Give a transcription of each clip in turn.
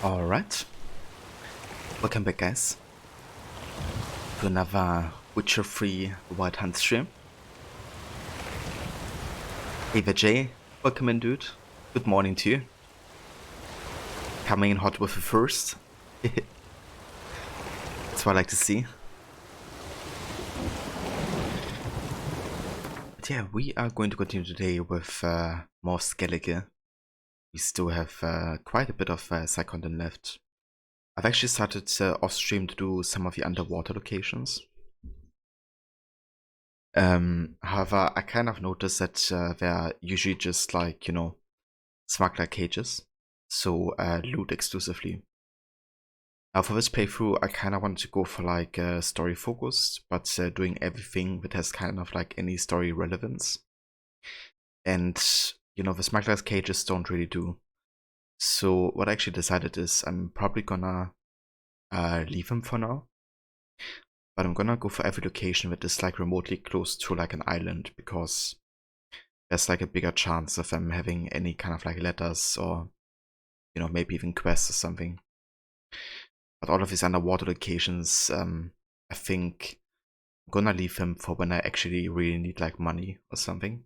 Alright, welcome back guys to another Witcher 3 Wild Hunt stream. Ava J, welcome in dude, good morning to you. Coming in hot with the first. That's what I like to see. But yeah, we are going to continue today with more Skellige. We still have quite a bit of side content left. I've actually started off stream to do some of the underwater locations. However, I kind of noticed that they're usually just like, you know, smuggler cages, so loot exclusively. Now for this playthrough, I kind of wanted to go for like story focused, but doing everything that has kind of like any story relevance. And you know, the smuggler's cages don't really do. So what I actually decided is I'm probably gonna leave them for now. But I'm gonna go for every location that is like remotely close to like an island, because there's like a bigger chance of them having any kind of like letters or, you know, maybe even quests or something. But all of these underwater locations, I think I'm gonna leave them for when I actually really need like money or something.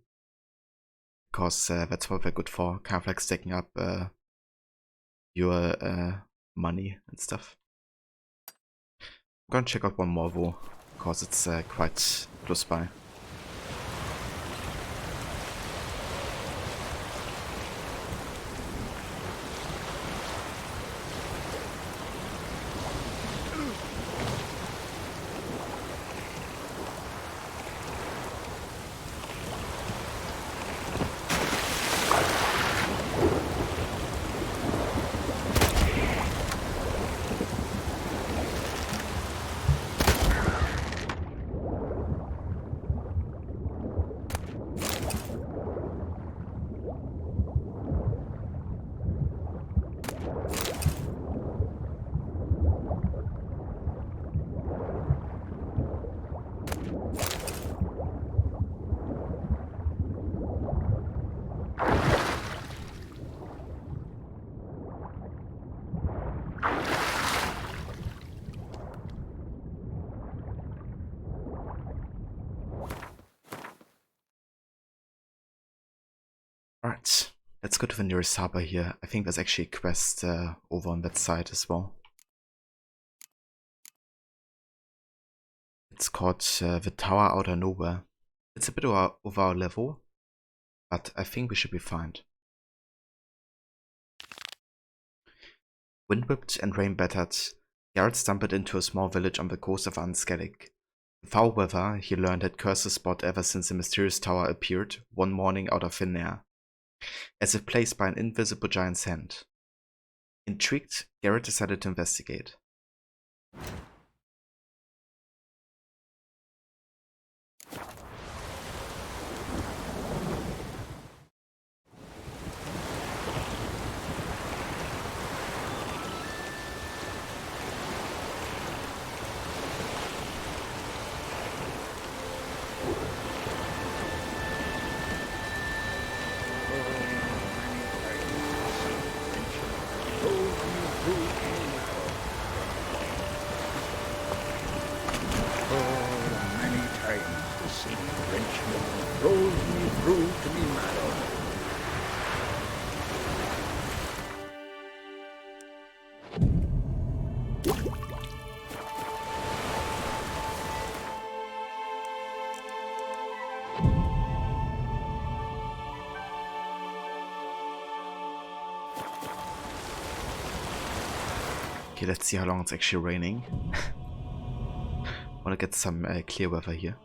Because that's what they're good for, kind of like stacking up your money and stuff. I'm gonna check out one more though, because it's quite close by. Alright, let's go to the nearest harbor here. I think there's actually a quest over on that side as well. It's called the Tower Outer Nowhere. It's a bit over our level, but I think we should be fine. Wind-whipped and rain-battered, Garrett stumbled into a small village on the coast of Unskellig. In foul weather, he learned had cursed the spot ever since the mysterious tower appeared one morning out of thin air, as if placed by an invisible giant's hand. Intrigued, Garrett decided to investigate. Okay, let's see how long it's actually raining. Wanna get some clear weather here.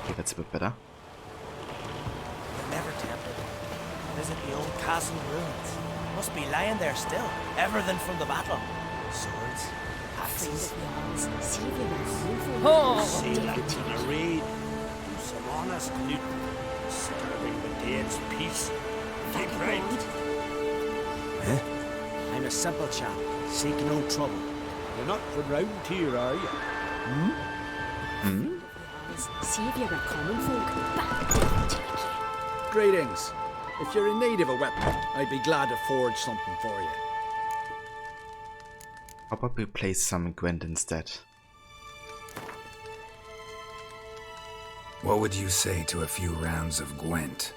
Okay, that's a bit better. You're never tempted. Visit the old castle ruins. Must be lying there still. Everything from the battle. Swords, axes. See like in a raid. Do some honest loot. Disturbing the dead's peace. Take right. Huh? I'm a simple chap, seek no trouble. You're not from round here, are you? See if you're a common folk. Greetings. If you're in need of a weapon, I'd be glad to forge something for you. How about we play some Gwent instead? What would you say to a few rounds of Gwent?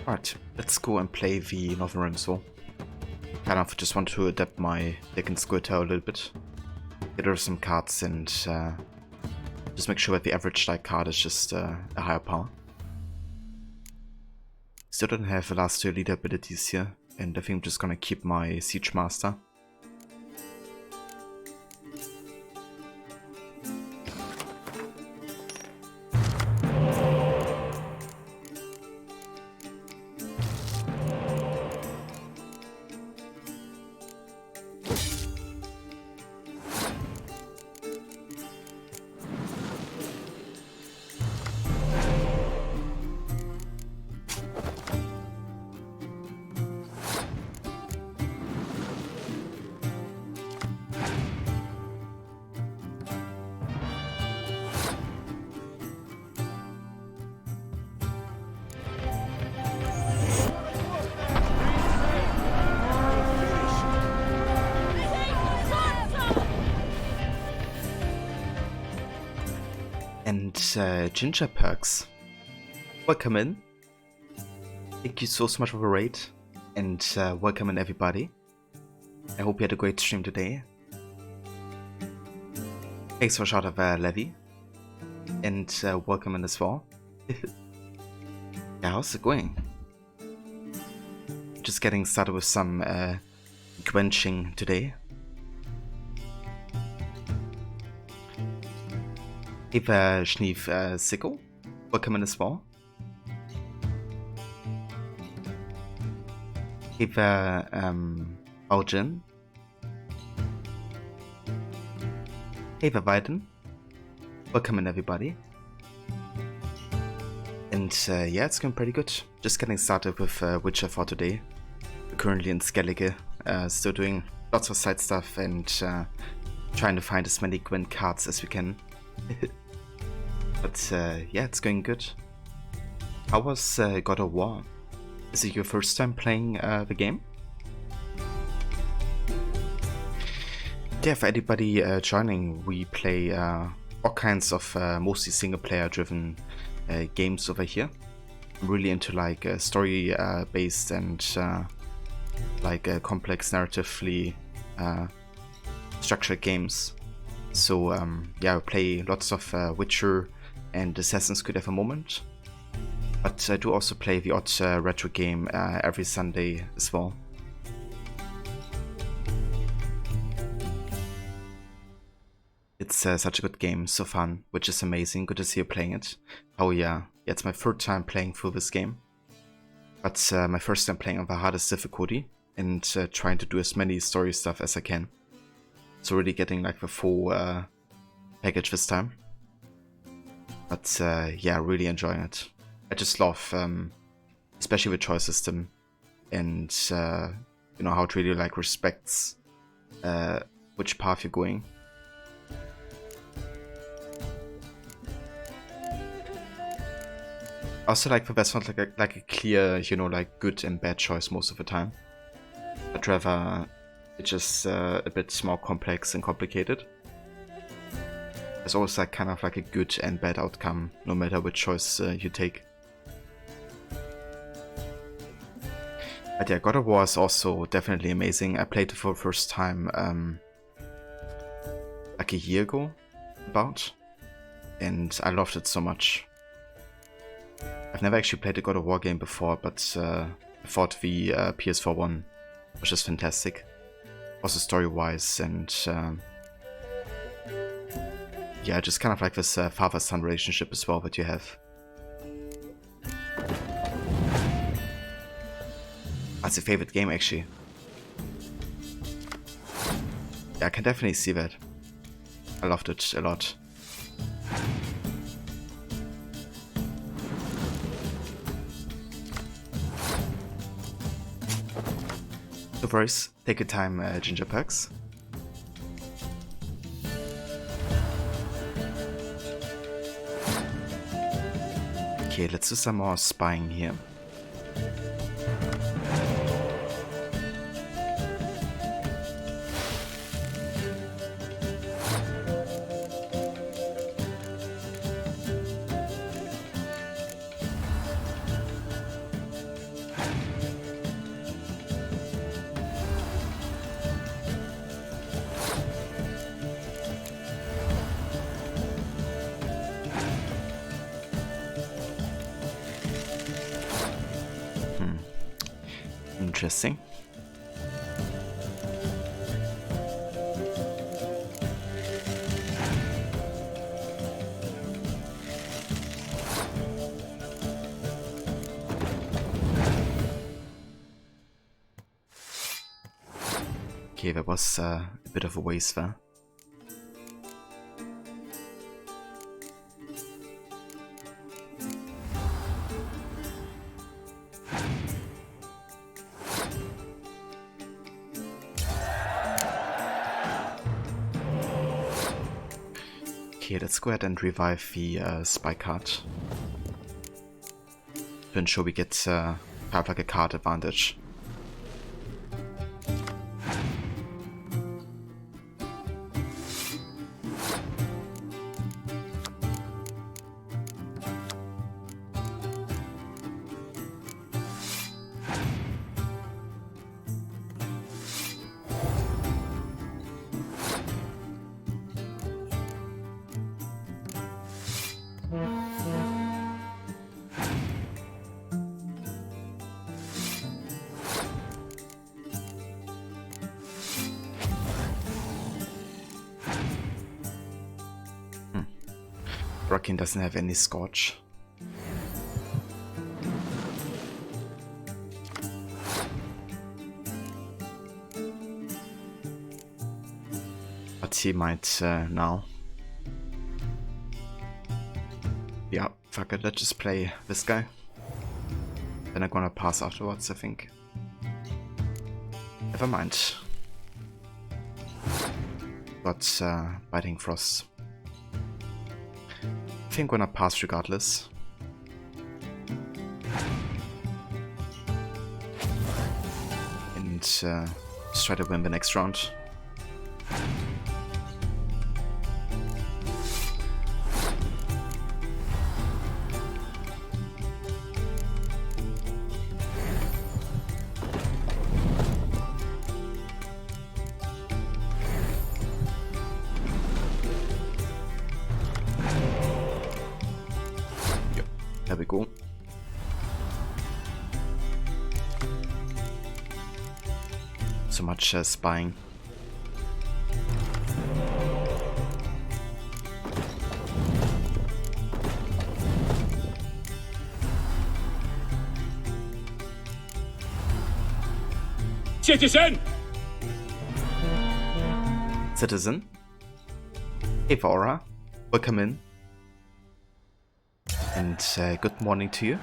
Alright, let's go and play the Northern Realms War. Kind of just want to adapt my deck and Squirtle a little bit. Get rid of some cards and just make sure that the average like card is just a higher power. Still don't have the last two leader abilities here, and I think I'm just gonna keep my Siege Master. And Ginger Perks, welcome in. Thank you so much for the raid, and welcome in everybody. I hope you had a great stream today. Thanks for shout out Levy, and welcome in as well. Yeah, how's it going? Just getting started with some quenching today. Eva Schneef Sicko, welcome in as well. Eva Aujin. Eva Weiden, welcome in everybody. And yeah, it's going pretty good. Just getting started with Witcher for today. We're currently in Skellige, still doing lots of side stuff and trying to find as many Gwent cards as we can. But yeah, it's going good. How was God of War? Is it your first time playing the game? Yeah, for anybody joining, we play all kinds of mostly single player driven games over here. I'm really into like story based and like complex narratively structured games. So yeah, I play lots of Witcher and Assassin's Creed at the moment, but I do also play the odd retro game every Sunday as well. It's such a good game, so fun, which is amazing. Good to see you playing it. Oh yeah, it's my third time playing through this game, but my first time playing on the hardest difficulty and trying to do as many story stuff as I can. So really getting like the full package this time. But yeah, really enjoying it. I just love, especially the choice system, and you know how it really like respects which path you're going. Also, like there's not like a clear, you know, like good and bad choice most of the time. But rather, it's just a bit more complex and complicated. there's always like kind of like a good and bad outcome, no matter which choice you take. But yeah, God of War is also definitely amazing. I played it for the first time like a year ago, about, and I loved it so much. I've never actually played a God of War game before, but I thought the PS4 one was just fantastic. Also story-wise, and yeah, just kind of like this father-son relationship as well that you have. That's a favorite game, actually. Yeah, I can definitely see that. I loved it a lot. No worries, take your time, Ginger Perks. Okay, let's do some more spying here. Interesting. Okay, that was a bit of a waste there. Okay, let's go ahead and revive the spy card to ensure we get have like a card advantage. Rockin doesn't have any Scorch. But he might now. Yeah, fuck it, let's just play this guy. Then I'm gonna pass afterwards, I think. Never mind. But Biting Frost. I think I'm gonna pass regardless. And just try to win the next round. There we go. So much spying. Citizen! Citizen? Hey Vora, welcome in. And good morning to you.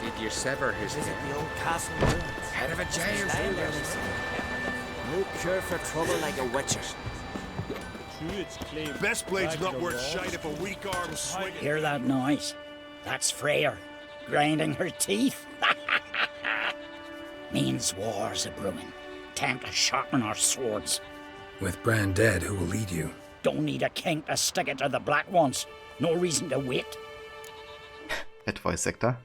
Did you sever his Visit head? the old castle ruins. Head of a Must be giant lying there ruler. still. No cure for trouble like a witcher's. Best blade's not worth shite if a weak arm swing. Hear that noise? That's Freyr, grinding her teeth. Means war's a brewing. Time to sharpen our swords. With Bran dead, who will lead you? Don't need a king to stick it to the Black Ones. No reason to wait. Head voice actor.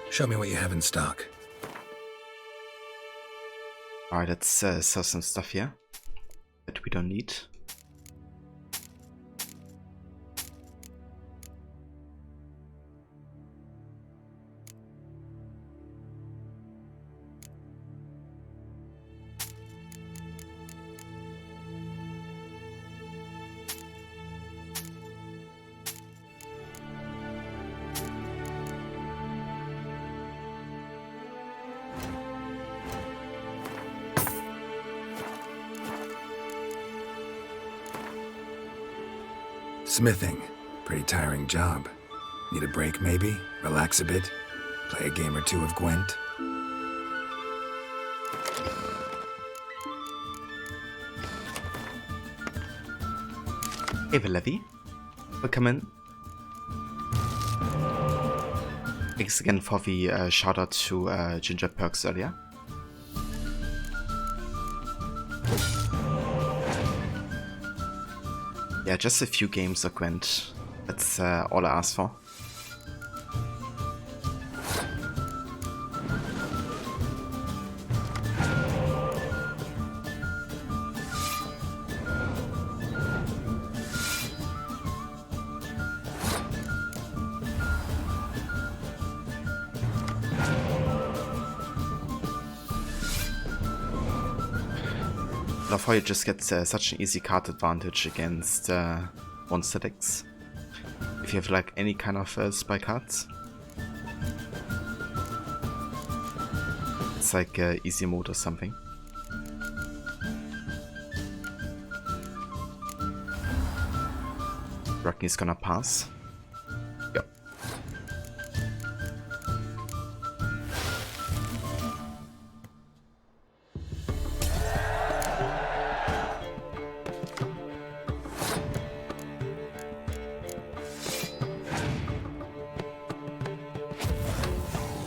Show me what you have in stock. Alright, let's sell some stuff here that we don't need. Smithing. Pretty tiring job. Need a break maybe? Relax a bit? Play a game or two of Gwent? Hey Levy, welcome in. Thanks again for the shout out to Ginger Perks earlier. Yeah, just a few games of Gwent. That's all I asked for. I love how you just get such an easy card advantage against monster decks. If you have like any kind of spy cards. It's like easy mode or something. Ragni's gonna pass. Yep.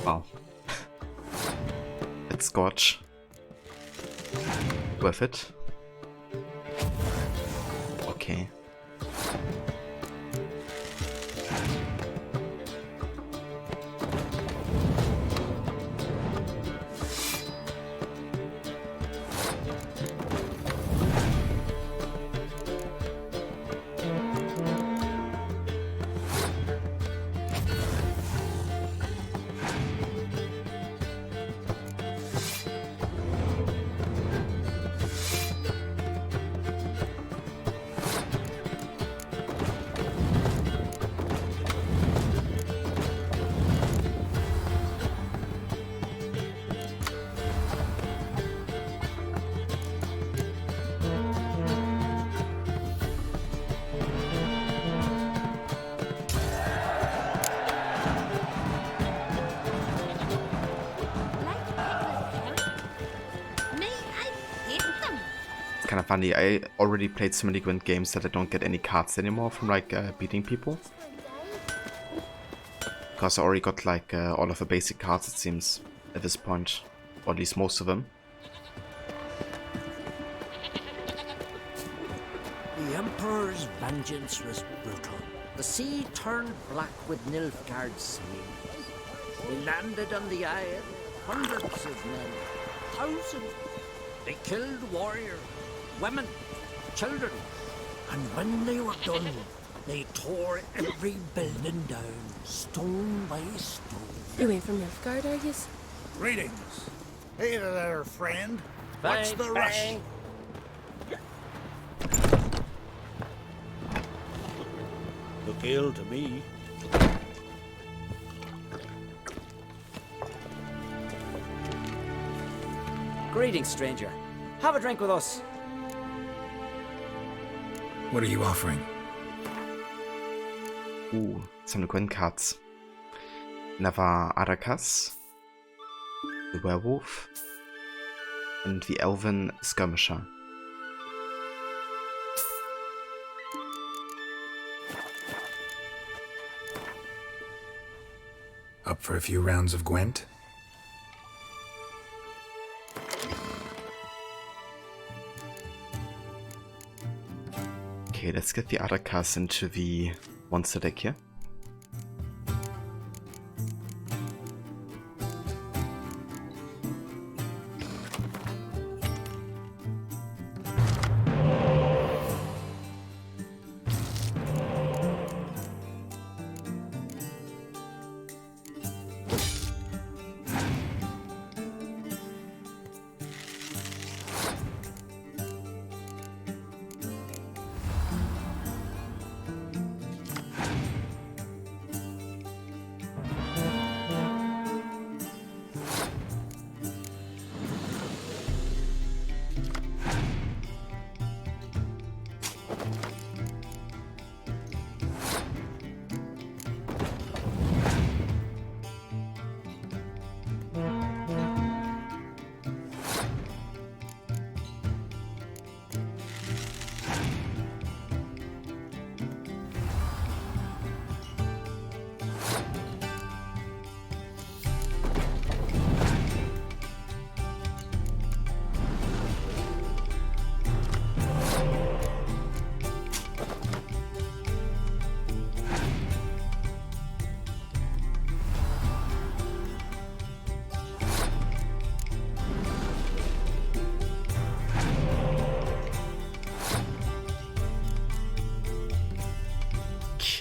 Wow. It's Scorch. Worth it. Okay. Kind of funny. I already played so many Gwent games that I don't get any cards anymore from like beating people. Because I already got like all of the basic cards, it seems, at this point, or at least most of them. The Emperor's vengeance was brutal. The sea turned black with Nilfgaard's slain. We landed on the isle, hundreds of men, thousands. They killed warriors, women, children, and when they were done, they tore every building down, stone by stone. You ain't from Nilfgaard, are yous? Greetings. Hey there, friend. Bang, What's the rush? bang. Look ill to me. Greetings, stranger. Have a drink with us. What are you offering? Ooh, some Gwent cards. Never Arakas, the Werewolf, and the Elven Skirmisher. Up for a few rounds of Gwent? Okay, let's get the other cars into the monster deck here.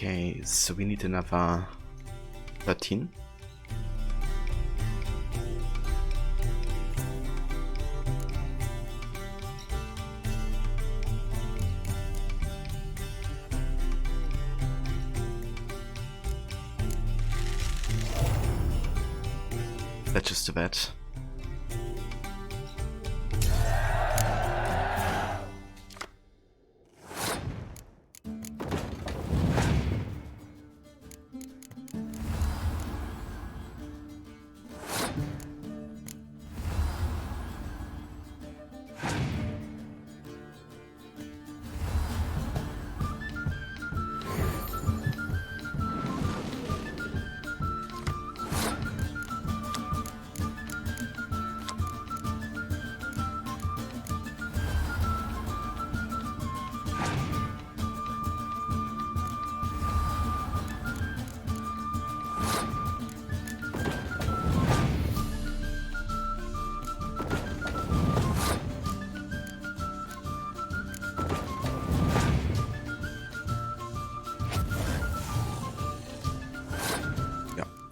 Okay, so we need another 13. Let's just do that.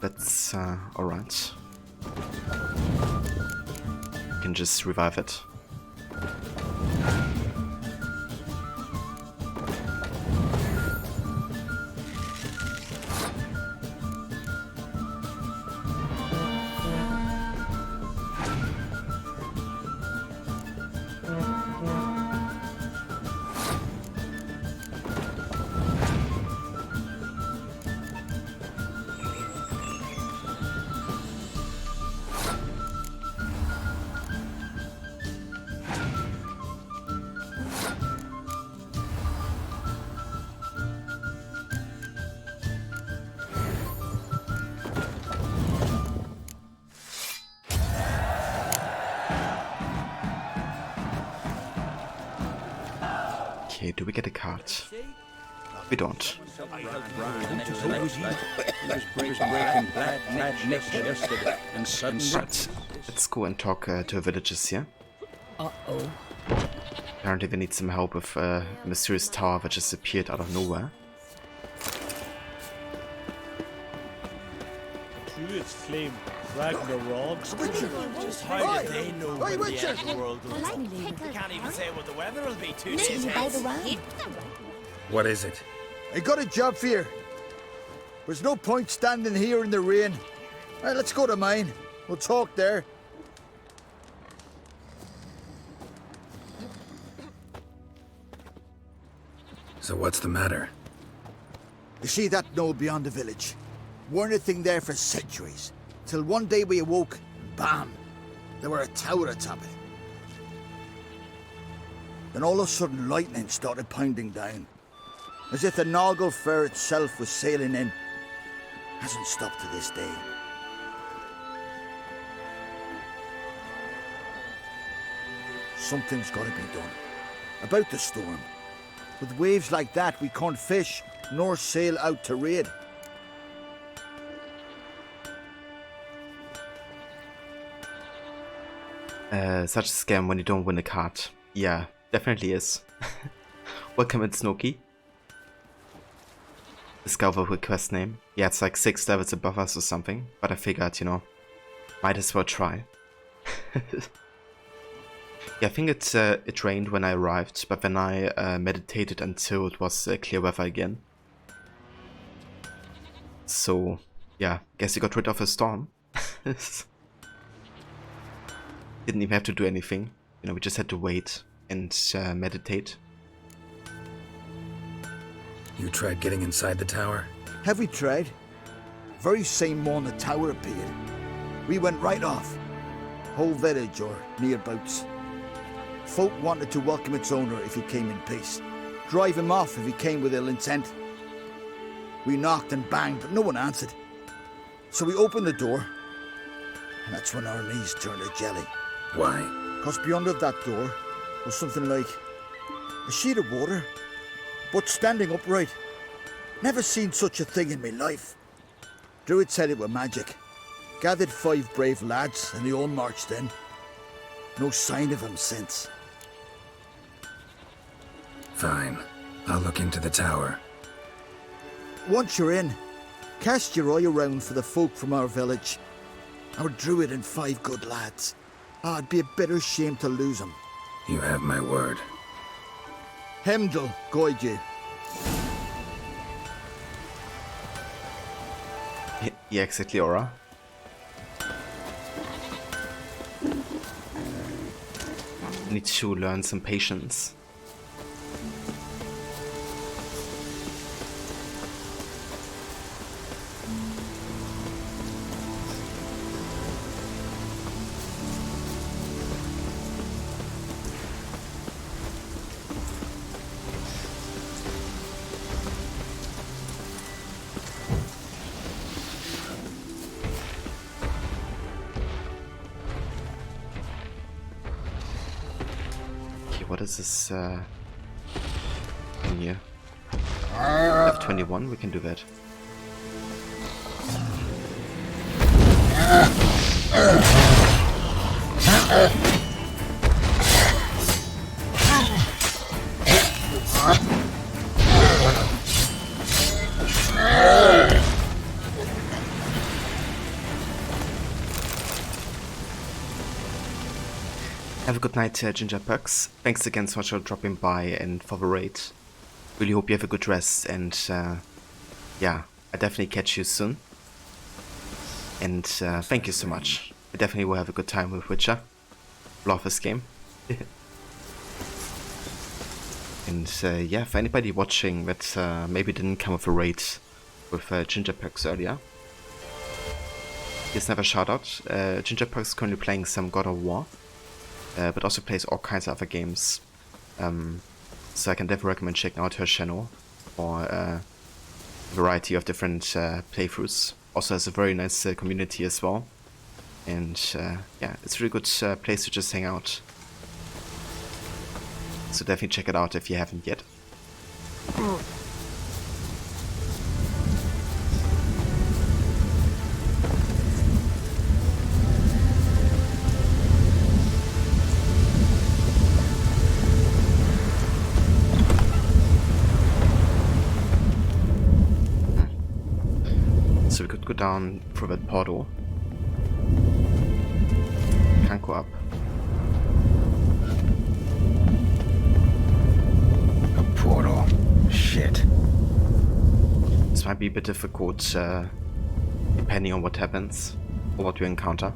That's alright. You can just revive it. Okay, do we get a card? We don't. Right, let's go and talk to villagers here. Uh-oh. Apparently they need some help with a mysterious tower that just appeared out of nowhere. Through its flame, Ragnarok's Just how do they know when the end of the world will come? They can't even say what the weather will be 2 days hence. What is it? I got a job for you. There's no point standing here in the rain. Right, let's go to mine. We'll talk there. So what's the matter? You see that knoll beyond the village? Weren't a thing there for centuries. Till one day we awoke, and bam! There were a tower atop it. Then all of a sudden lightning started pounding down. As if the Noggle Fair itself was sailing in. Hasn't stopped to this day. Something's got to be done. About the storm. With waves like that, we can't fish nor sail out to raid. Such a scam when you don't win a card. Yeah, definitely is. Welcome in Snooky. Discover request name. Yeah, it's like 6 levels above us or something, but I figured, you know, might as well try. Yeah, I think it rained when I arrived, but then I meditated until it was clear weather again. So, yeah, guess you got rid of a storm. Didn't even have to do anything. You know, we just had to wait and meditate. You tried getting inside the tower? Have we tried? Very same morning the tower appeared. We went right off. Whole village or nearabouts. Folk wanted to welcome its owner if he came in peace. Drive him off if he came with ill intent. We knocked and banged, but no one answered. So we opened the door, and that's when our knees turned to jelly. Why? Because beyond of that door was something like a sheet of water, but standing upright. Never seen such a thing in my life. Druid said it were magic. Gathered 5 brave lads, and they all marched in. No sign of him since. Fine. I'll look into the tower. Once you're in, cast your eye around for the folk from our village. Our druid and 5 good lads. It'd be a bitter shame to lose them. You have my word. Hemdall guide you. Yeah, exactly, Aura. Need to learn some patience. What is this in here? F21, we can do that. Have a good night, Ginger Pucks. Thanks again so much for dropping by and for the raid. Really hope you have a good rest, and yeah, I definitely catch you soon. And thank you so much. I definitely will have a good time with Witcher. Love this game. And yeah, for anybody watching that maybe didn't come with a raid with Ginger Pucks earlier, here's another shout out. Ginger Pucks is currently playing some God of War. But also plays all kinds of other games. So I can definitely recommend checking out her channel for a variety of different playthroughs. Also has a very nice community as well. And yeah, it's a really good place to just hang out. So definitely check it out if you haven't yet. So we could go down through that portal. Can't go up. A portal. Shit. This might be a bit difficult depending on what happens or what you encounter.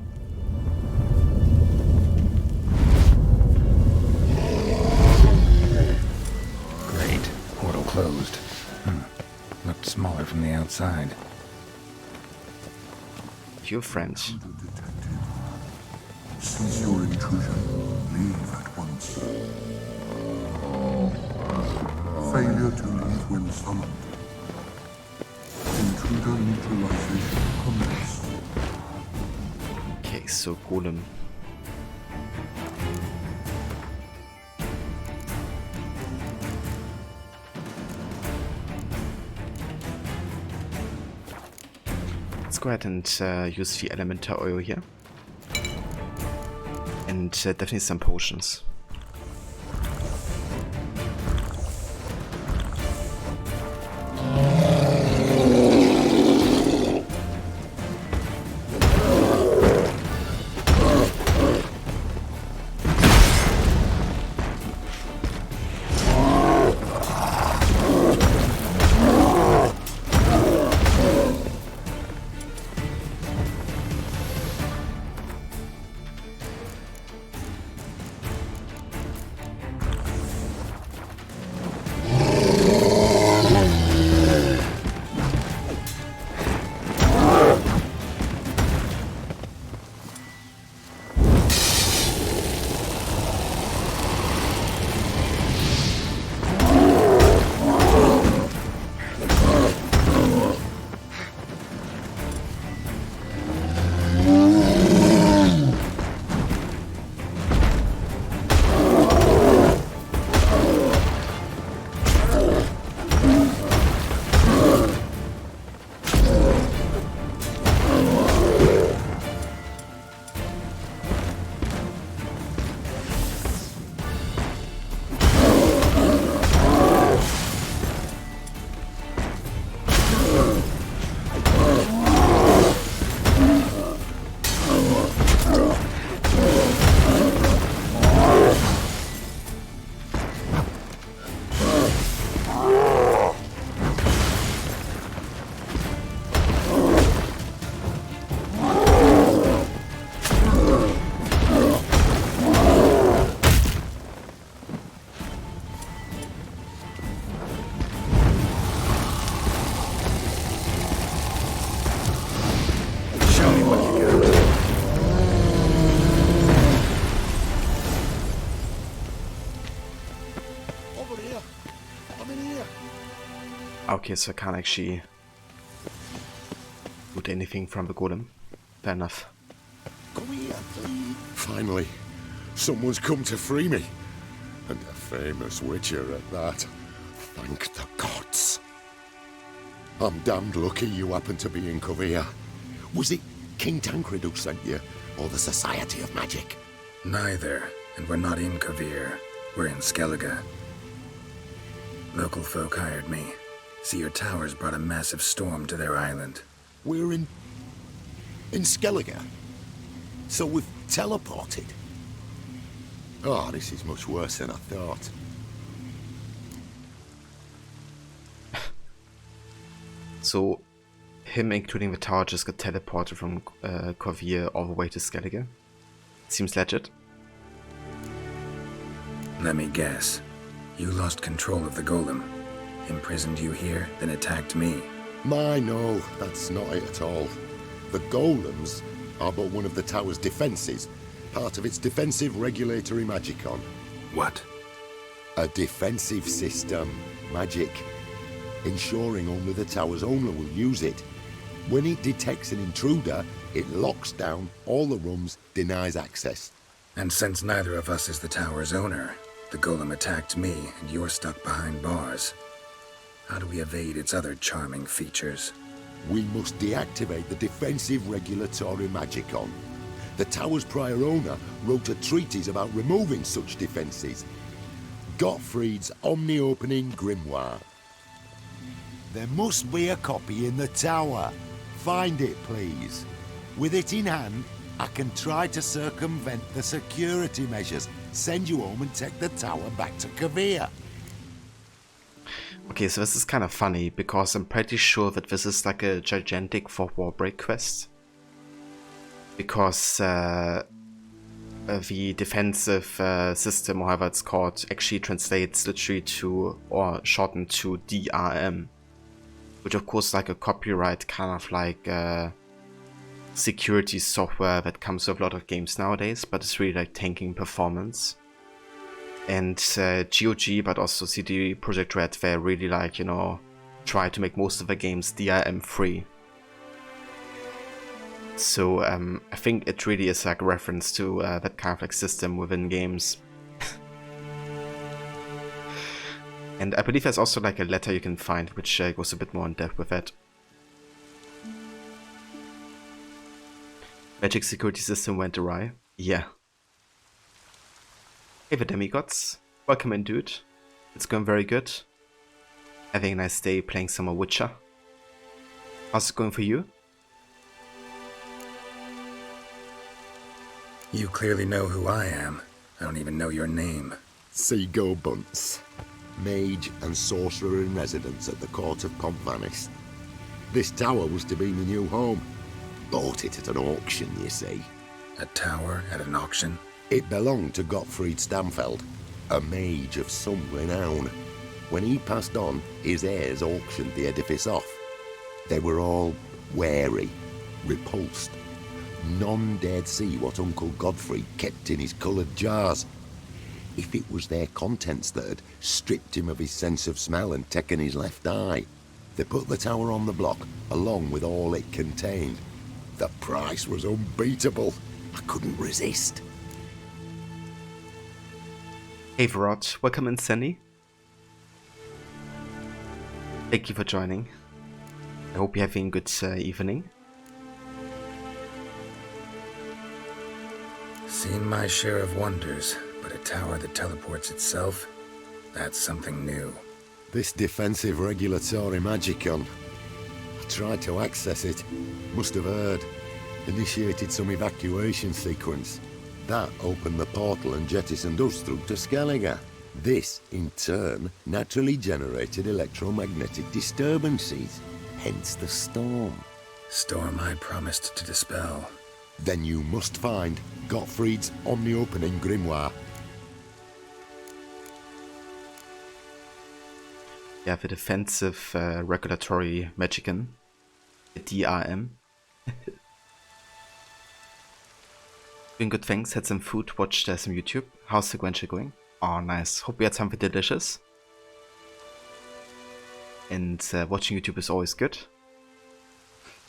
Great. Portal closed. Looked smaller from the outside. Your friends. Cease your intrusion. Leave at once. Failure to leave when summoned. Intruder neutralization commence. Okay, so Golem. go ahead and use the elemental oil here. And definitely some potions. Okay, so I can't actually loot anything from the golem. Fair enough. Come here, please. Finally, someone's come to free me. And a famous witcher at that. Thank the gods. I'm damned lucky you happen to be in Kovir. Was it King Tancred who sent you, or the Society of Magic? Neither, and we're not in Kovir. We're in Skellige. Local folk hired me. See, your towers brought a massive storm to their island. We're in Skellige? So we've teleported? Oh, this is much worse than I thought. So, him including the tower just got teleported from Kovir all the way to Skellige? Seems legit. Let me guess. You lost control of the golem. Imprisoned you here, then attacked me. No, that's not it at all. The golems are but one of the tower's defenses, part of its defensive regulatory magicon. What? A defensive system, magic, ensuring only the tower's owner will use it. When it detects an intruder, it locks down all the rooms, denies access. And since neither of us is the tower's owner, the golem attacked me and you're stuck behind bars. How do we evade its other charming features? We must deactivate the defensive regulatory magicon. The tower's prior owner wrote a treatise about removing such defenses. Gottfried's Omni-Opening Grimoire. There must be a copy in the tower. Find it, please. With it in hand, I can try to circumvent the security measures, send you home and take the tower back to Kovir. Okay, so this is kind of funny, because I'm pretty sure that this is like a gigantic for Warbreak quest. Because the defensive system, or however it's called, actually translates literally to, or shortened to DRM. Which of course is like a copyright kind of like security software that comes with a lot of games nowadays, but it's really like tanking performance. And GOG, but also CD Projekt Red, they really like, you know, try to make most of the games DRM free. So I think it really is like a reference to that kind of like system within games. And I believe there's also like a letter you can find which goes a bit more in depth with it. Magic security system went awry. Yeah. Hey the demigods. Welcome in, dude. It's going very good. Having a nice day playing some more Witcher. How's it going for you? You clearly know who I am. I don't even know your name. Seago Bunce, mage and sorcerer in residence at the court of Pompvanis. This tower was to be my new home. Bought it at an auction, you see. A tower at an auction? It belonged to Gottfried Stamfeld, a mage of some renown. When he passed on, his heirs auctioned the edifice off. They were all wary, repulsed. None dared see what Uncle Godfrey kept in his coloured jars. If it was their contents that had stripped him of his sense of smell and taken his left eye, they put the tower on the block, along with all it contained. The price was unbeatable. I couldn't resist. Hey Varot, welcome in, Sandy. Thank you for joining. I hope you're having a good evening. Seen my share of wonders, but a tower that teleports itself? That's something new. This defensive regulatory magicon. I tried to access it. Must have heard. Initiated some evacuation sequence. That opened the portal and jettisoned us through to Skellige. This, in turn, naturally generated electromagnetic disturbances. Hence the storm. Storm I promised to dispel. Then you must find Gottfried's omni-opening grimoire. Yeah, the defensive regulatory magician, the DRM. Doing good, thanks. Had some food, watched some YouTube. How's the Gwencha going? Oh, nice. Hope you had something delicious. And watching YouTube is always good.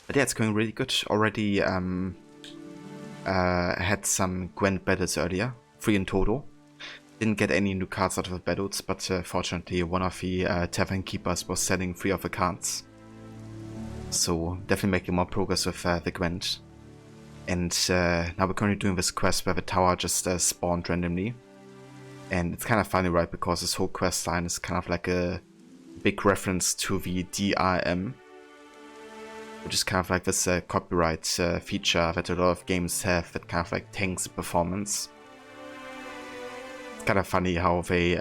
But yeah, it's going really good. Already had some Gwent battles earlier, 3 in total. Didn't get any new cards out of the battles, but fortunately one of the tavern keepers was selling 3 of the cards. So definitely making more progress with the Gwent. And now we're currently doing this quest where the tower just spawned randomly. And it's kind of funny, right, because this whole quest line is kind of like a big reference to the DRM, which is kind of like this copyright feature that a lot of games have that kind of like tanks performance. It's kind of funny how they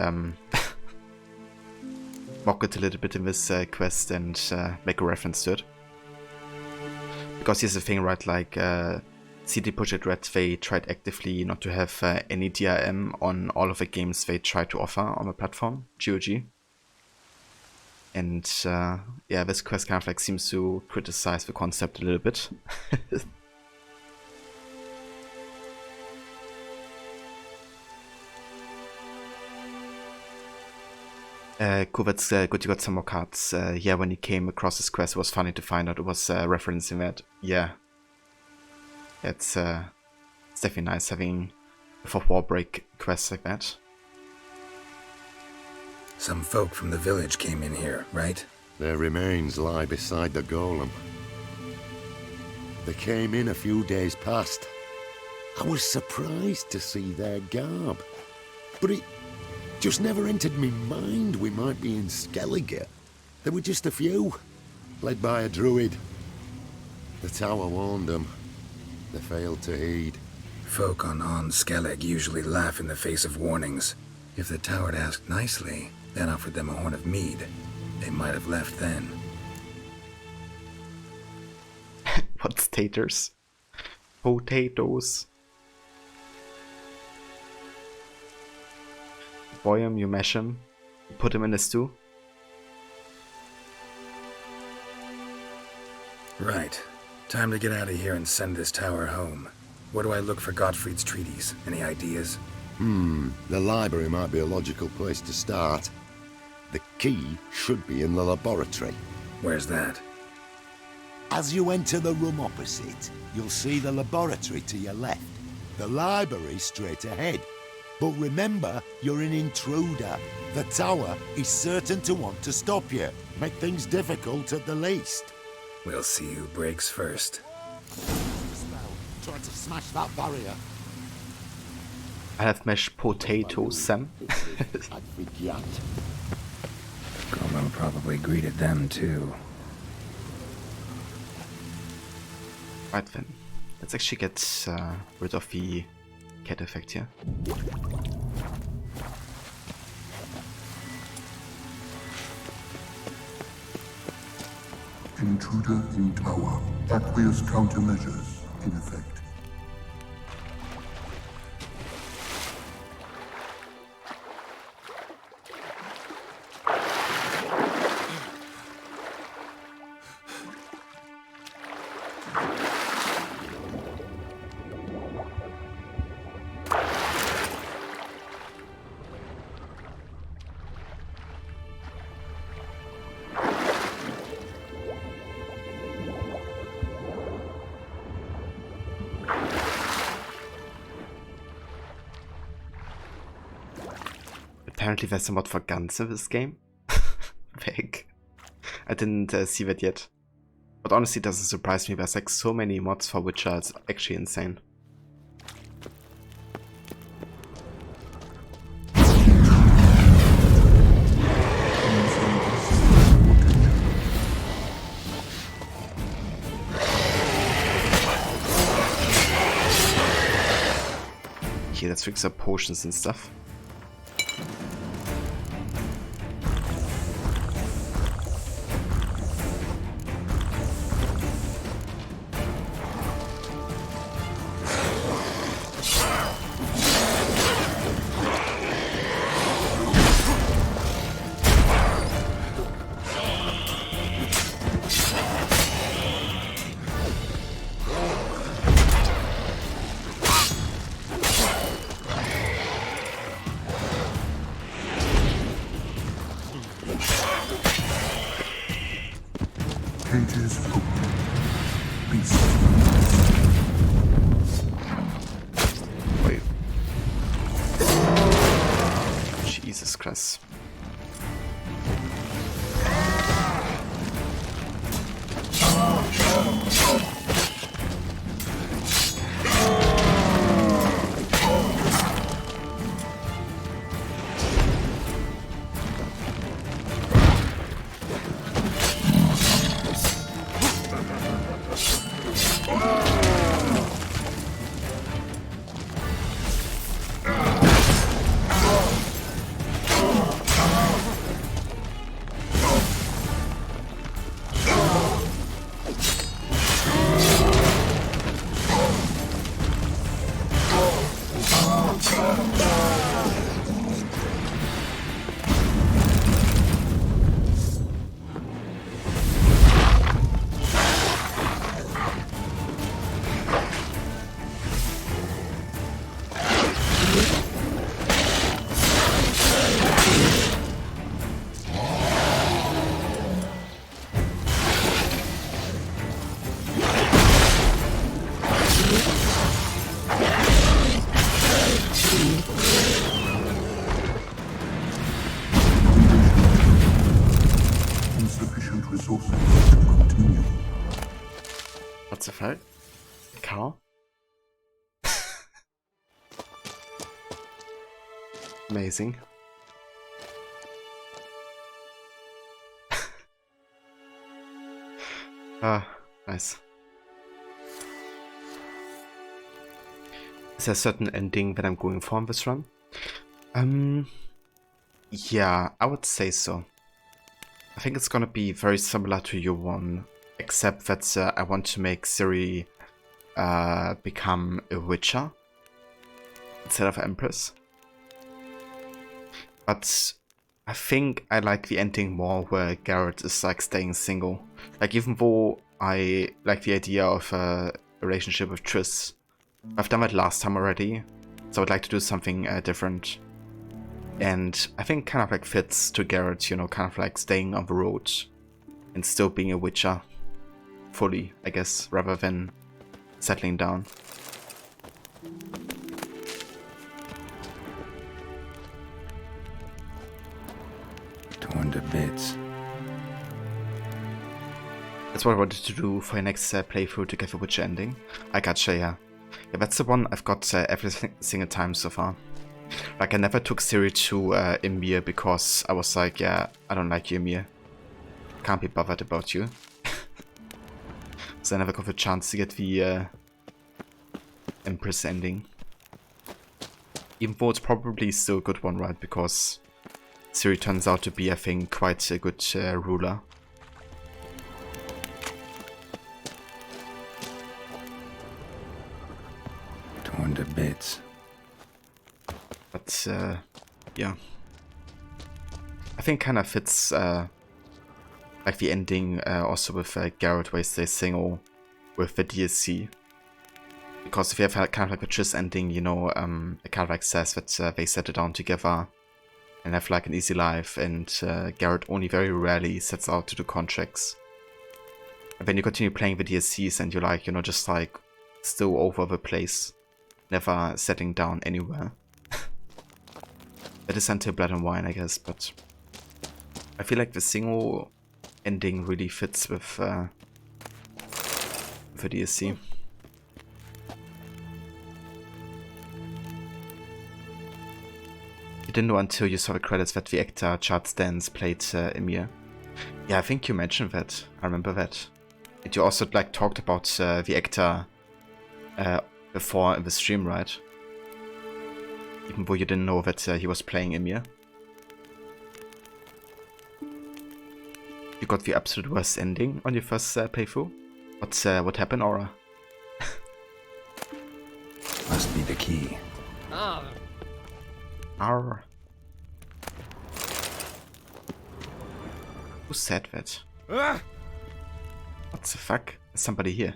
mock it a little bit in this quest and make a reference to it. Because here's the thing, right, like CD Projekt Red, they tried actively not to have any DRM on all of the games they try to offer on the platform, GOG. And yeah, this quest kind of like seems to criticize the concept a little bit. Cool, that's good you got some more cards. Yeah, when you came across this quest, it was funny to find out it was referencing that. Yeah. It's definitely nice having a for Warbreak quests like that. Some folk from the village came in here, right? Their remains lie beside the golem. They came in a few days past. I was surprised to see their garb, but it just never entered me mind we might be in Skellige. There were just a few, led by a druid. The tower warned them. They failed to heed. Folk on Skellig usually laugh in the face of warnings. If the tower had asked nicely, then offered them a horn of mead, they might have left then. What's taters? Potatoes. Boil 'em, you mash 'em, you put 'em in a stew. Right. Time to get out of here and send this tower home. Where do I look for Gottfried's treaties? Any ideas? The library might be a logical place to start. The key should be in the laboratory. Where's that? As you enter the room opposite, you'll see the laboratory to your left. The library straight ahead. But remember, you're an intruder. The tower is certain to want to stop you. Make things difficult at the least. We'll see who breaks first. tried to smash that barrier. I have mashed potatoes, Sam. I'd forget. Gomo probably greeted them too. Right then, let's actually get rid of the cat effect here. Intruder in tower. Aqueous countermeasures in effect. Apparently there's a mod for guns in this game. Fake. I didn't see that yet. But honestly, it doesn't surprise me. There's like so many mods for Witcher, it's actually insane. Okay, let's fix up potions and stuff. Cages open. Beast. Wait. Jesus Christ. Insufficient resources to continue. What's the fight? Cow? Amazing. Ah, nice. Is there a certain ending that I'm going for on this run? Yeah, I would say so. I think it's gonna be very similar to your one, except that I want to make Ciri become a Witcher instead of Empress. But I think I like the ending more where Garrett is like staying single. Like, even though I like the idea of a relationship with Triss, I've done that last time already, so I'd like to do something different. And I think kind of like fits to Garrett, you know, kind of like staying on the road and still being a Witcher fully, I guess, rather than settling down. Torn to bits. That's what I wanted to do for your next playthrough to get the Witcher ending. I gotcha, yeah. Yeah, that's the one I've got every single time so far. Like, I never took Siri to Ymir because I was like, yeah, I don't like you, Ymir. Can't be bothered about you. So I never got the chance to get the Empress ending. Even though it's probably still a good one, right? Because Siri turns out to be, I think, quite a good ruler. Torn to bits. But, yeah. I think kind of fits, like the ending also with Garrett where they sing all with the DLC. Because if you have kind of like a Triss ending, you know, it kind of like says that they settle down together and have like an easy life, and Garrett only very rarely sets out to do contracts. And then you continue playing the DLCs and you're like, you know, just like still over the place, never setting down anywhere. That is until Blood and Wine, I guess, but I feel like the single ending really fits with the DLC. You didn't know until you saw the credits that the actor Chad Stans played Ymir. Yeah, I think you mentioned that. I remember that. And you also like talked about the actor before in the stream, right? Even though you didn't know that he was playing Ymir. You got the absolute worst ending on your first playthrough? What happened, Aura? Must be the key. Arr. Who said that? What the fuck? There's somebody here.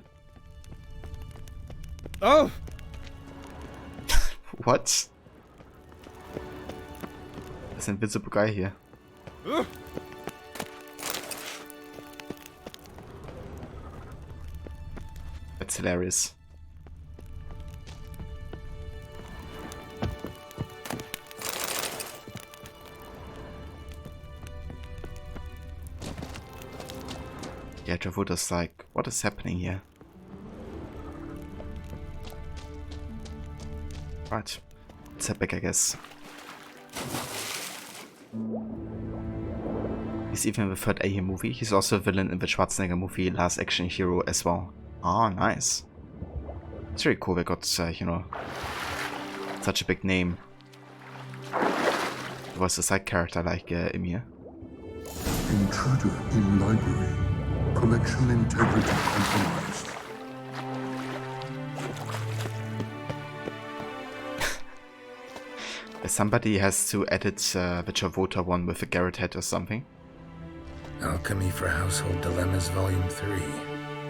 Oh! What? There's an invisible guy here. That's hilarious. Yeah, Javoda's like, what is happening here? Right, let's head back, I guess. He's even in the third A movie. He's also a villain in the Schwarzenegger movie Last Action Hero as well. Ah, nice. It's really cool they got, you know, such a big name. He was a side character like Ymir. Intruder in library. Collection integrity compromised. Somebody has to edit the Javota one with a Garrett head or something. Alchemy for Household Dilemmas Volume 3.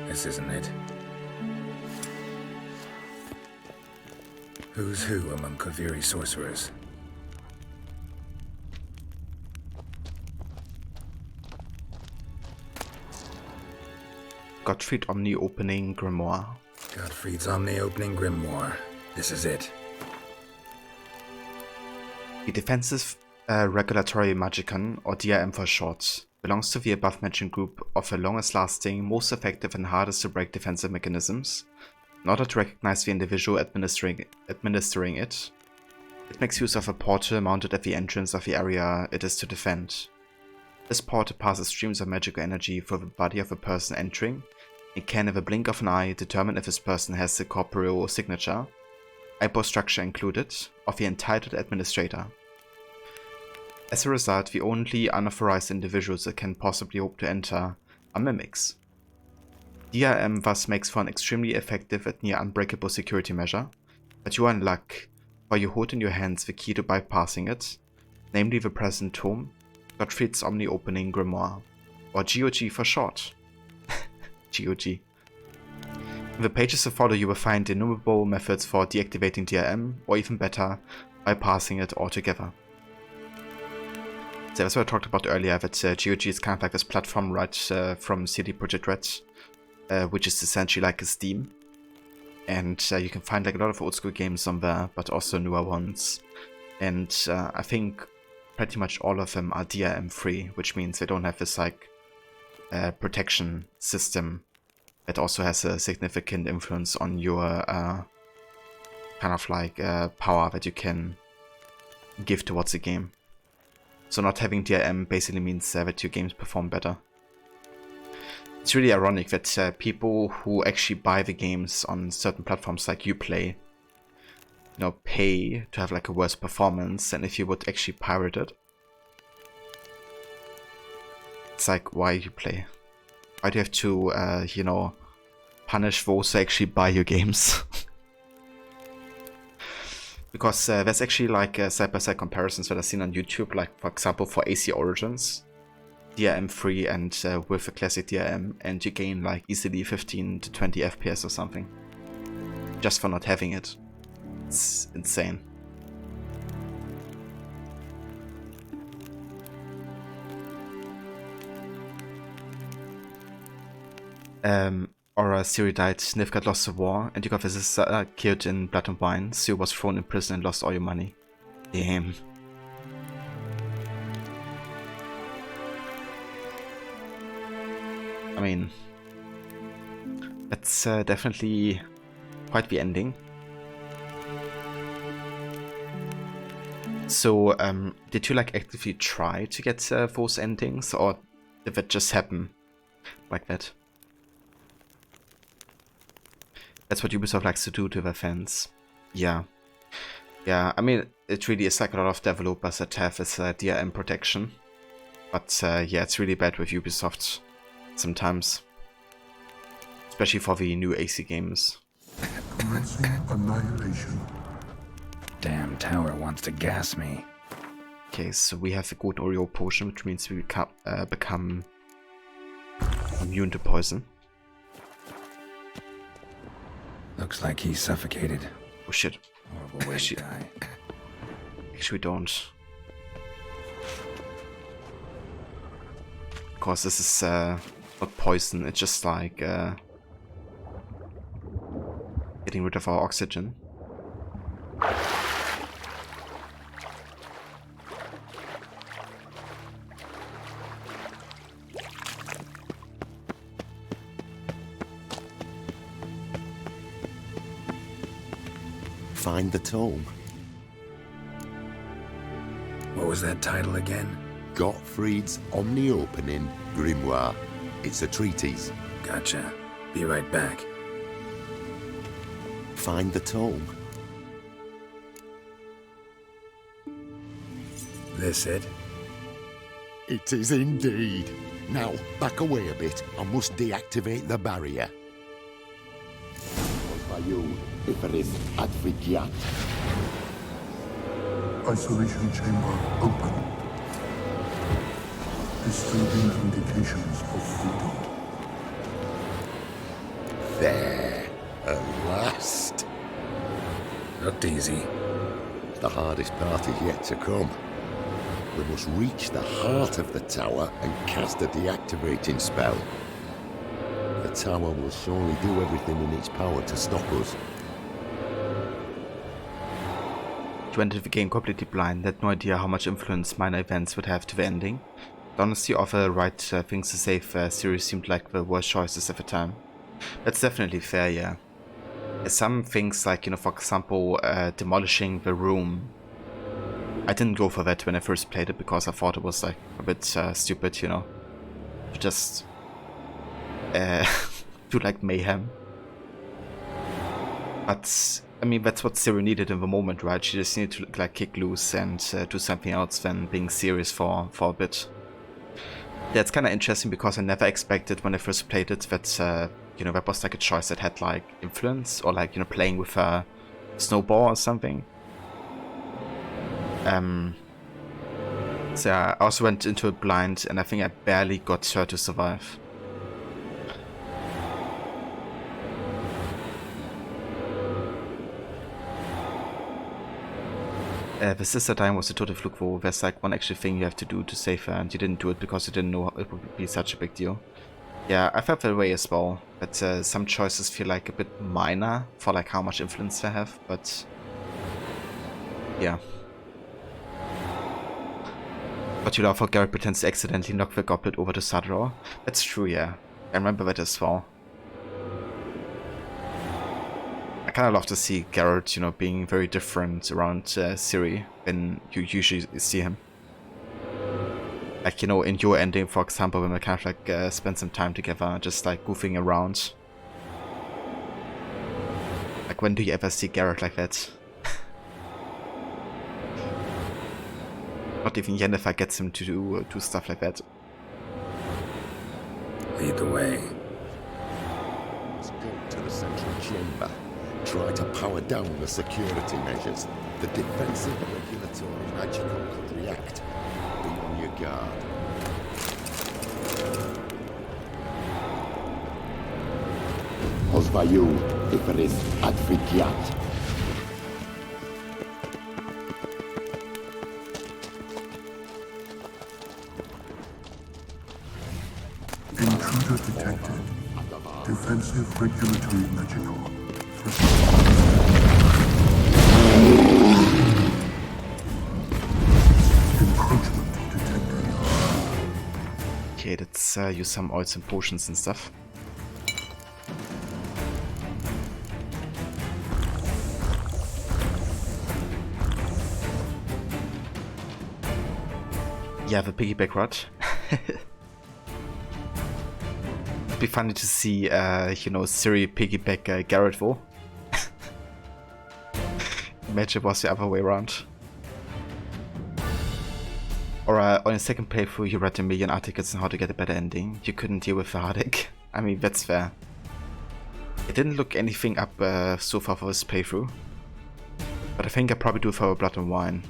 This isn't it. Who's who among Kaviri sorcerers? Gottfried Omni opening grimoire. Gottfried's Omni opening grimoire. This is it. The Defensive Regulatory Magicon, or DRM for short, belongs to the above-mentioned group of the longest-lasting, most effective and hardest to break defensive mechanisms. In order to recognize the individual administering it, it makes use of a portal mounted at the entrance of the area it is to defend. This portal passes streams of magical energy through the body of the person entering. It can, in the blink of an eye, determine if this person has the corporeal signature, eyebrow structure included, of the entitled administrator. As a result, the only unauthorized individuals that can possibly hope to enter are mimics. DRM thus makes for an extremely effective and near unbreakable security measure, but you are in luck, for you hold in your hands the key to bypassing it, namely the present tome, Gottfried's Omni Opening Grimoire, or GOG for short. GOG. In the pages to follow you will find innumerable methods for deactivating DRM, or even better, bypassing it altogether. So that's what I talked about earlier, that GOG is kind of like this platform right from CD Projekt Red, which is essentially like a Steam. And you can find like a lot of old school games on there, but also newer ones. And I think pretty much all of them are DRM free, which means they don't have this like protection system that also has a significant influence on your kind of like power that you can give towards the game. So not having DRM basically means that your games perform better. It's really ironic that people who actually buy the games on certain platforms like Uplay, you know, pay to have like a worse performance than if you would actually pirate it. It's like, why Uplay? Why do you have to, you know, punish those who actually buy your games? Because there's actually like side-by-side comparisons that I've seen on YouTube, like for example for AC Origins, DRM free and with a classic DRM, and you gain like easily 15 to 20 FPS or something. Just for not having it. It's insane. Aura Siri died, Nilfgaard lost the war, and you got this killed in Blood and Wine. Siri was thrown in prison and lost all your money. Damn. I mean, that's definitely quite the ending. So, did you like actively try to get those endings, or did it just happen like that? That's what Ubisoft likes to do to their fans. Yeah. Yeah, I mean, it really is like a lot of developers that have this DRM protection. But yeah, it's really bad with Ubisoft sometimes. Especially for the new AC games. Commencing annihilation. Damn tower wants to gas me. Okay, so we have the good Oreo potion, which means we become immune to poison. Looks like he's suffocated. Oh shit. Horrible way to die. Actually, we don't. Because this is not poison, it's just like getting rid of our oxygen. Find the tome. What was that title again? Gottfried's Omni-Opening Grimoire. It's a treatise. Gotcha. Be right back. Find the tome. This it? It is indeed. Now, back away a bit. I must deactivate the barrier. By you, Iferin Advigiat. Isolation chamber open. Disturbing indications of freedom. There. At last. Looked easy. The hardest part is yet to come. We must reach the heart of the tower and cast a deactivating spell. The tower will surely do everything in its power to stop us. You entered the game completely blind, had no idea how much influence minor events would have to the ending. The honesty of the right things to save series seemed like the worst choices at the time. That's definitely fair, yeah. Some things like, you know, for example, demolishing the room. I didn't go for that when I first played it because I thought it was like a bit stupid, you know. Just do like mayhem. But I mean, that's what Siri needed in the moment, right? She just needed to like kick loose and do something else than being serious for a bit. Yeah, it's kind of interesting because I never expected when I first played it that you know, that was like a choice that had like influence, or like, you know, playing with a snowball or something. So yeah, I also went into it blind, and I think I barely got her to survive. The sister dying was a total fluke though. There's like one extra thing you have to do to save her, and you didn't do it because you didn't know it would be such a big deal. Yeah, I felt that way as well, but some choices feel like a bit minor for like how much influence they have, but yeah. But you know, for Garrett pretends to accidentally knock the goblet over to Sadror. That's true, yeah. I remember that as well. I kind of love to see Garrett, you know, being very different around Ciri than you usually see him. Like, you know, in your ending, for example, when we kind of like spend some time together, just like goofing around. Like, when do you ever see Garrett like that? Not even Yennefer gets him to do stuff like that. Lead the way. Let's go to the central chamber. Try to power down the security measures. The defensive regulatory magical could react. Be on your guard. Ozvaju, Iferis Advigiat. Intruder detected. Defensive regulatory magical. Encroachment detected. Okay, let's use some oils and potions and stuff. Yeah, the piggyback rod. It'd be funny to see, you know, Ciri piggyback Garrett though. Imagine it was the other way around. Or on your second playthrough, you read a million articles on how to get a better ending. You couldn't deal with the heartache. I mean, that's fair. I didn't look anything up so far for this playthrough. But I think I probably do for Blood and Wine.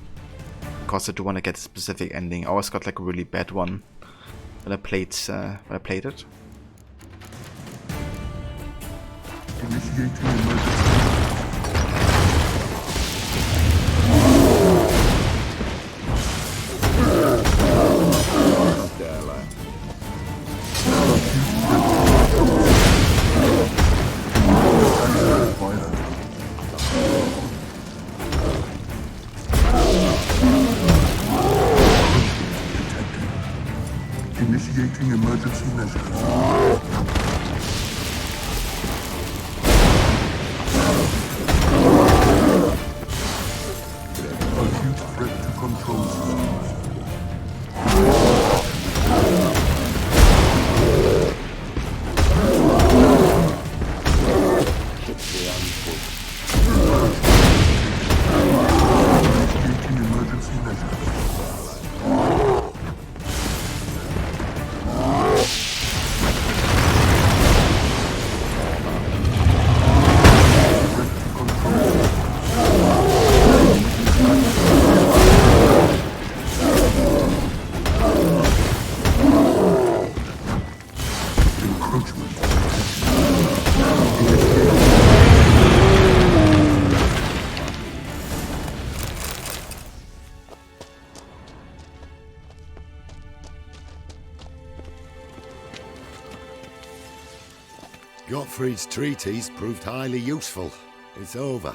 Because I do want to get a specific ending. I always got like a really bad one when I played it. Initiating emergency. Initiating emergency measures. Acute threat to control systems. Initiating emergency measures. Gottfried's treatise proved highly useful. It's over.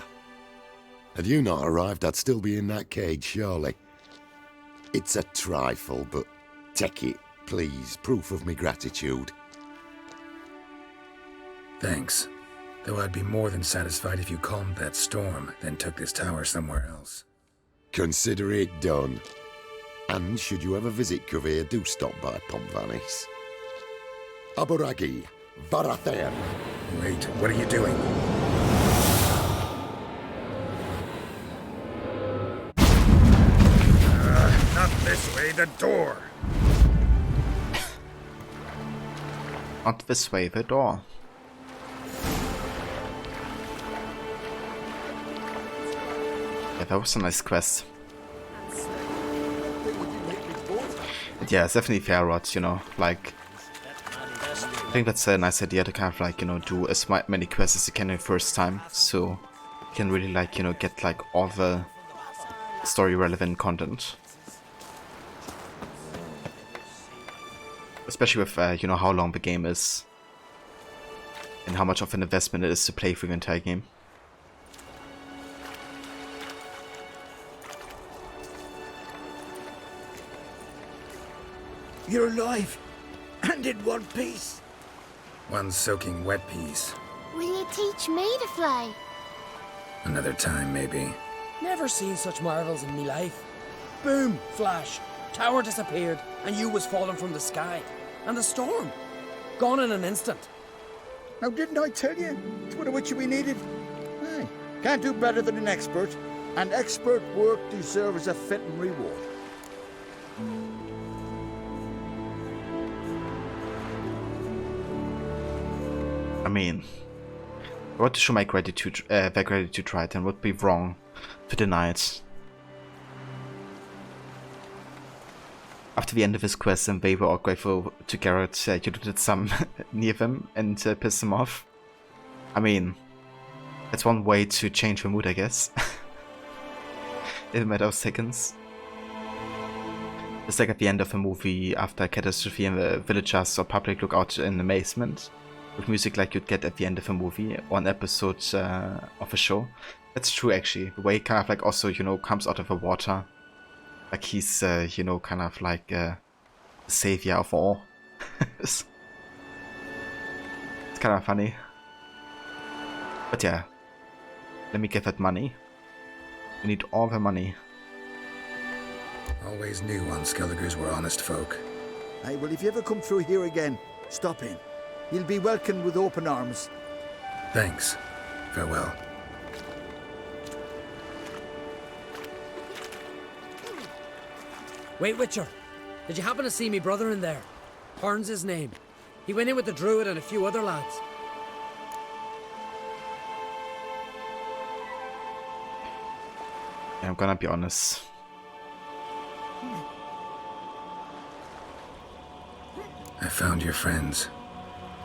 Had you not arrived, I'd still be in that cage, surely. It's a trifle, but take it, please. Proof of me gratitude. Thanks. Though I'd be more than satisfied if you calmed that storm, then took this tower somewhere else. Consider it done. And should you ever visit Kavir, do stop by Pompvanis. Aboragi, Barathair. Wait, what are you doing? Not this way, the door! Not this way, the door. Yeah, that was a nice quest. But yeah, it's definitely fair rods, you know, like... I think that's a nice idea to kind of like, you know, do as many quests as you can in the first time, so you can really like, you know, get like all the story relevant content. Especially with, you know, how long the game is and how much of an investment it is to play through the entire game. You're alive, and in one piece. One soaking wet piece. Will you teach me to fly? Another time, maybe. Never seen such marvels in me life. Boom, flash, tower disappeared, and you was falling from the sky. And the storm, gone in an instant. Now, didn't I tell you? It's one of which we needed. Aye. Can't do better than an expert, and expert work deserves a fitting reward. I mean, I want to show my gratitude, their gratitude, right, and would be wrong to deny it. After the end of his quest, and they were all grateful to Garrett, you did some near them and piss them off. I mean, that's one way to change the mood, I guess. In a matter of seconds. It's like at the end of a movie, after a catastrophe and the villagers or public look out in amazement. With music like you'd get at the end of a movie or an episode of a show. That's true, actually. The way he kind of like also, you know, comes out of the water. Like he's, you know, kind of like the savior of all. It's kind of funny. But yeah, let me get that money. We need all the money. Always knew Unskelligers were honest folk. Aye, well, if you ever come through here again, stop in. You'll be welcomed with open arms. Thanks. Farewell. Wait, Witcher. Did you happen to see me brother in there? Horn's his name. He went in with the druid and a few other lads. Yeah, I'm gonna be honest. I found your friends.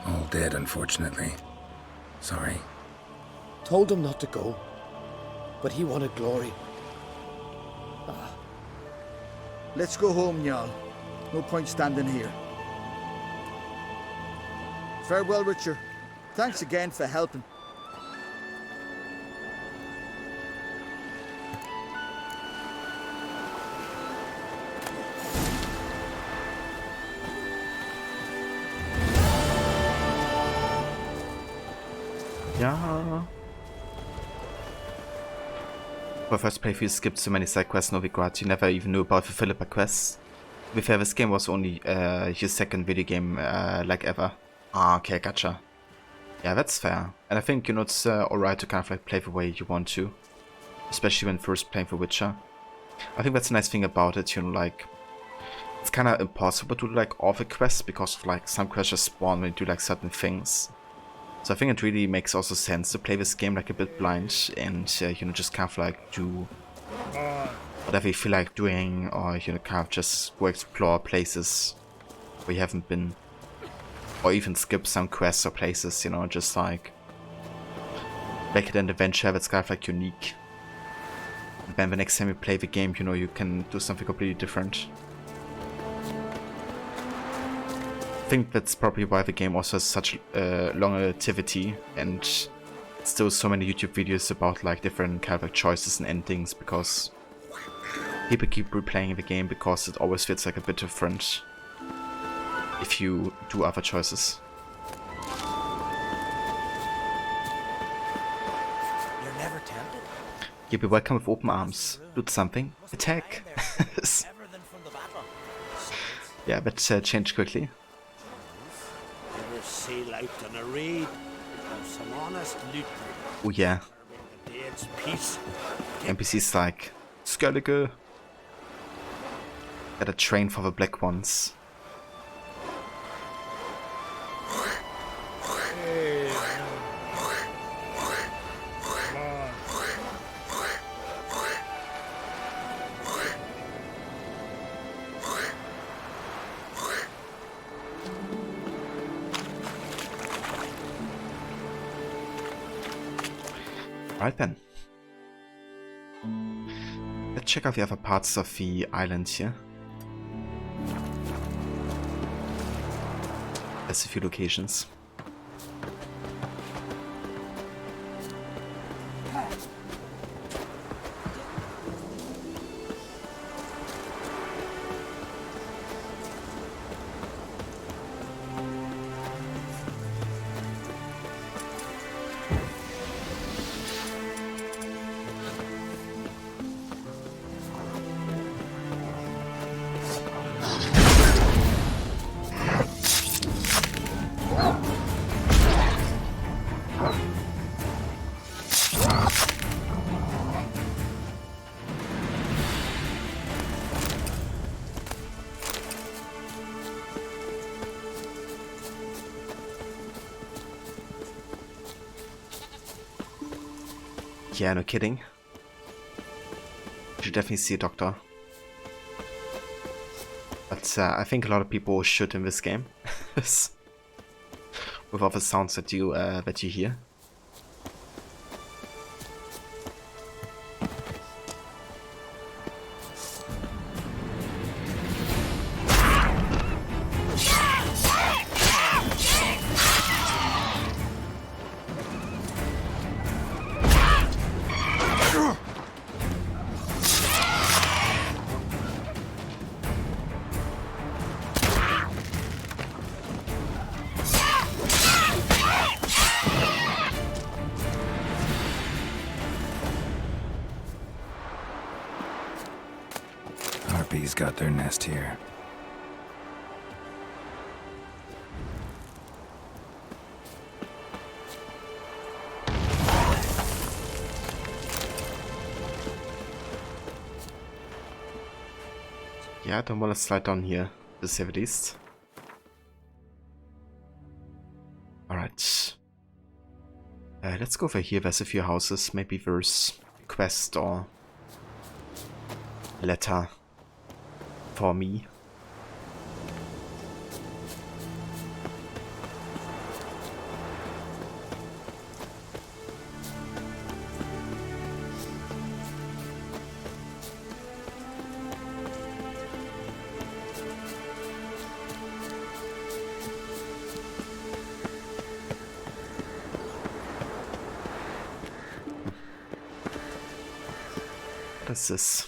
All dead, unfortunately. Sorry. Told him not to go, but he wanted glory. Let's go home, Jarl. No point standing here. Farewell, Richard. Thanks again for helping. Yeah. For first playthrough, you skipped so many side quests, no regrets. You never even knew about the Philippa quests. To be fair, this game was only your second video game like ever. Ah, okay, gotcha. Yeah, that's fair. And I think, you know, it's alright to kind of like play the way you want to. Especially when first playing The Witcher. I think that's a nice thing about it, you know, like... It's kind of impossible to do like all the quests because of like some quests just spawn when you do like certain things. So I think it really makes also sense to play this game like a bit blind and, you know, just kind of like do whatever you feel like doing, or, you know, kind of just go explore places where you haven't been. Or even skip some quests or places, you know, just like make it an adventure that's kind of like unique. And then the next time you play the game, you know, you can do something completely different. I think that's probably why the game also has such longevity, and still so many YouTube videos about like different kind of like choices and endings, because people keep replaying the game because it always feels like a bit different if you do other choices. You're never tempted? You'll be welcome with open arms. Do something. Attack! Yeah, but changed quickly. Ever sail out on a raid? Have some honest loot. Oh yeah. The dead's peace. NPCs like Skellige. Gotta train for the black ones. Right then. Let's check out the other parts of the island here. There's a few locations. Yeah, no kidding. You should definitely see a doctor. But I think a lot of people should in this game. With all the sounds that you hear. Harpies got their nest here. Yeah, I don't want to slide down here, to say the least. Alright. Let's go over here. There's a few houses. Maybe there's a quest or letter for me. What is this?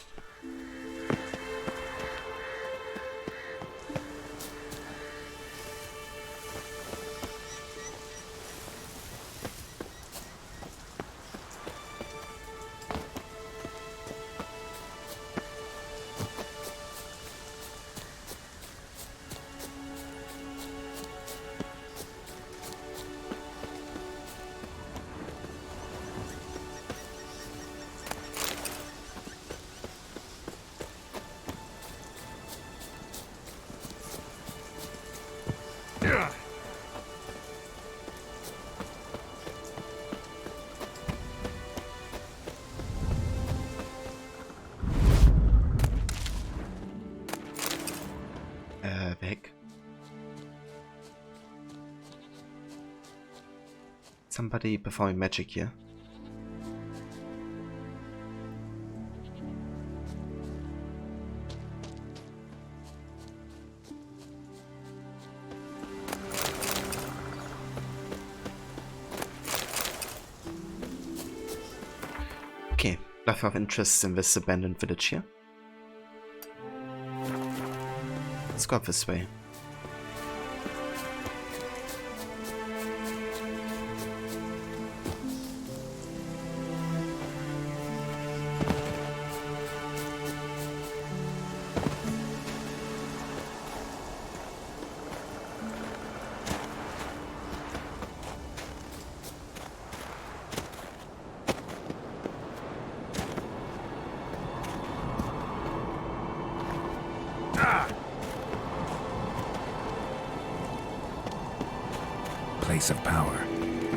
Weg. Somebody performing magic here. Okay, nothing of interest in this abandoned village here. Let's go up this way. Place of power.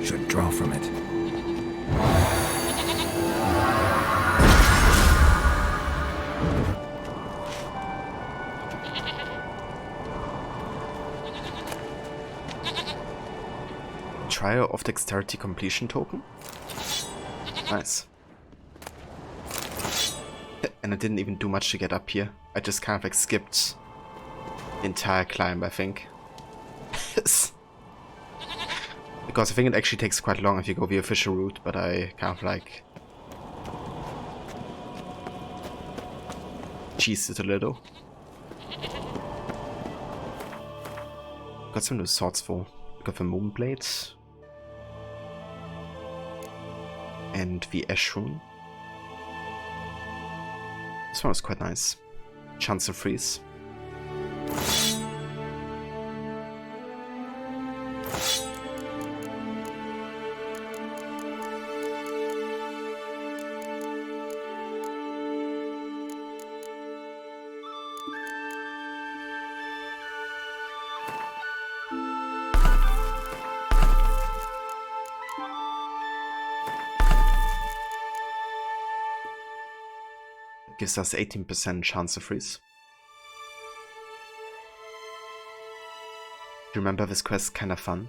Should draw from it. Trial of Dexterity Completion token. Nice. And I didn't even do much to get up here. I just kind of like skipped the entire climb, I think. Because I think it actually takes quite long if you go the official route, but I kind of like cheesed it a little. Got some new swords for. Got the Moonblade and the Ash Rune. This one was quite nice. Chance of Freeze. gives us 18% chance to freeze. Do you remember this quest? Kinda fun.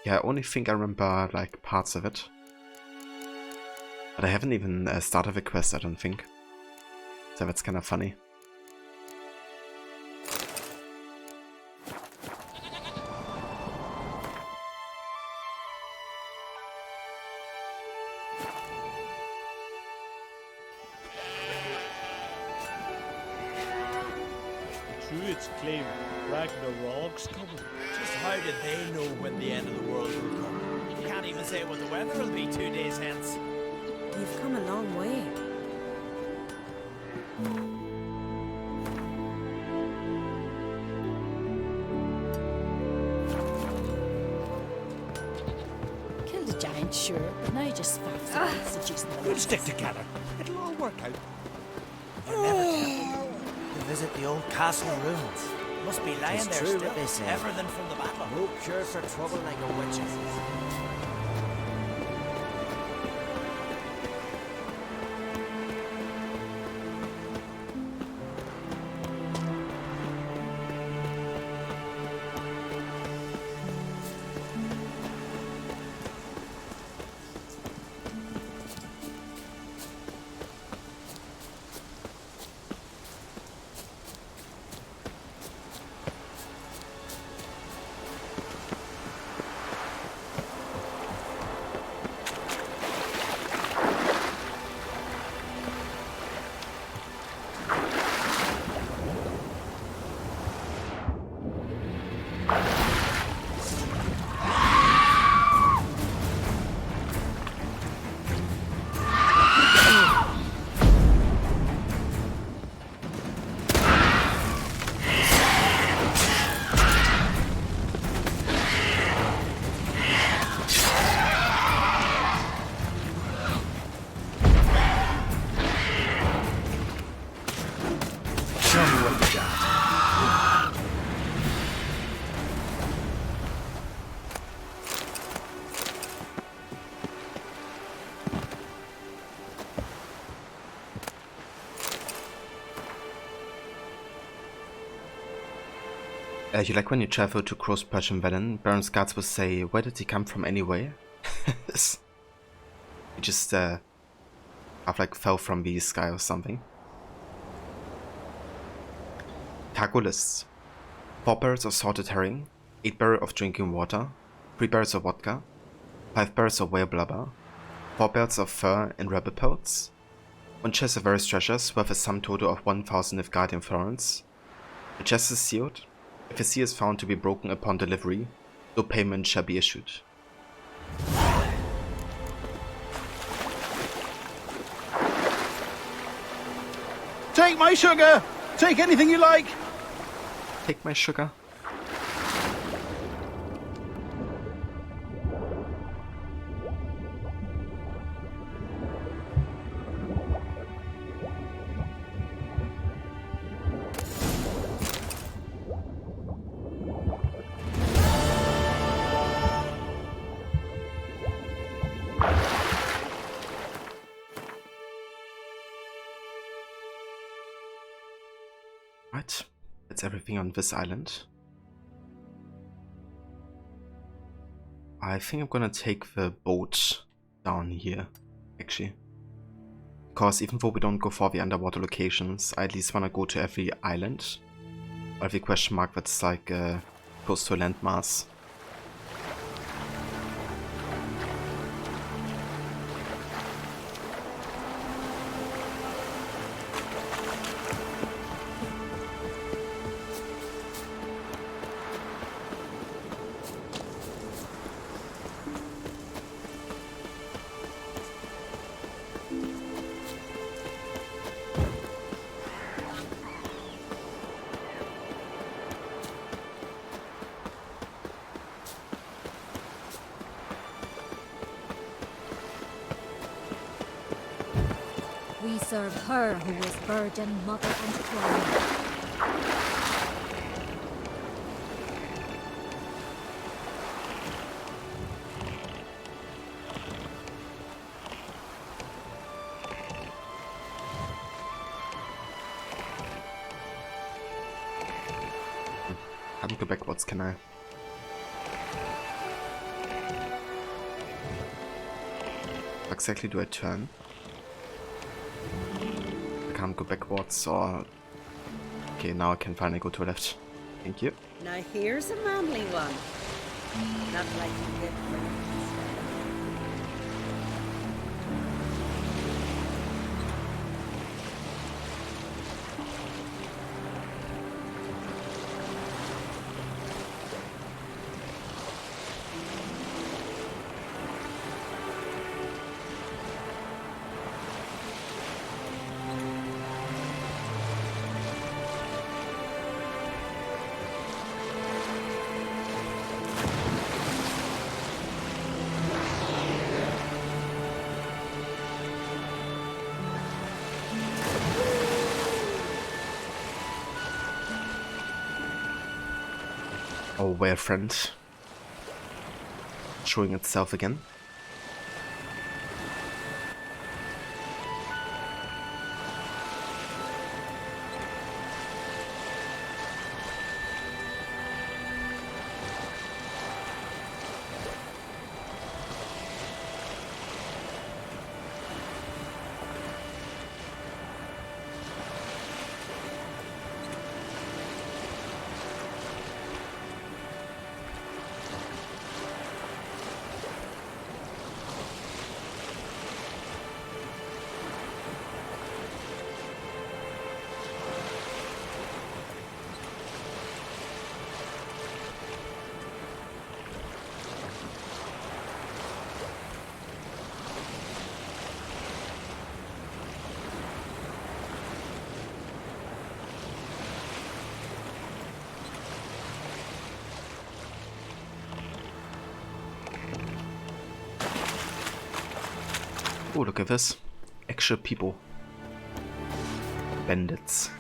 Yeah, I only think I remember like parts of it. But I haven't even started the quest, I don't think. So that's kinda funny. Druids claim Ragnarok's coming. Just how did they know when the end of the world will come? You can't even say what the weather will be 2 days hence. You've come a long way. Killed a giant, sure, but now you just fancy seducing the We'll stick together. It'll all work out. You're never tempted to visit the old castle ruins. Must be lying there true still, what they say. everything from the battle. No cure for trouble like a witch's. You like when you travel to Cross Persian Valley, Baron's guards will say, where did he come from anyway? He just have like fell from the sky or something. Cargo lists. 4 barrels of salted herring, 8 barrels of drinking water, 3 barrels of vodka, 5 barrels of whale blubber, 4 barrels of fur and rabbit pelts, 1 chest of various treasures worth a sum total of 1,000 Nilfgaardian florins. The chest is sealed. If the seal is found to be broken upon delivery, no payment shall be issued. Take my sugar! Take anything you like! Take my sugar. Right, that's everything on this island. I think I'm gonna take the boat down here, actually. Because even though we don't go for the underwater locations, I at least wanna go to every island. Or every question mark that's like close to a landmass. We serve her who was virgin, mother, and queen. can't go backwards, can I? How exactly do I turn? I can't go backwards, or... Okay, now I can finally go to the left. Thank you. Now here's a manly one. Not like you did for me. Oh, where friend showing itself again. Oh, look at this. Actual people. Bandits.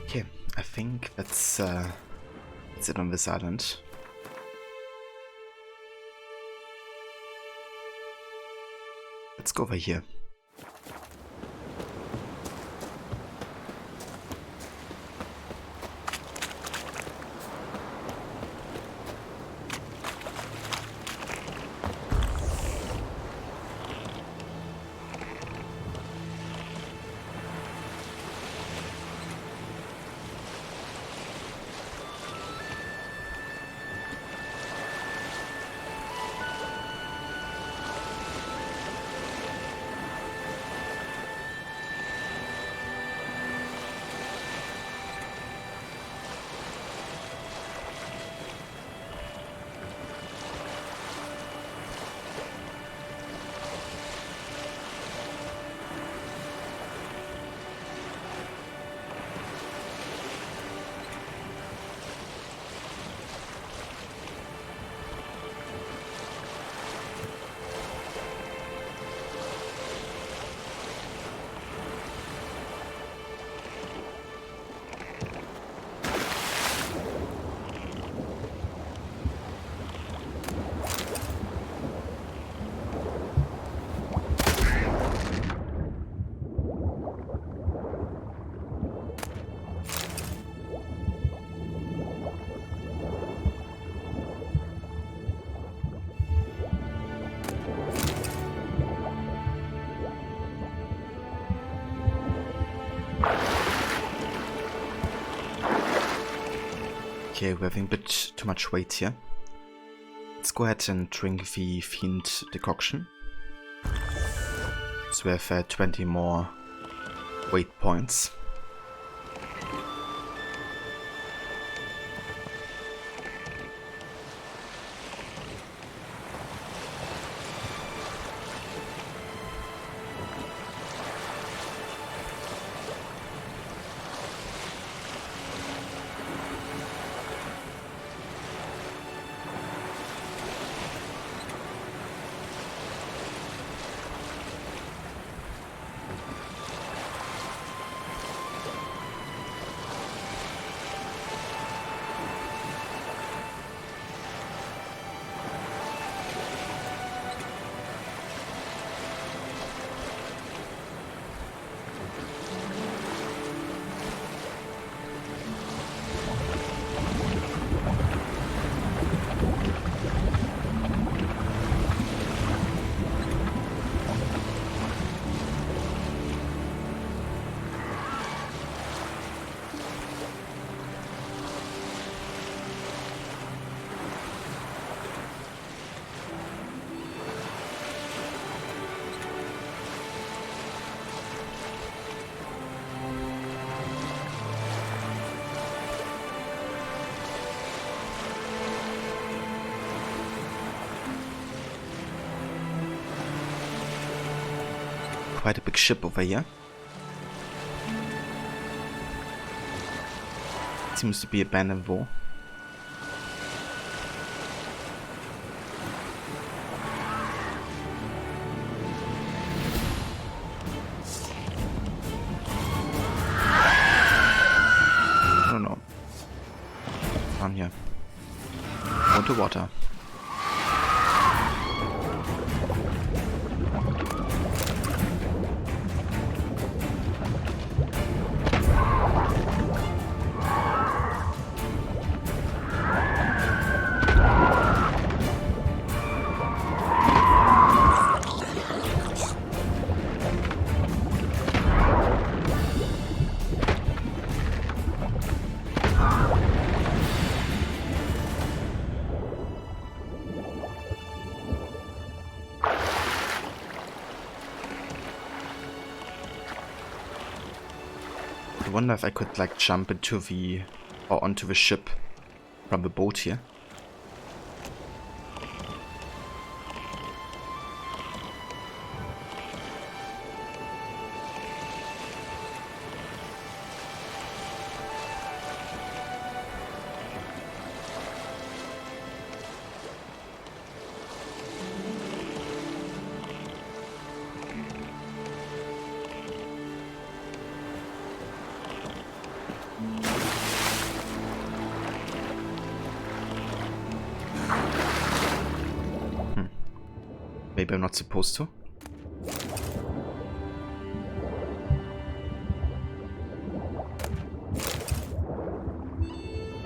Okay, I think that's it on this island. Let's go over here. Okay, we're having a bit too much weight here. Let's go ahead and drink the Fiend decoction. So we have 20 more weight points. Quite a big ship over here. Seems to be abandoned war. I don't know. Down here. Water. I wonder if I could like jump into the or onto the ship from the boat here. Maybe I'm not supposed to.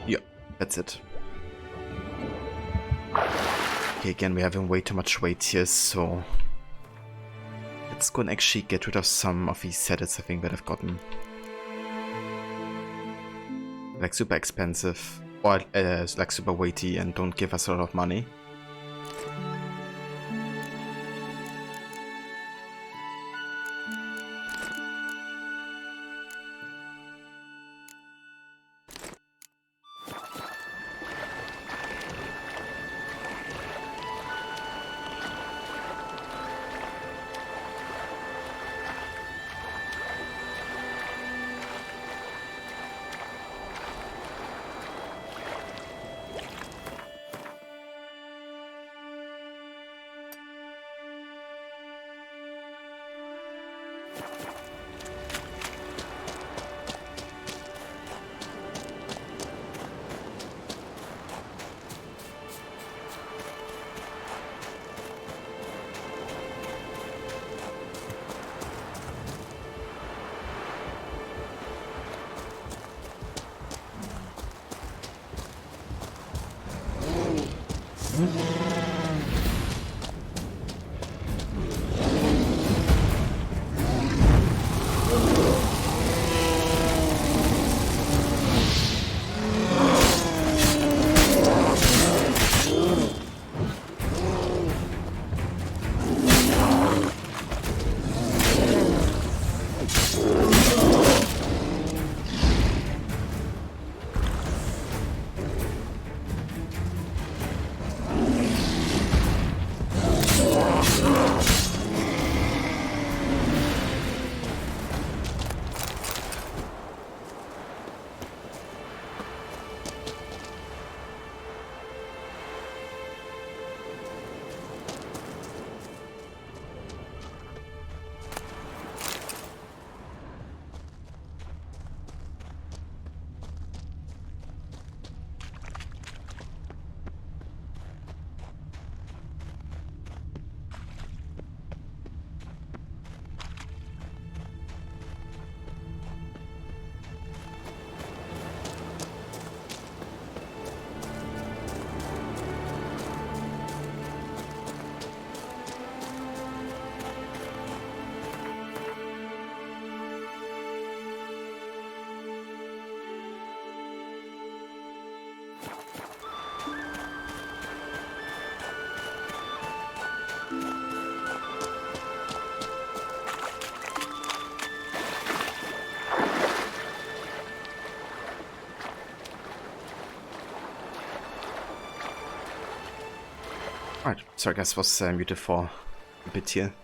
Yeah, that's it. Okay, again, we're having way too much weight here, so let's go and actually get rid of some of these sets I think that I've gotten. Like super expensive, or like super weighty and don't give us a lot of money. Alright, sorry guys, was muted for a bit here.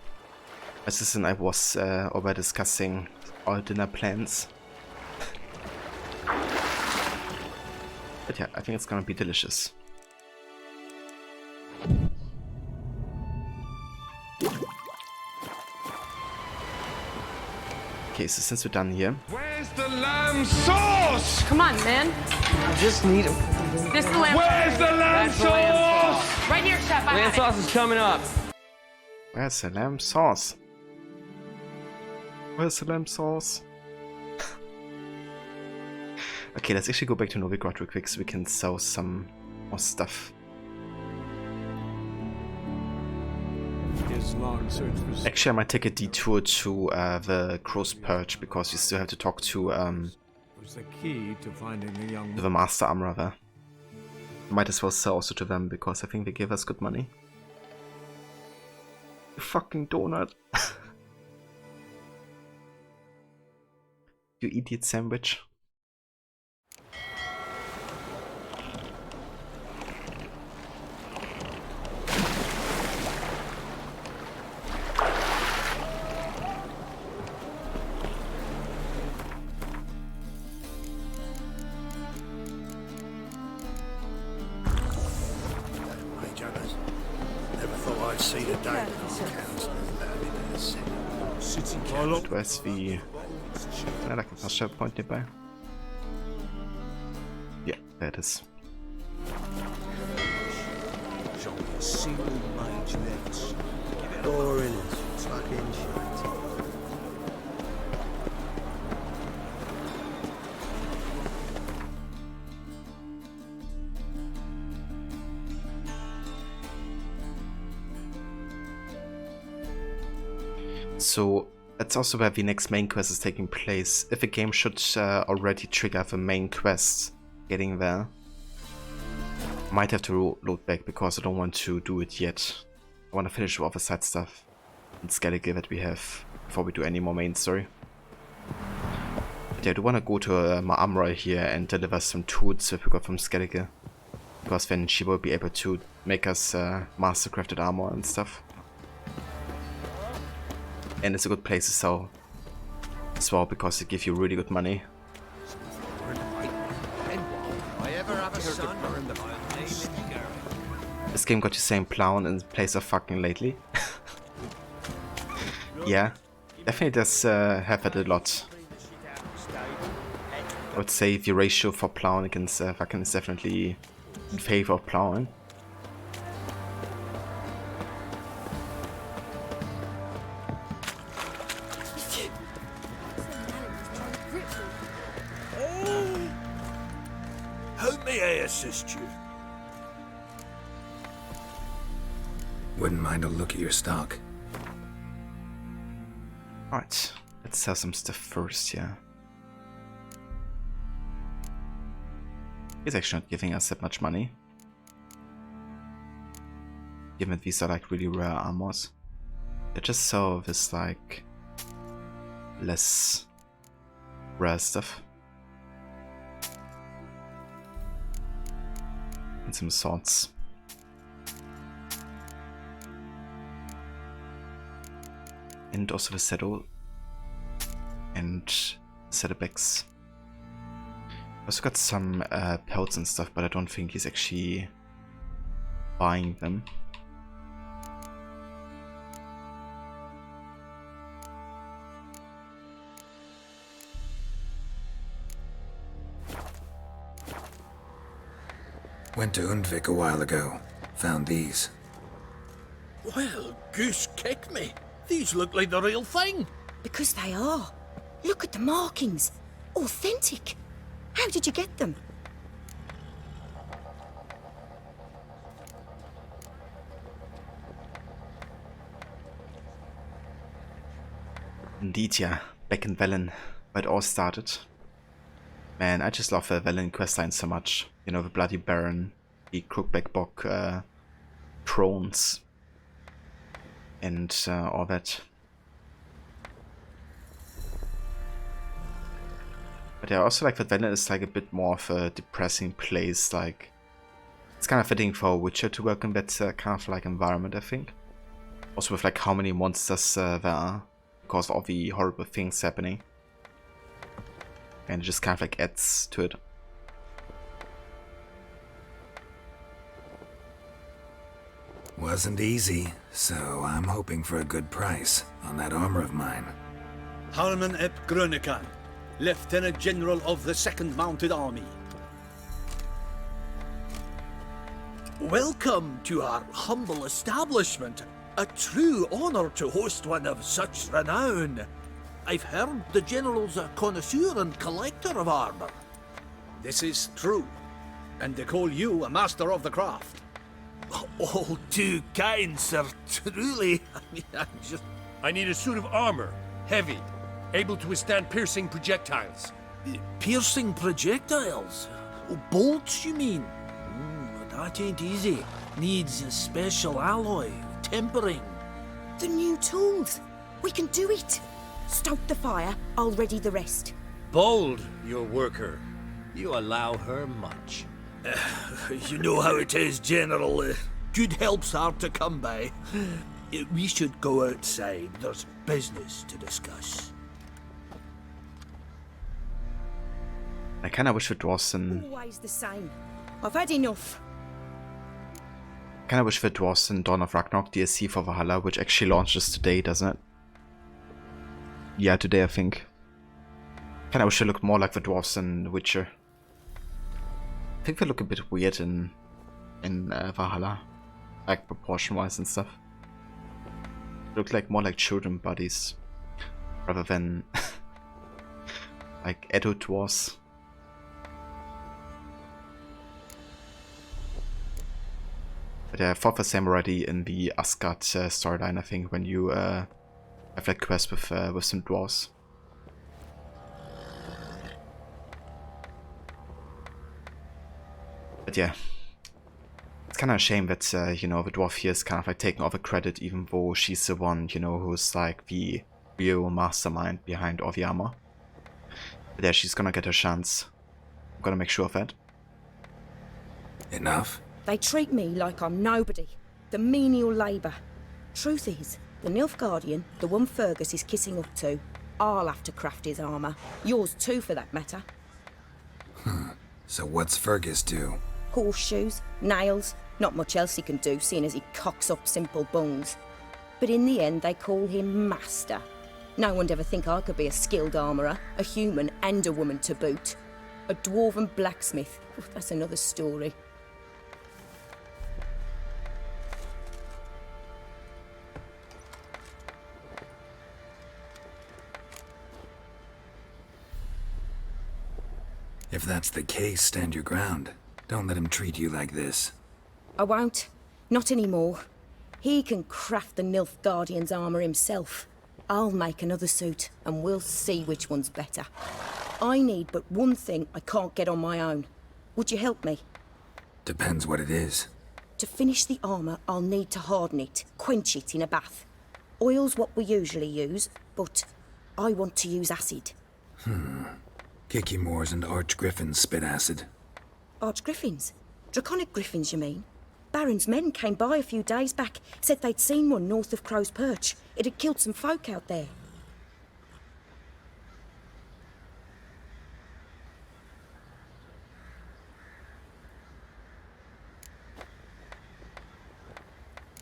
As and I was over discussing our dinner plans. But yeah, I think it's gonna be delicious. Okay, so since we're done here... Where's the lamb sauce? Come on, man. I just need him. This is the lamb Where's sauce. the lamb That's the lamb sauce? sauce. Right here, chef. Lamb sauce is coming up. Where's the lamb sauce? Where's the lamb sauce? Okay, let's actually go back to Novigrad real quick so we can sell some more stuff. Actually, I might take a detour to the Crow's Perch because we still have to talk to the Master Armorer there. Might as well sell also to them because I think they give us good money. You fucking donut. You idiot sandwich. Du weißt wie... Can I like a fast travel point nearby? Yeah, there it is. So that's also where the next main quest is taking place. If a game should already trigger the main quest getting there, I might have to load back because I don't want to do it yet. I want to finish all the side stuff and Skellige that we have before we do any more main story. But yeah, I do want to go to my armorer here and deliver some tools that we got from Skellige, because then she will be able to make us mastercrafted armor and stuff. And it's a good place to sell as well because it gives you really good money. This game got the same plow in place of fucking lately. Yeah, definitely does have it a lot. I would say the ratio for plowing against fucking is definitely in favor of plowing. How may I assist you? Wouldn't mind a look at your stock. Alright, let's sell some stuff first, yeah. He's actually not giving us that much money. Given that these are like really rare armors. Let's just sell this like less rare stuff. And some swords. And also the saddle. And saddlebags. Also got some pelts and stuff, but I don't think he's actually buying them. Went to Undvik a while ago. Found these. Well, goose kick me. These look like the real thing. Because they are. Look at the markings. Authentic. How did you get them? Indeed, yeah. Back in Velen, where it all started. Man, I just love the Velen questline so much. You know, the Bloody Baron, the Crookback Bog drones, and all that. But yeah, I also like that Velen is like a bit more of a depressing place. Like, It's kind of fitting for a Witcher to work in that kind of like environment, I think. Also with like how many monsters there are because of all the horrible things happening. And it just kind of like adds to it. Wasn't easy, so I'm hoping for a good price on that armor of mine. Harman ep Grönekan, Lieutenant General of the 2nd Mounted Army. Welcome to our humble establishment. A true honor to host one of such renown. I've heard the General's a connoisseur and collector of armor. This is true, and they call you a master of the craft. All too kind, sir, truly. I need a suit of armor, heavy, able to withstand piercing projectiles. Piercing projectiles? Oh, bolts, you mean? That ain't easy. Needs a special alloy, tempering. The new tools. We can do it. Stoke the fire, I'll ready the rest. Bold, your worker. You allow her much. You know how it is, General. Good help's hard to come by. We should go outside. There's business to discuss. I kinda wish it was in... Always the same. I've had enough. Kinda wish it was in Dawn of Ragnarok DLC for Valhalla, which actually launches today, doesn't it? Yeah, today I think. Kinda wish it looked more like the dwarves in The Witcher. I think they look a bit weird in Valhalla, like proportion-wise and stuff. They look like more like children bodies, rather than like adult dwarves. But I fought the same already in the Asgard storyline, I think, when you have like quests with some dwarves. But yeah, it's kind of a shame that, you know, the dwarf here is kind of like taking all the credit, even though she's the one, you know, who's like the real mastermind behind all the armor. But yeah, she's gonna get her chance. I'm gonna make sure of that. Enough? They treat me like I'm nobody. The menial labour. Truth is, the Nilfgaardian, the one Fergus is kissing up to, I'll have to craft his armour. Yours too, for that matter. So what's Fergus do? Horseshoes, nails, not much else he can do, seeing as he cocks up simple bungs. But in the end, they call him Master. No one'd ever think I could be a skilled armourer, a human and a woman to boot. A dwarven blacksmith, that's another story. If that's the case, stand your ground. Don't let him treat you like this. I won't. Not anymore. He can craft the Nilfgaardian's armour himself. I'll make another suit, and we'll see which one's better. I need but one thing I can't get on my own. Would you help me? Depends what it is. To finish the armour, I'll need to harden it, quench it in a bath. Oil's what we usually use, but I want to use acid. Kicky Moors and Archgriffins spit acid. Archgriffins? Draconic griffins, you mean? Baron's men came by a few days back, said they'd seen one north of Crow's Perch. It had killed some folk out there.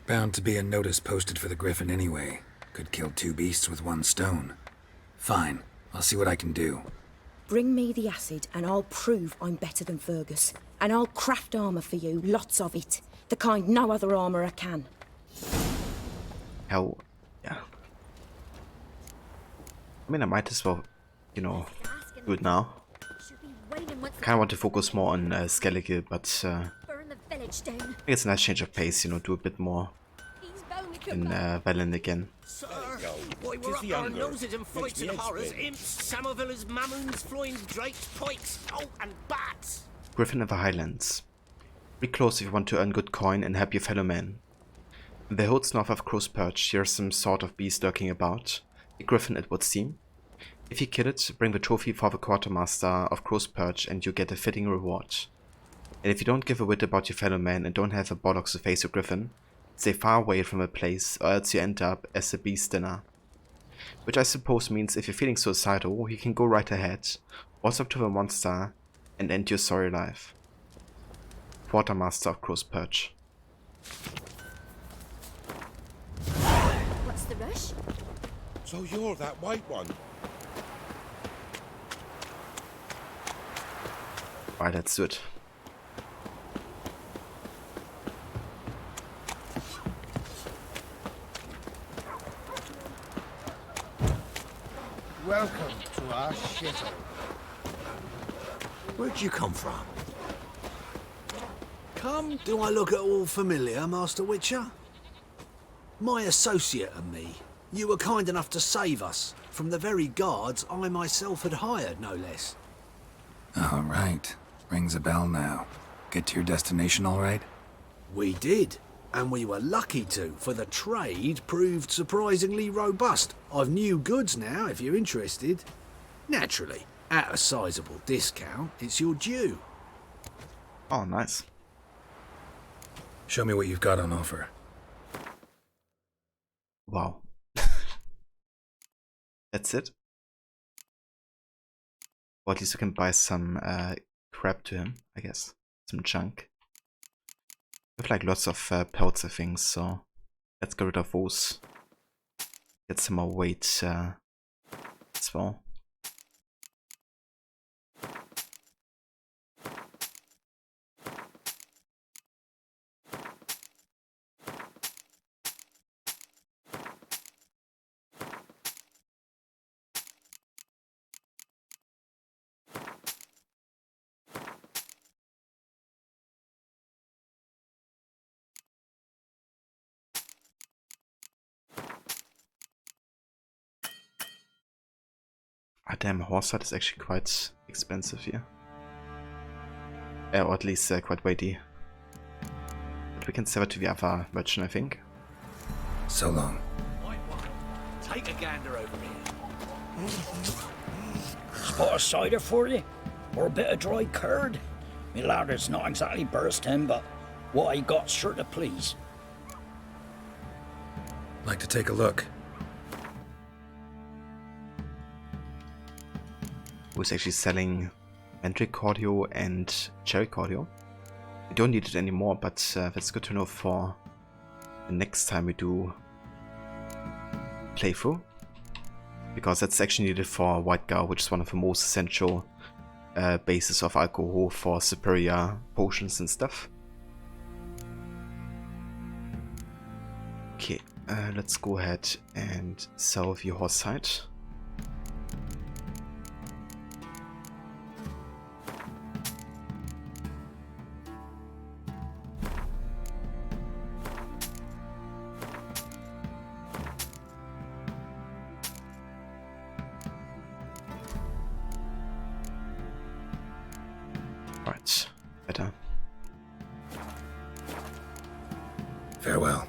Bound to be a notice posted for the Griffin anyway. Could kill two beasts with one stone. Fine, I'll see what I can do. Bring me the acid and I'll prove I'm better than Fergus. And I'll craft armour for you, lots of it. The kind no other armourer can. Hell, yeah. I mean, I might as well, you know, do it now. Kinda want to focus more on Skellige, but I think it's a nice change of pace, you know, do a bit more in Velen again. Sir, why we're up our noses in fights and horrors, imps, Samovillas, mammoons, flying drakes, pikes, oh, and bats! Griffin of the Highlands. Be close if you want to earn good coin and help your fellow men. In the hills north of Crow's Perch, there is some sort of beast lurking about. A griffin, it would seem. If you kill it, bring the trophy for the quartermaster of Crow's Perch and you get a fitting reward. And if you don't give a whit about your fellow men and don't have a bollocks to face your griffin, stay far away from a place or else you end up as a beast dinner. Which I suppose means if you're feeling suicidal, you can go right ahead, waltz up to the monster, and end your sorry life. Quartermaster of Crow's Perch. What's the rush? So you're that white one? Alright, let's do it. Welcome to our shithole. Where'd you come from? Come, do I look at all familiar, Master Witcher? My associate and me, you were kind enough to save us from the very guards I myself had hired, no less. All right. Rings a bell now. Get to your destination all right? We did, and we were lucky to, for the trade proved surprisingly robust. I've new goods now, if you're interested. Naturally, at a sizable discount, it's your due. Oh, nice. Show me what you've got on offer. Wow. That's it? Or at least we can buy some crap to him, I guess. Some junk. We have like lots of pelts and things, so let's get rid of those. Get some more weight as well. Ah, damn, horse hide is actually quite expensive here. Or at least quite weighty. But we can sell it to the other merchant, I think. So long. Take a gander over here. Spot a cider for you? Or a bit of dry curd? Me lad, it's not exactly bursting, but what I got's sure to please. Like to take a look. Who's actually selling Mandrake Cordial and Cherry Cordial. We don't need it anymore, but that's good to know for the next time we do playthrough. Because that's actually needed for White Guard, which is one of the most essential bases of alcohol for superior potions and stuff. Okay, let's go ahead and sell the horse hide. Right, better. Farewell.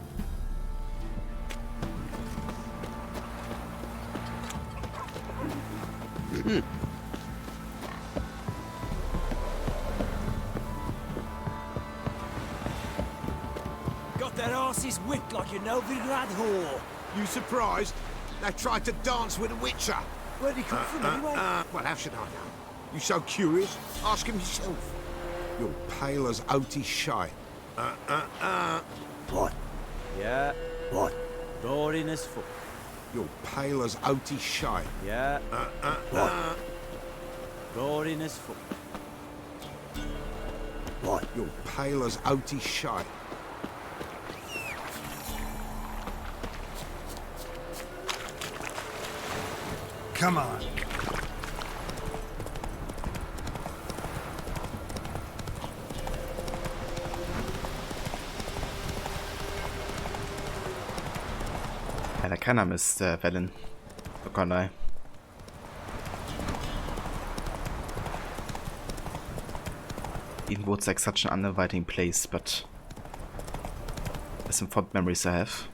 Got that arse's whipped like you know the lad whore. You surprised? They tried to dance with a witcher. Where'd he come from anyway? Well, how should I know? You so curious? Ask him yourself. You're pale as oaty shite. What? Yeah. What? Roaring as fuck. You're pale as oaty shite. Yeah. What? Roaring as fuck. What? You're pale as oaty shite. Come on. And I kinda missed Velen. Not gonna lie. Even though it's like such an uninviting place, but there's some fond memories I have.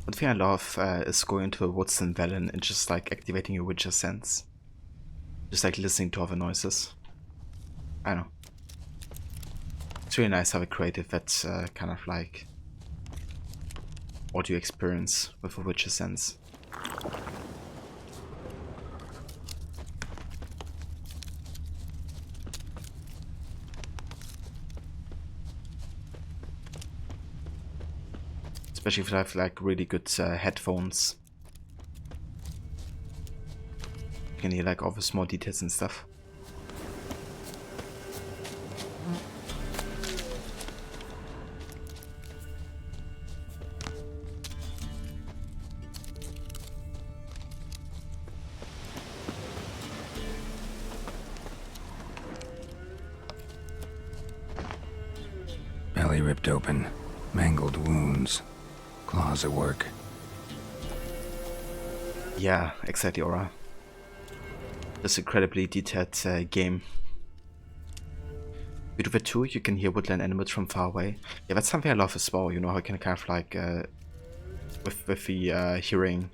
One thing I love is going to the woods in Velen and just like activating your Witcher sense. Just like listening to other noises. I don't know. It's really nice how they created that kind of like audio experience with a Witcher sense. Especially if you have like really good headphones. You can hear like all the small details and stuff. Belly ripped open, mangled wounds, claws at work. Yeah, exactly, Aura. This incredibly detailed game. With the 2, you can hear woodland animals from far away. Yeah, that's something I love as well. You know how you can kind of like with the hearing,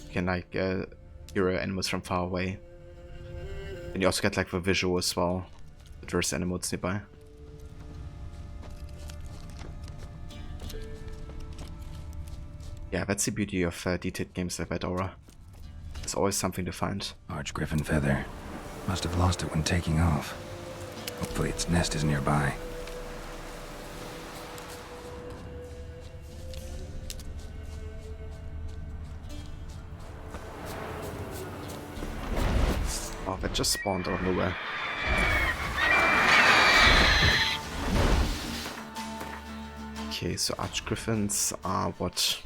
you can like hear animals from far away. And you also get like the visual as well. That there's animals nearby. Yeah, that's the beauty of detailed games like that, Aura. There's always something to find. Large griffin feather. Must have lost it when taking off. Hopefully its nest is nearby. Oh, that just spawned out of nowhere. Okay, so archgriffins are what?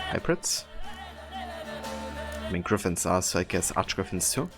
Hybrids? I mean, griffins are, so I guess archgriffins too.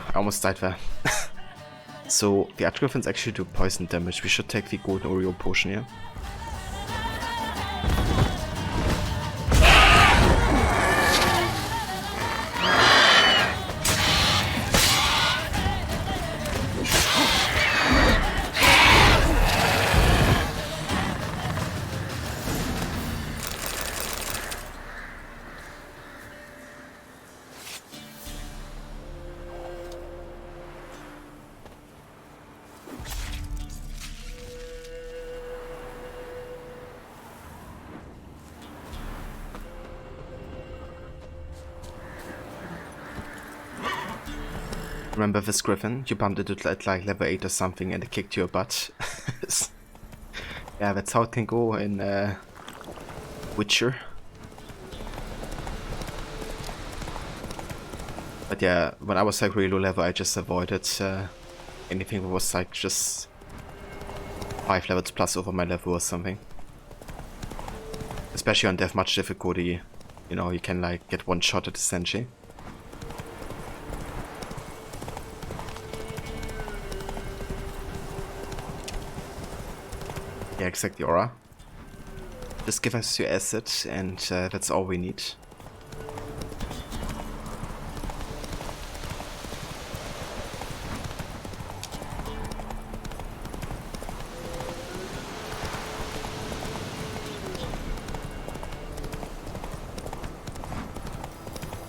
I almost died there. So the archgriffins actually do poison damage. We should take the golden Oreo potion here. Remember this griffin? You bumped it at like level 8 or something and it kicked your butt. Yeah, that's how it can go in Witcher. But yeah, when I was like really low level, I just avoided anything that was like just 5 levels plus over my level or something. Especially on Deathmarch difficulty, you know, you can like get one shot at essentially. Yeah, exactly, Aura. Just give us your acid and that's all we need.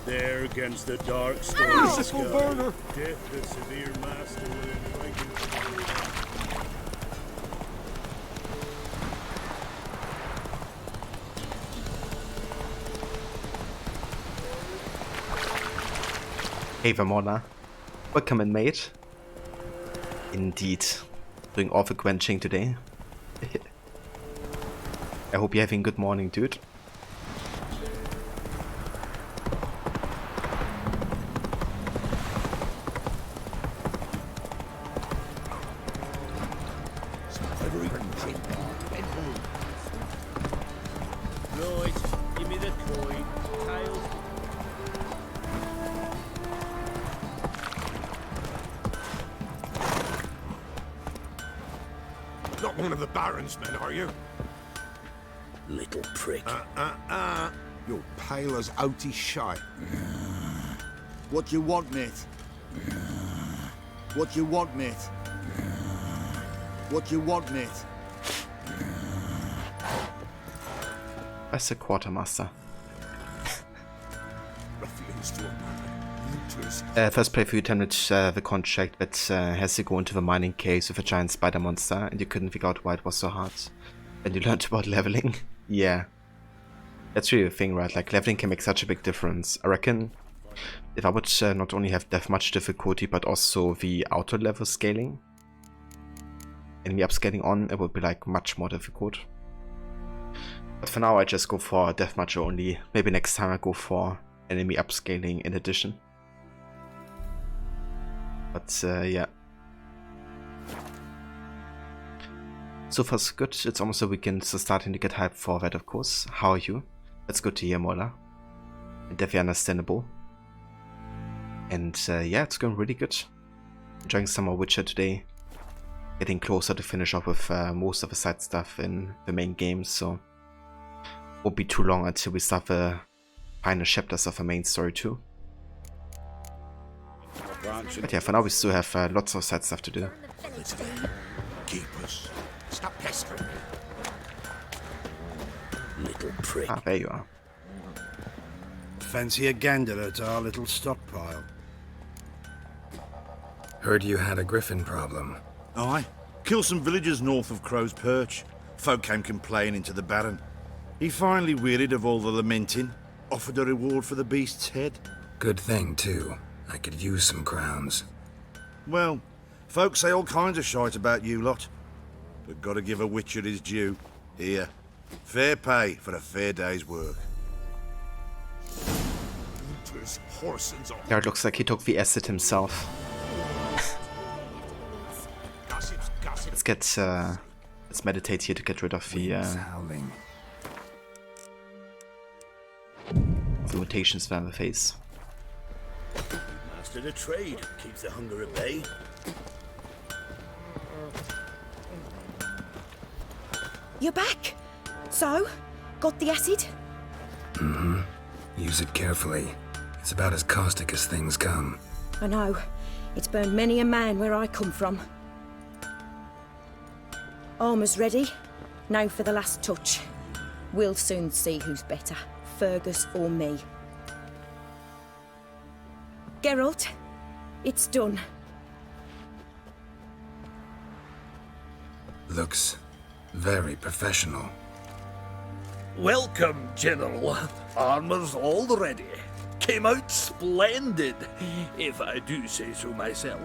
There against the dark storm sky, death the severe master will invite you. Hey Vermona, welcome in mate. Indeed, doing awful quenching today. I hope you're having a good morning, dude. Right, give me the coin. Tails. Not one of the Baron's men, are you? Little prick. You're pale as outy shite. What you want, mate? What you want, mate? What you want, mate? That's the quartermaster. Ruffians to a man. Looters. First playthrough attempted the contract that has to go into the mining caves with a giant spider monster, and you couldn't figure out why it was so hard. And you learned about leveling. Yeah. That's really the thing, right? Like, leveling can make such a big difference. I reckon if I would not only have Deathmarch difficulty, but also the outer level scaling, enemy upscaling on, it would be like much more difficult. But for now I just go for Deathmarch only. Maybe next time I go for enemy upscaling in addition. But yeah. So far so good. It's almost a weekend, so starting to get hyped for that, of course. How are you? That's good to hear, Mola. Definitely understandable. And yeah, it's going really good. Enjoying some more Witcher today. Getting closer to finish off with most of the side stuff in the main game, so won't be too long until we start the final chapters of the main story too. But yeah, for now we still have lots of side stuff to do. Keepers. Stop pestering me. Little prick. Ah, there you are. Fancy a gander at our little stockpile. Heard you had a griffin problem. Aye. Killed some villagers north of Crow's Perch. Folk came complaining to the Baron. He finally wearied of all the lamenting, offered a reward for the beast's head. Good thing, too. I could use some crowns. Well, folks say all kinds of shite about you lot. But gotta give a Witcher his due. Here. Fair pay for a fair day's work. Looters, horsens off. Yeah, it looks like he took the acid himself. Let's meditate here to get rid of the mutations around the face. Master the trade, keeps the hunger at bay. You're back. So, got the acid? Mm-hmm. Use it carefully. It's about as caustic as things come. I know. It's burned many a man where I come from. Armour's ready. Now for the last touch. We'll soon see who's better, Fergus or me. Geralt, it's done. Looks very professional. Welcome, General. Armour's all ready. Came out splendid, if I do say so myself.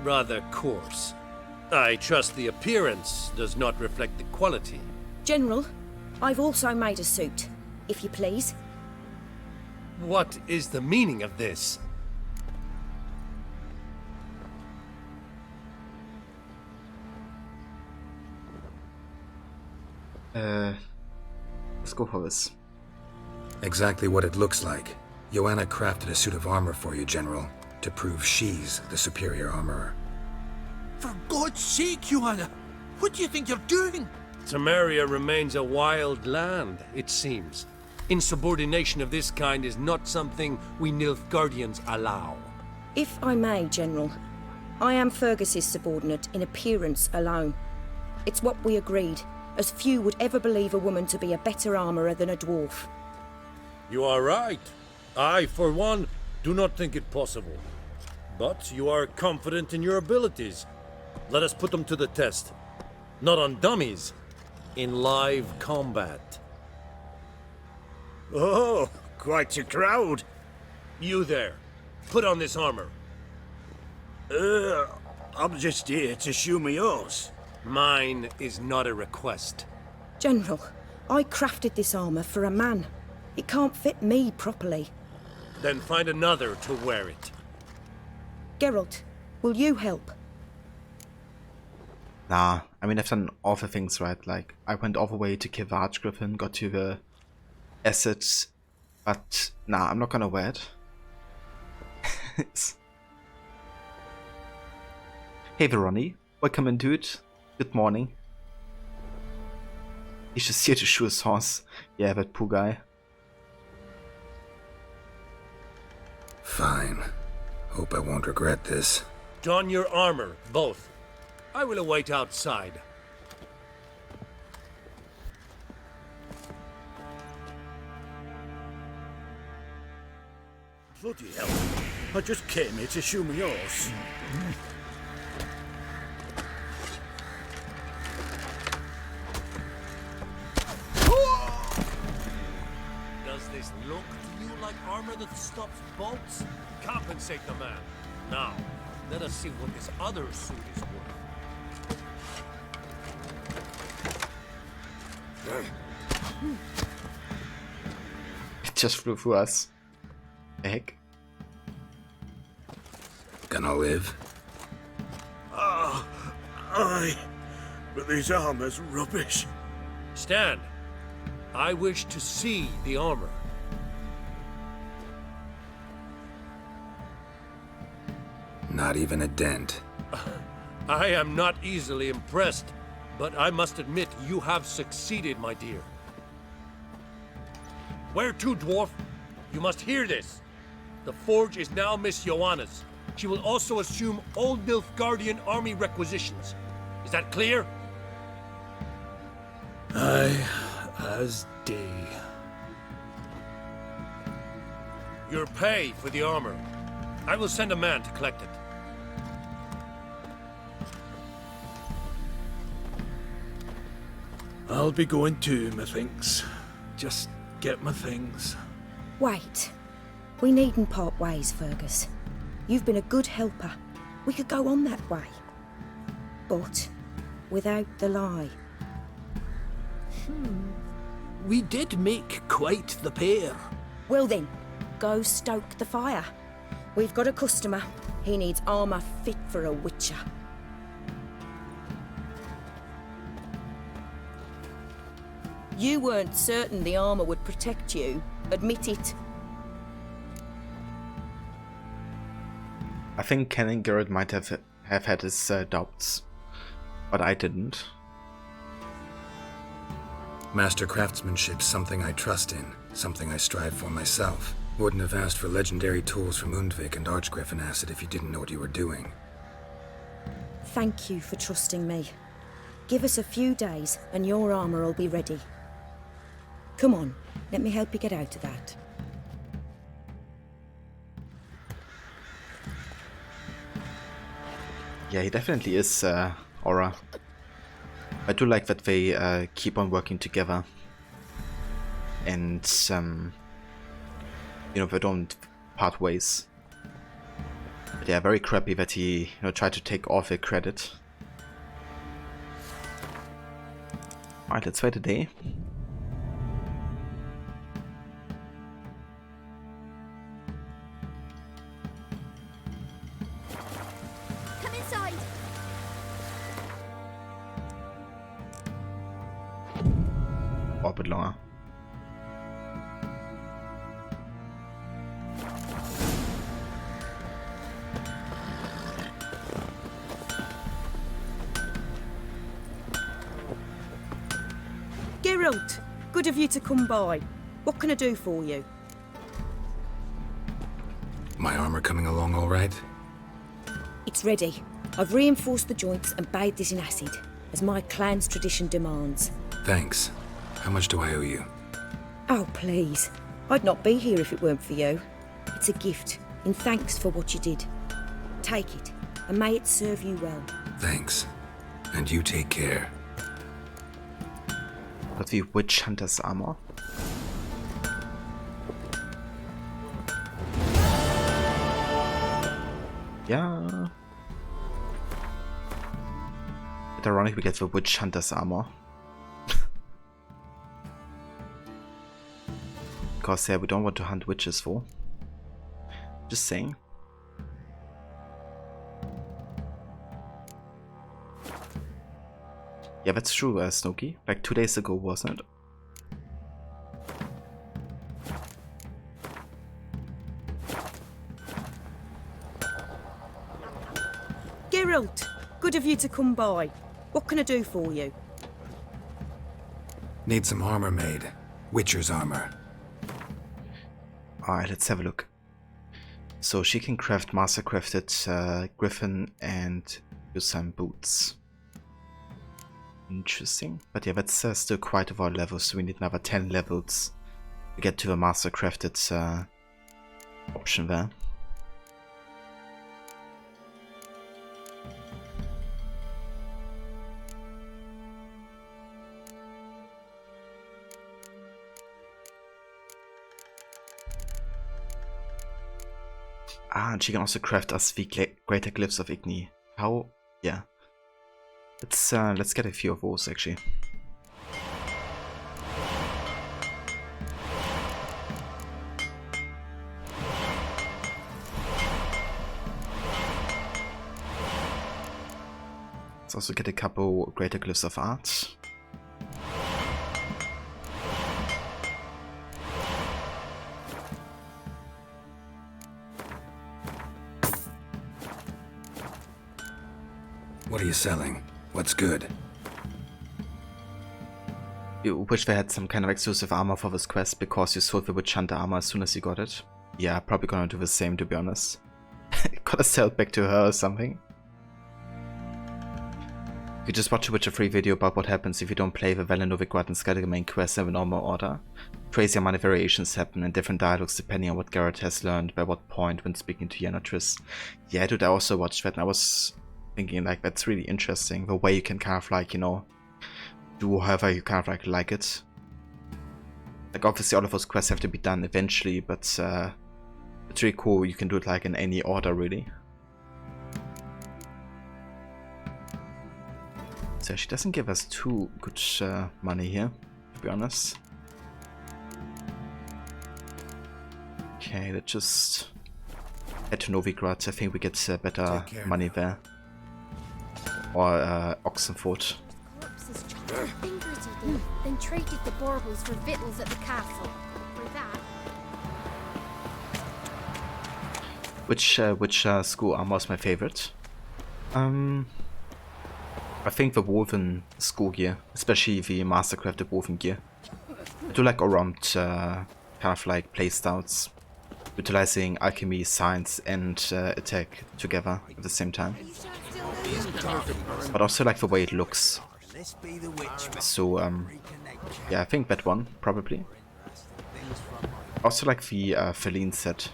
Rather coarse. I trust the appearance does not reflect the quality. General, I've also made a suit, if you please. What is the meaning of this? Let's go for this. Exactly what it looks like. Joanna crafted a suit of armor for you, General, to prove she's the superior armorer. For God's sake, Joanna! What do you think you're doing? Samaria remains a wild land, it seems. Insubordination of this kind is not something we Nilfgaardians allow. If I may, General, I am Fergus's subordinate in appearance alone. It's what we agreed, as few would ever believe a woman to be a better armourer than a dwarf. You are right. I, for one, do not think it possible. But you are confident in your abilities. Let us put them to the test. Not on dummies, in live combat. Oh, quite a crowd. You there, put on this armor. I'm just here to show me yours. Mine is not a request. General, I crafted this armour for a man. It can't fit me properly. Then find another to wear it. Geralt, will you help? Nah, I mean, I've done all the things right. Like, I went all the way to kill the Archgriffin, got to the assets, but nah, I'm not gonna wear it. Hey Veroni, welcome in, dude. Good morning. He's just here to shoot his horse. Yeah, that poor guy. Fine. Hope I won't regret this. Don your armor, both. I will await outside. Bloody hell. I just came here to show me yours. Does this look to you like armor that stops bolts? Compensate the man. Now, let us see what this other suit is worth. It just flew through us. The heck? Gonna live? Aye. But this armor's rubbish. Stand. I wish to see the armor. Not even a dent. I am not easily impressed, but I must admit you have succeeded, my dear. Where to, dwarf? You must hear this. The forge is now Miss Joanna's. She will also assume all Nilfgaardian army requisitions. Is that clear? Aye, as day. Your pay for the armor. I will send a man to collect it. I'll be going too, methinks. Just get my things. Wait. We needn't part ways, Fergus. You've been a good helper. We could go on that way. But without the lie. We did make quite the pair. Well then, go stoke the fire. We've got a customer. He needs armour fit for a witcher. You weren't certain the armour would protect you. Admit it. I think Ken and Garrett might have had his doubts, but I didn't. Master craftsmanship's something I trust in, something I strive for myself. Wouldn't have asked for legendary tools from Undvik and Archgriffin Acid if you didn't know what you were doing. Thank you for trusting me. Give us a few days and your armour will be ready. Come on, let me help you get out of that. Yeah, he definitely is Aura. I do like that they keep on working together. And, you know, they don't part ways. But yeah, very crappy that he, you know, tried to take all the credit. Alright, let's wait a day. Come inside. bit longer. Geralt, good of you to come by. What can I do for you? My armor coming along all right? It's ready. I've reinforced the joints and bathed it in acid, as my clan's tradition demands. Thanks. How much do I owe you? Oh, please. I'd not be here if it weren't for you. It's a gift, in thanks for what you did. Take it, and may it serve you well. Thanks. And you take care. But the witch hunter's armor. Yeah. Bit ironic we get the witch hunter's armor. Because yeah, we don't want to hunt witches for. Just saying. Yeah, that's true, Snooky. Like 2 days ago, wasn't it? Geralt, good of you to come by. What can I do for you? Need some armor made. Witcher's armor. Alright, let's have a look. So she can craft master crafted griffin and use some boots. Interesting. But yeah, that's still quite of our levels, so we need another 10 levels to get to the master crafted option there. Ah, and she can also craft us the greater glyphs of Igni. How? Yeah. Let's get a few of those actually. Let's also get a couple greater glyphs of art. What are you selling? What's good? You wish they had some kind of exclusive armor for this quest because you sold the witch hunter armor as soon as you got it. Yeah, probably gonna do the same, to be honest. Gotta sell it back to her or something. You just watch a Witcher 3 video about what happens if you don't play the Valenovigrad and Skellige main quest in the normal order. Crazy amount of variations happen and different dialogues depending on what Geralt has learned by what point when speaking to Yenna Triss. Yeah, dude, I also watched that and I was thinking like that's really interesting, the way you can kind of like, you know, do however you kind of like it. Like obviously all of those quests have to be done eventually, but it's really cool, you can do it like in any order really. So she doesn't give us too good money here, to be honest. Okay, let's just head to Novigrad, I think we get better money there. Or Oxenford. Corpses chopped their fingers he did, then traded the baubles for victuals at the castle. For that. Which school armor is my favorite? I think the woven school gear, especially the mastercrafted woven gear. I do like around kind of like playstyles, utilizing alchemy, science, and attack together at the same time. But also like the way it looks. So yeah, I think that one probably. Also like the Feline set.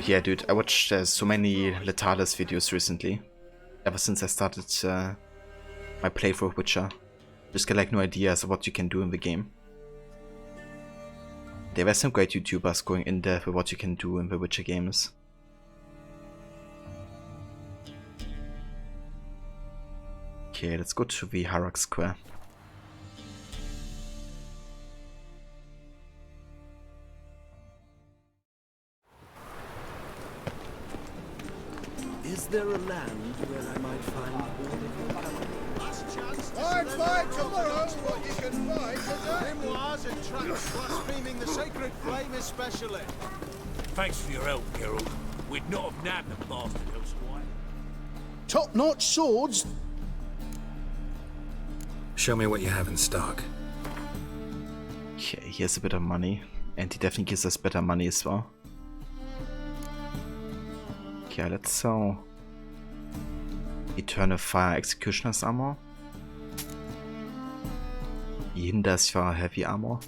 Yeah, dude, I watched so many Letalis videos recently. Ever since I started my playthrough of Witcher. Just get like no ideas of what you can do in the game. There were some great YouTubers going in depth with what you can do in the Witcher games. Okay, let's go to the Harak Square. Is there a land where I might find Find tomorrow what you can find today. Grimoires and traps blaspheming the sacred flame especially. Thanks for your help, Geralt. We'd not have nabbed the bastard elsewhere. Top-notch swords. Show me what you have in stock. Okay, here's a bit of money. And he definitely gives us better money as well. Okay, let's sell Eternal Fire Executioner's Armor. Yinda's Fire Heavy Armor.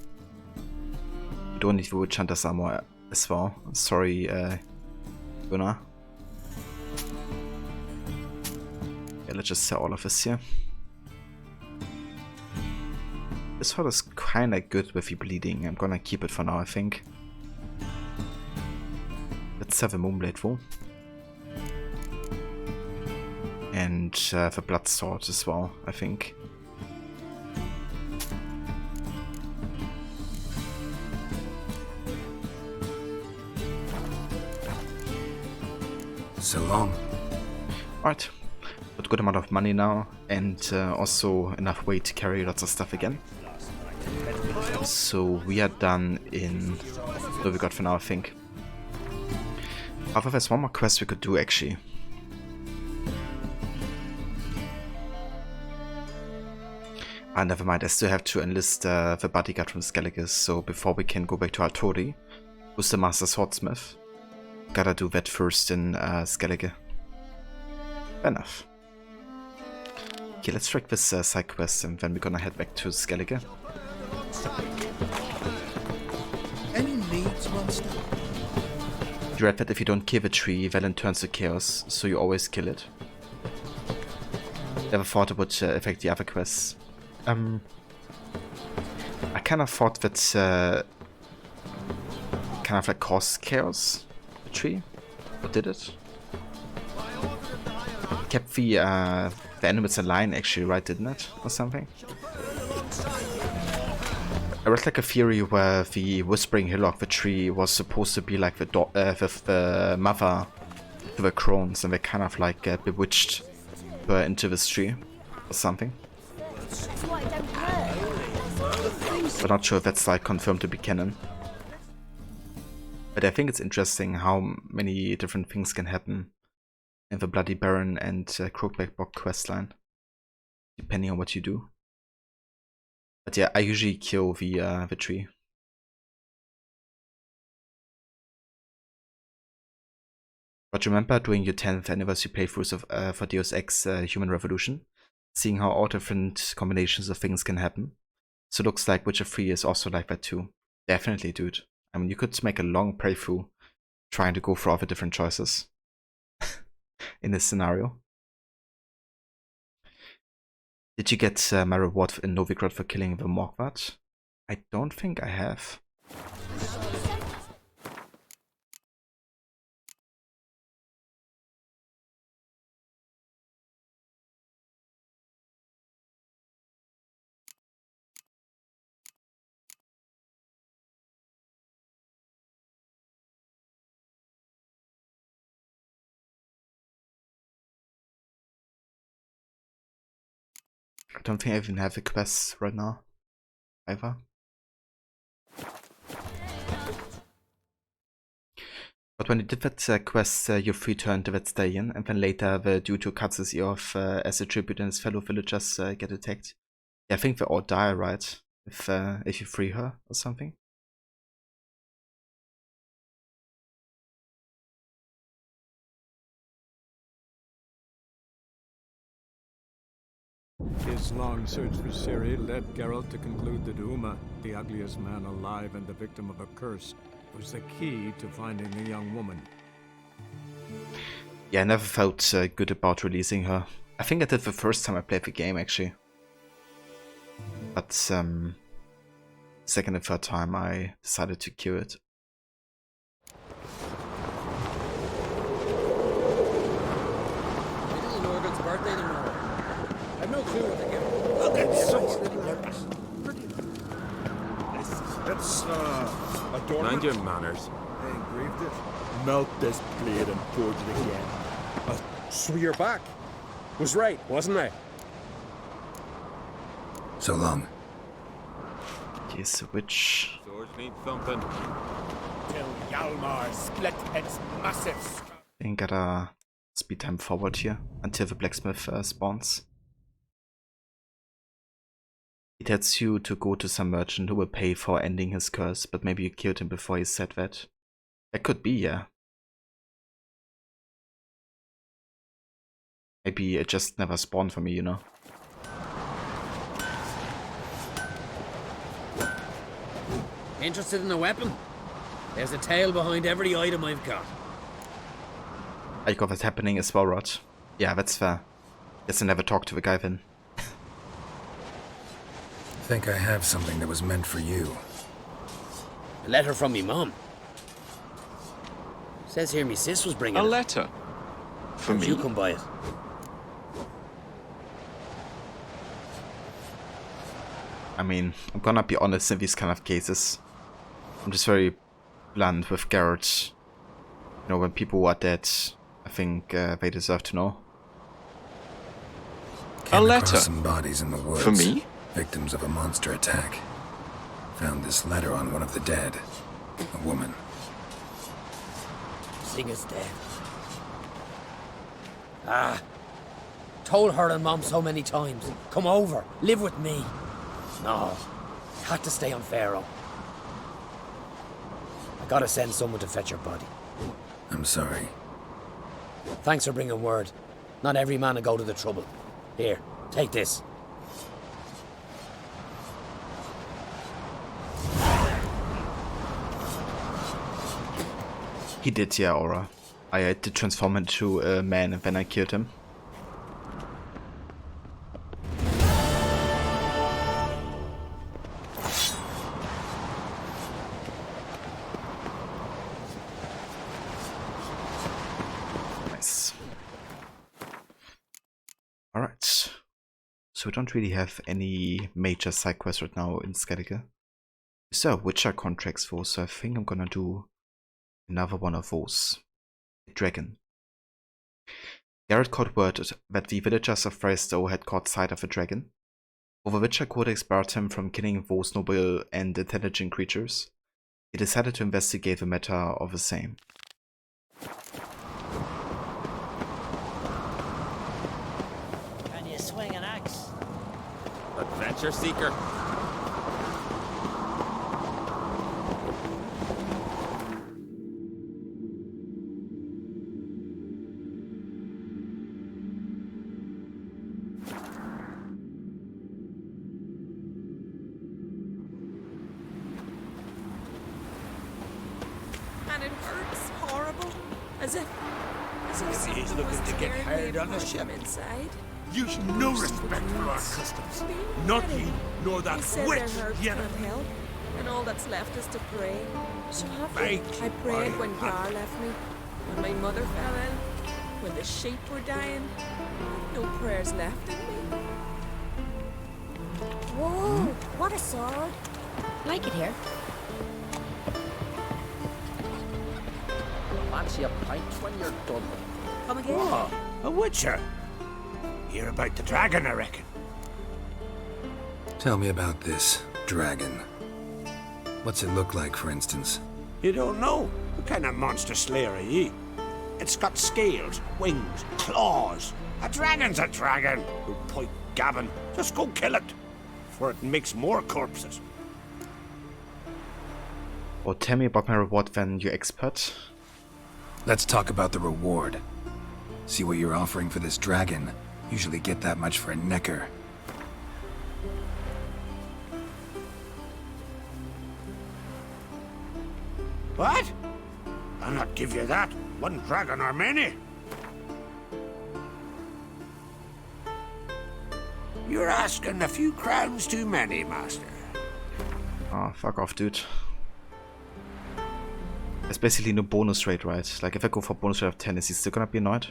We don't need Witch Hunter's Armor as well. Sorry, Gunnar. Yeah, let's just sell all of this here. This sword is kinda good with the bleeding. I'm gonna keep it for now, I think. Let's have a Moonblade though. And the Blood Sword as well, I think. So long. Alright. Got a good amount of money now, and also enough weight to carry lots of stuff again. So we are done in what we got for now, I think. However, there's one more quest we could do actually. Ah, never mind, I still have to enlist the bodyguard from Skellige, so before we can go back to Artori, who's the Master Swordsmith, gotta do that first in Skellige. Fair enough. Okay, let's track this side quest and then we're gonna head back to Skellige. Any needs, monster? You read that if you don't kill the tree, Velen turns to chaos, so you always kill it. Never thought it would affect the other quests. I kind of thought that kind of like caused chaos, the tree. What did it? Kept the animals in line actually, right, didn't it? Or something? I read like a theory where the Whispering Hillock, the tree, was supposed to be like the mother to the crones, and they kind of like bewitched her into this tree or something. But not sure if that's like confirmed to be canon. But I think it's interesting how many different things can happen in the Bloody Baron and Crookback Bog questline, depending on what you do. But yeah, I usually kill the tree. But remember doing your 10th anniversary playthroughs for Deus Ex Human Revolution, seeing how all different combinations of things can happen. So it looks like Witcher 3 is also like that too. Definitely, dude. I mean, you could make a long playthrough trying to go for all the different choices in this scenario. Did you get my reward in Novigrad for killing the Morgwart? I don't think I have. I don't think I even have the quests right now, either. But when you did that quest, you're free to turn to that stallion, and then later the dude who cuts his ear off as a tribute and his fellow villagers get attacked. Yeah, I think they all die, right? If you free her or something. His long search for Ciri led Geralt to conclude that Uma, the ugliest man alive and the victim of a curse, was the key to finding the young woman. Yeah, I never felt good about releasing her. I think I did the first time I played the game, actually. But second and third time I decided to kill it. Little Norgan's birthday tomorrow. I've no clue what to give him. Look at so Let's adorn Mind your manners. Hey, engraved it. Melt this blade and forge it again. So you're back. Was right, wasn't I? So long. He's a witch. Swords need thumping. Till Yalmar split its massive. Then gotta speed time forward here until the blacksmith spawns. He tells you to go to some merchant who will pay for ending his curse, but maybe you killed him before he said that. That could be, yeah. Maybe it just never spawned for me, you know? Interested in a weapon? There's a tale behind every item I've got. I got what's happening as well, Rod. Yeah, that's fair. Guess I never talked to the guy then. Think I have something that was meant for you. A letter from me mum. Says here me sis was bringing A it. letter? For How'd me? you come by it? I mean, I'm gonna be honest in these kind of cases. I'm just very blunt with Garrett. You know, when people are dead, I think they deserve to know. Came A letter? across some bodies in the woods. For me? Victims of a monster attack. Found this letter on one of the dead. A woman. Singer's dead. Ah. Told her and Mom so many times. Come over. Live with me. No. Had to stay on Pharaoh. I gotta send someone to fetch her body. I'm sorry. Thanks for bringing word. Not every man will go to the trouble. Here, take this. He did, yeah, Aura. I had to transform into a man and then I killed him. Nice. Alright. So we don't really have any major side quests right now in Skellige. So, Witcher contracts though, so I think I'm gonna do another one of those. A dragon. Garrett caught word that the villagers of Freystow had caught sight of a dragon. Although Witcher Codex barred him from killing those noble and intelligent creatures, he decided to investigate the matter of the same. Can you swing an axe? Adventure seeker. And it hurts horrible. As if something He's was looking to get tearing hired me on the apart ship. from inside. You've no respect for our customs. Not you, nor that He said witch, their herbs Yenna. can't help, and all that's left is to pray. So have Thank I you, prayed I- when Gar left me, when my mother fell ill, when the sheep were dying. No prayers left in me. Whoa, what a sword. Like it here. Fancy a pint when you're done. Come again? Oh, a witcher. Hear about the dragon, I reckon. Tell me about this dragon. What's it look like, for instance? You don't know? What kind of monster slayer are ye? It's got scales, wings, claws. A dragon's a dragon. You point gabbin'. Just go kill it. For it makes more corpses. Or tell me about my reward then, you expert. Let's talk about the reward. See what you're offering for this dragon. Usually get that much for a necker. What? I'll not give you that. One dragon or many. You're asking a few crowns too many, master. Oh, fuck off, dude. There's basically no bonus rate, right? Like, if I go for bonus rate of 10, is he still gonna be annoyed?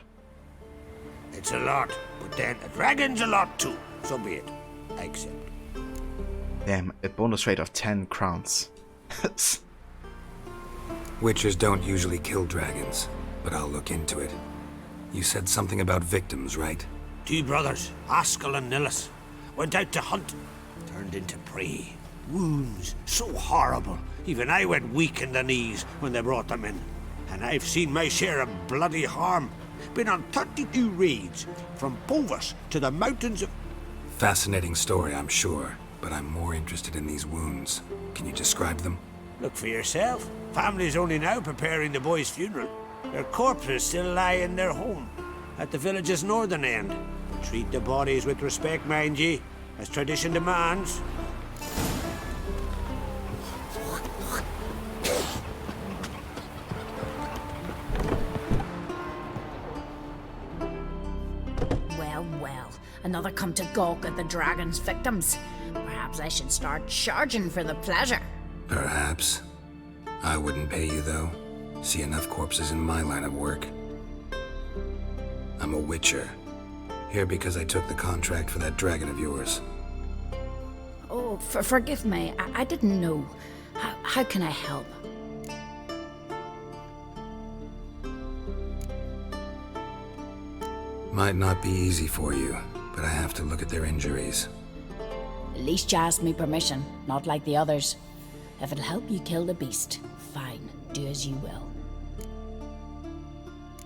It's a lot, but then a dragon's a lot too. So be it. I accept. Damn, a bonus rate of 10 crowns. Witchers don't usually kill dragons, but I'll look into it. You said something about victims, right? 2 brothers, Askell and Nillis, went out to hunt, turned into prey. Wounds so horrible, even I went weak in the knees when they brought them in. And I've seen my share of bloody harm. Been on 32 raids, from Bovis to the mountains of... Fascinating story, I'm sure, but I'm more interested in these wounds. Can you describe them? Look for yourself. Family's only now preparing the boy's funeral. Their corpses still lie in their home, at the village's northern end. Treat the bodies with respect, mind ye, as tradition demands. Well, another come to gawk at the dragon's victims. Perhaps I should start charging for the pleasure. Perhaps. I wouldn't pay you, though. See enough corpses in my line of work. I'm a witcher. Here because I took the contract for that dragon of yours. Oh, forgive me. I didn't know. How can I help? Might not be easy for you, but I have to look at their injuries. At least you asked me permission, not like the others. If it'll help you kill the beast, fine. Do as you will.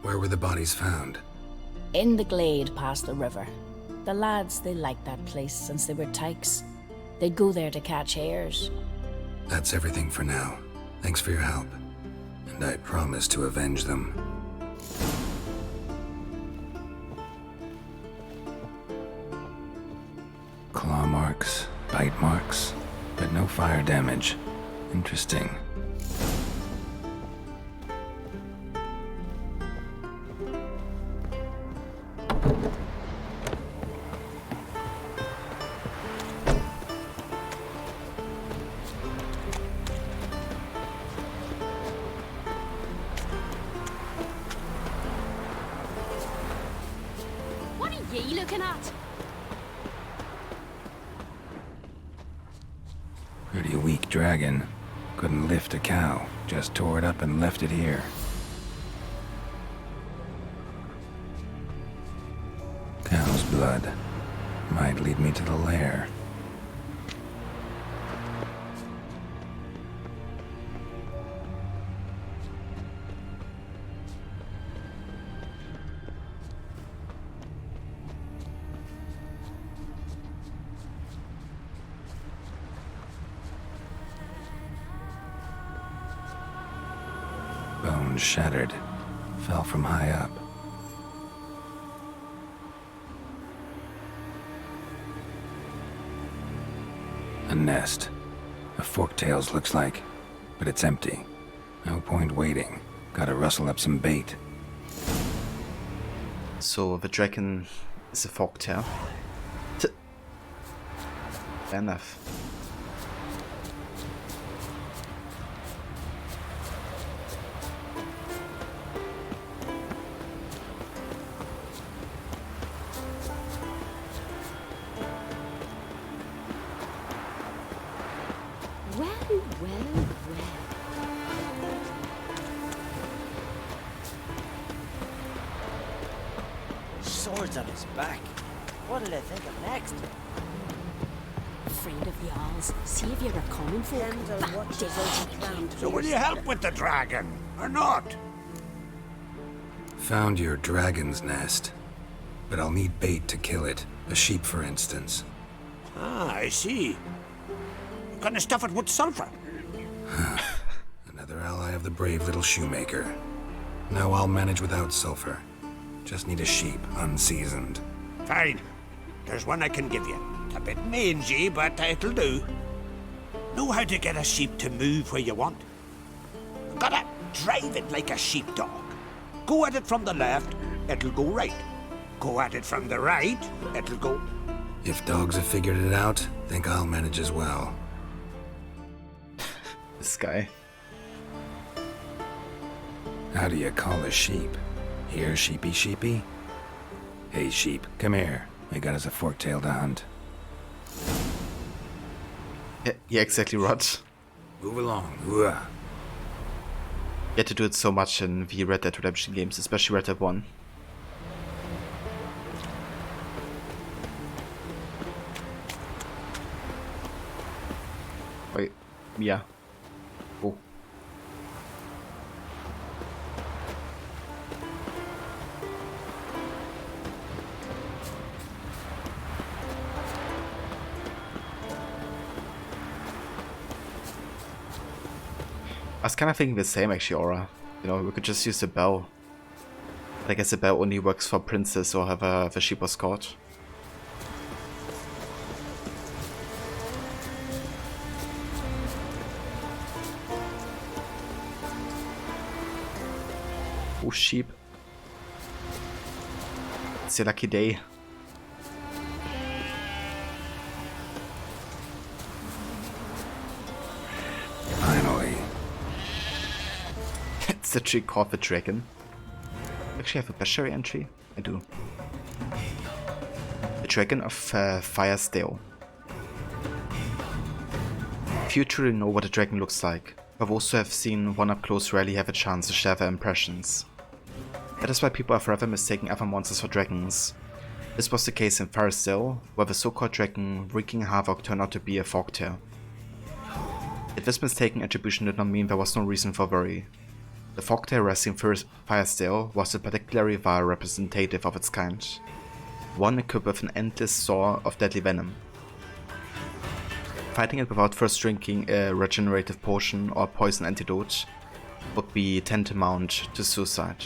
Where were the bodies found? In the glade past the river. The lads, they liked that place since they were tykes. They'd go there to catch hares. That's everything for now. Thanks for your help. And I promise to avenge them. Claw marks, bite marks, but no fire damage. Interesting. What are ye looking at? Pretty weak dragon. Couldn't lift a cow. Just tore it up and left it here. Cow's blood. Might lead me to the lair. Bones shattered. Fell from high up. A nest. A forktail's looks like, but it's empty. No point waiting. Gotta rustle up some bait. So the dragon is a forktail. Fair enough. Well. Swords on his back. What'll they think of next? Friend of y'all's, see if you're a common folk. So will you help with the dragon, or not? Found your dragon's nest. But I'll need bait to kill it. A sheep, for instance. Ah, I see. Gonna stuff it with sulfur. Another ally of the brave little shoemaker. No, I'll manage without sulfur. Just need a sheep, unseasoned. Fine. There's one I can give you. A bit mangy, but it'll do. Know how to get a sheep to move where you want. Gotta drive it like a sheepdog. Go at it from the left, it'll go right. Go at it from the right, it'll go... If dogs have figured it out, think I'll manage as well. This guy. How do you call a sheep? Here, sheepy sheepy? Hey sheep, come here. We got us a forktail to hunt. Yeah, exactly, Rod. Move along. Ooh-ah. You had to do it so much in the Red Dead Redemption games, especially Red Dead 1. Yeah. Oh. I was kind of thinking the same actually, Aura. You know, we could just use the bell. But I guess the bell only works for Princess or have the sheep was caught. Oh, sheep. It's your lucky day. Finally. It's the tree called the dragon. Actually, I have a bestiary entry? I do. The Dragon of Firesdale. Few truly know what a dragon looks like, but those who have seen one up close rarely have a chance to share their impressions. That is why people are forever mistaking other monsters for dragons. This was the case in Firesdale, where the so-called dragon wreaking havoc turned out to be a folktale. Yet this mistaken attribution did not mean there was no reason for worry. The folktale wrestling Firesdale was a particularly vile representative of its kind, one equipped with an endless store of deadly venom. Fighting it without first drinking a regenerative potion or poison antidote would be tantamount to suicide.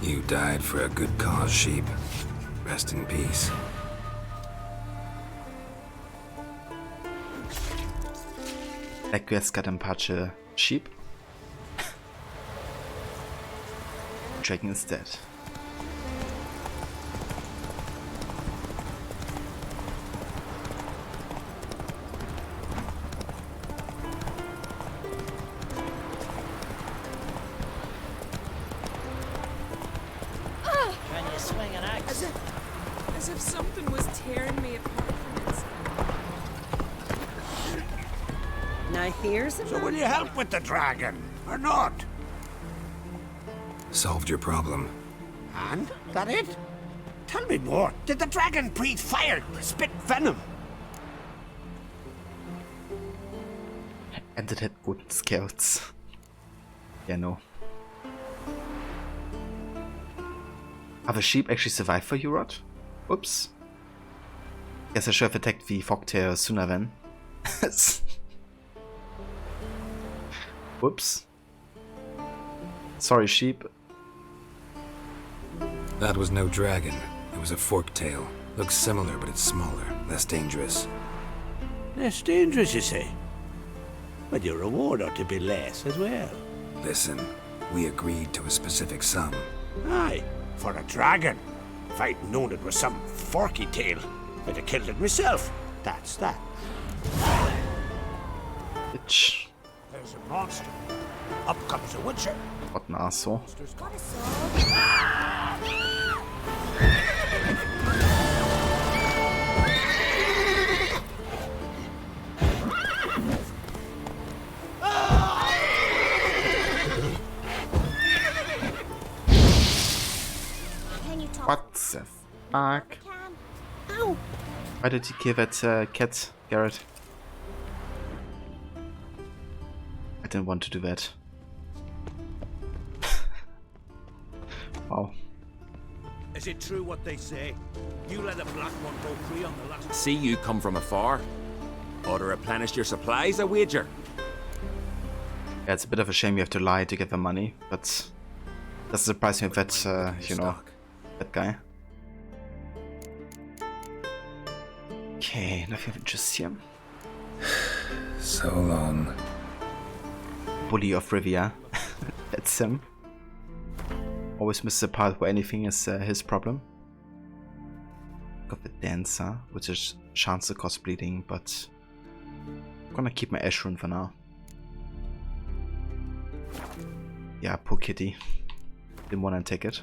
You died for a good cause, sheep. Rest in peace. Ecco, jetzt gerade ein Patsche Sheep. Dragon is dead. Can you swing an axe? As if something was tearing me apart from it. Now here's a So will you help with the dragon, or not? Solved your problem. And? That it? Tell me more. Did the dragon breathe fire, spit venom? And it had good skills. Yeah, no. Have the sheep actually survived for you, Rod? Oops. Guess I should have attacked the Fogtail sooner then. Whoops. Sorry, sheep. That was no dragon. It was a forktail. Looks similar, but it's smaller, less dangerous. Less dangerous, you say? But your reward ought to be less as well. Listen, we agreed to a specific sum. Aye, for a dragon. If I'd known it was some forky tail, I'd have killed it myself. That's that. Bitch. There's a monster. Up comes a witcher. What an asshole. Got a sword. Can you talk? What the fuck? Ow! Why did you kill that cat, Garrett? I didn't want to do that. Wow. Is it true what they say? You let a black one go free on the last... See you come from afar. Ought to replenish your supplies, I wager. Yeah, it's a bit of a shame you have to lie to get the money, but doesn't surprise me if that's, you know, that guy. Okay, nothing of interest here. So long. Bully of Rivia. That's him. Always misses the part where anything is his problem. Got the dancer, which is chance to cause bleeding, but I'm gonna keep my ash rune for now. Yeah, poor kitty. Didn't want to take it.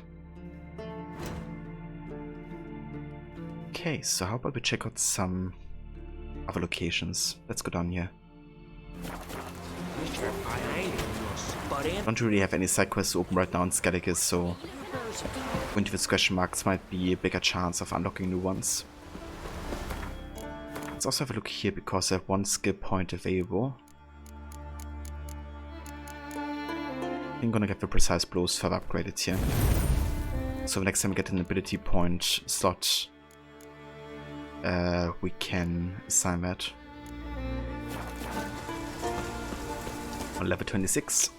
Okay, so how about we check out some other locations? Let's go down here. Don't really have any side quests open right now in Scalicus, so going to this question marks might be a bigger chance of unlocking new ones. Let's also have a look here because I have one skill point available. I'm gonna get the precise blows further upgraded here. So next time we get an ability point slot, we can assign that. On level 26.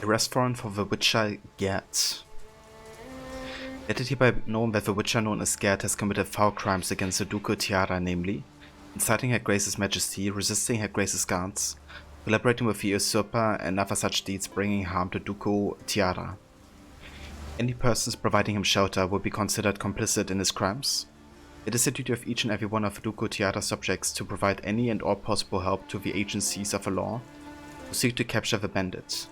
Restaurant for the Witcher Gerd. Let it hereby known that the Witcher known as Gerd has committed foul crimes against the Duco Tiara, namely inciting Her Grace's Majesty, resisting Her Grace's guards, collaborating with the usurper, and other such deeds bringing harm to Duco Tiara. Any persons providing him shelter will be considered complicit in his crimes. It is the duty of each and every one of Duco Tiara's subjects to provide any and all possible help to the agencies of the law who seek to capture the bandits.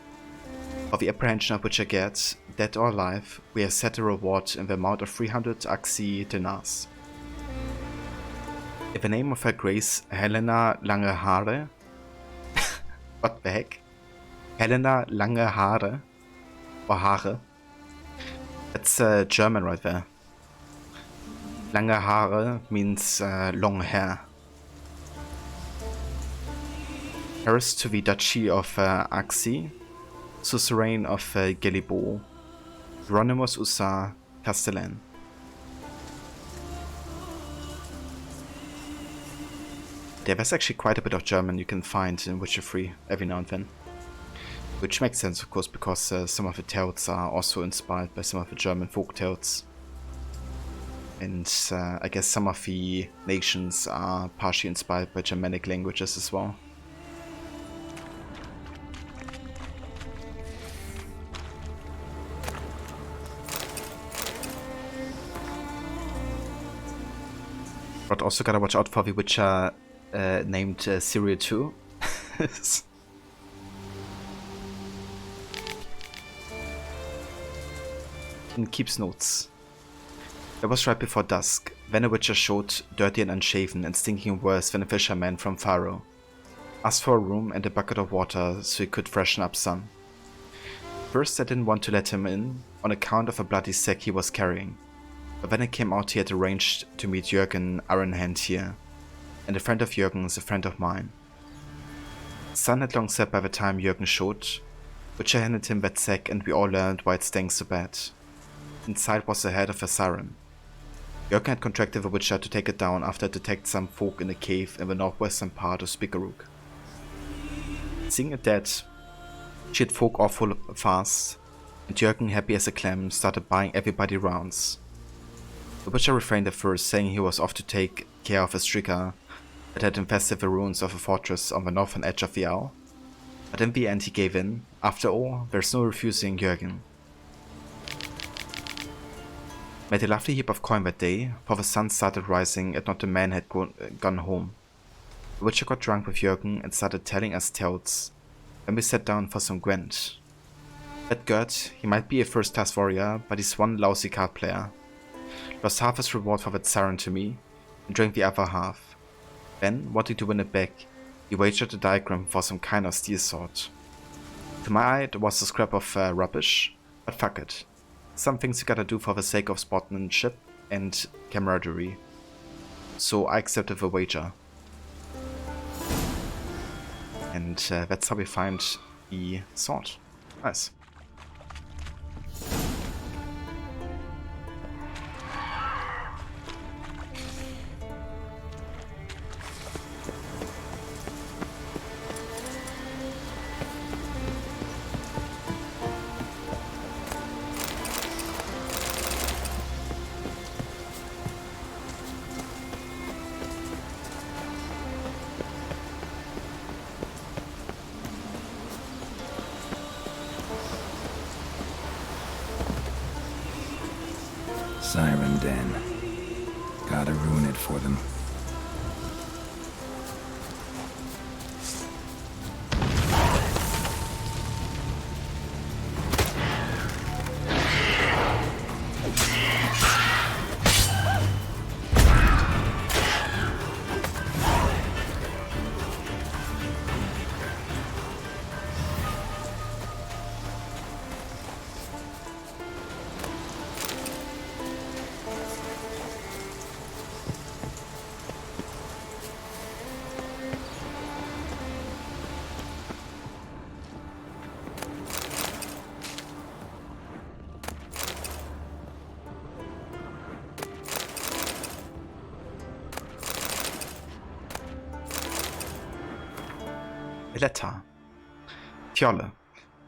For the apprehension of Witcher Gerd, dead or alive, we have set a reward in the amount of 300 Axii dinars. In the name of Her Grace Helena Langehaare, what the heck? Helena Langehaare, or Haare? That's German right there. Lange Haare means long hair. Heirs to the Duchy of Axii, suzerain of Gelibo, Hieronymus Usa Castellan. There's actually quite a bit of German you can find in Witcher 3 every now and then. Which makes sense, of course, because some of the tales are also inspired by some of the German folk tales. And I guess some of the nations are partially inspired by Germanic languages as well. But also gotta watch out for the Witcher named Syria 2. And keeps notes. It was right before dusk. Then a Witcher showed, dirty and unshaven and stinking worse than a fisherman from Faro. Asked for a room and a bucket of water so he could freshen up some. First I didn't want to let him in on account of a bloody sack he was carrying. But then it came out he had arranged to meet Jürgen Ironhand here. And a friend of Jürgen's a friend of mine. The sun had long set by the time Jürgen showed, Witcher handed him that sack and we all learned why it stank so bad. Inside was the head of a siren. Jürgen had contracted the Witcher to take it down after it detected some folk in a cave in the northwestern part of Spikeruk. Seeing it dead, she had folk awful fast, and Jürgen, happy as a clam, started buying everybody rounds. The Witcher refrained at first, saying he was off to take care of a striga that had infested the ruins of a fortress on the northern edge of the Owl. But in the end he gave in. After all, there's no refusing Jürgen. Made a lovely heap of coin that day, for the sun started rising and not a man had gone home. The Witcher got drunk with Jürgen and started telling us tales. Then we sat down for some Gwent. That Gert, he might be a first-class warrior, but he's one lousy card player. Lost half his reward for that siren to me, and drank the other half. Then, wanting to win it back, he wagered a diagram for some kind of steel sword. To my eye, it was a scrap of rubbish, but fuck it. Some things you gotta do for the sake of sportsmanship and camaraderie. So I accepted the wager. And that's how we find the sword. Nice. Siren Den. Gotta ruin it for them. A letter. Fjolle,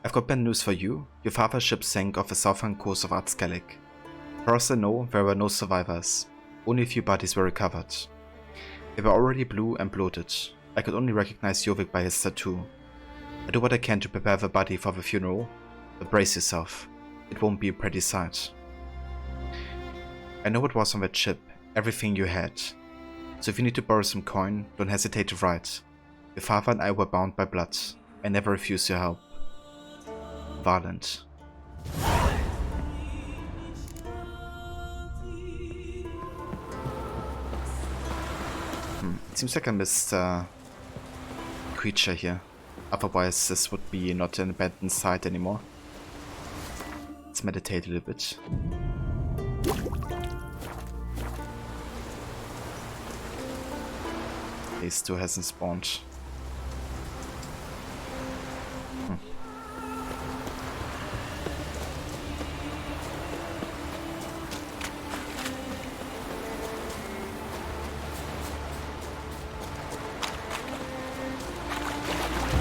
I've got bad news for you. Your father's ship sank off the southern coast of Artskellig. As far as I know, there were no survivors. Only a few bodies were recovered. They were already blue and bloated. I could only recognize Jovik by his tattoo. I do what I can to prepare the body for the funeral, but brace yourself. It won't be a pretty sight. I know what was on that ship, everything you had. So if you need to borrow some coin, don't hesitate to write. Your father and I were bound by blood. I never refuse your help. Varland. It seems like I missed a creature here. Otherwise this would be not an abandoned site anymore. Let's meditate a little bit. He still hasn't spawned.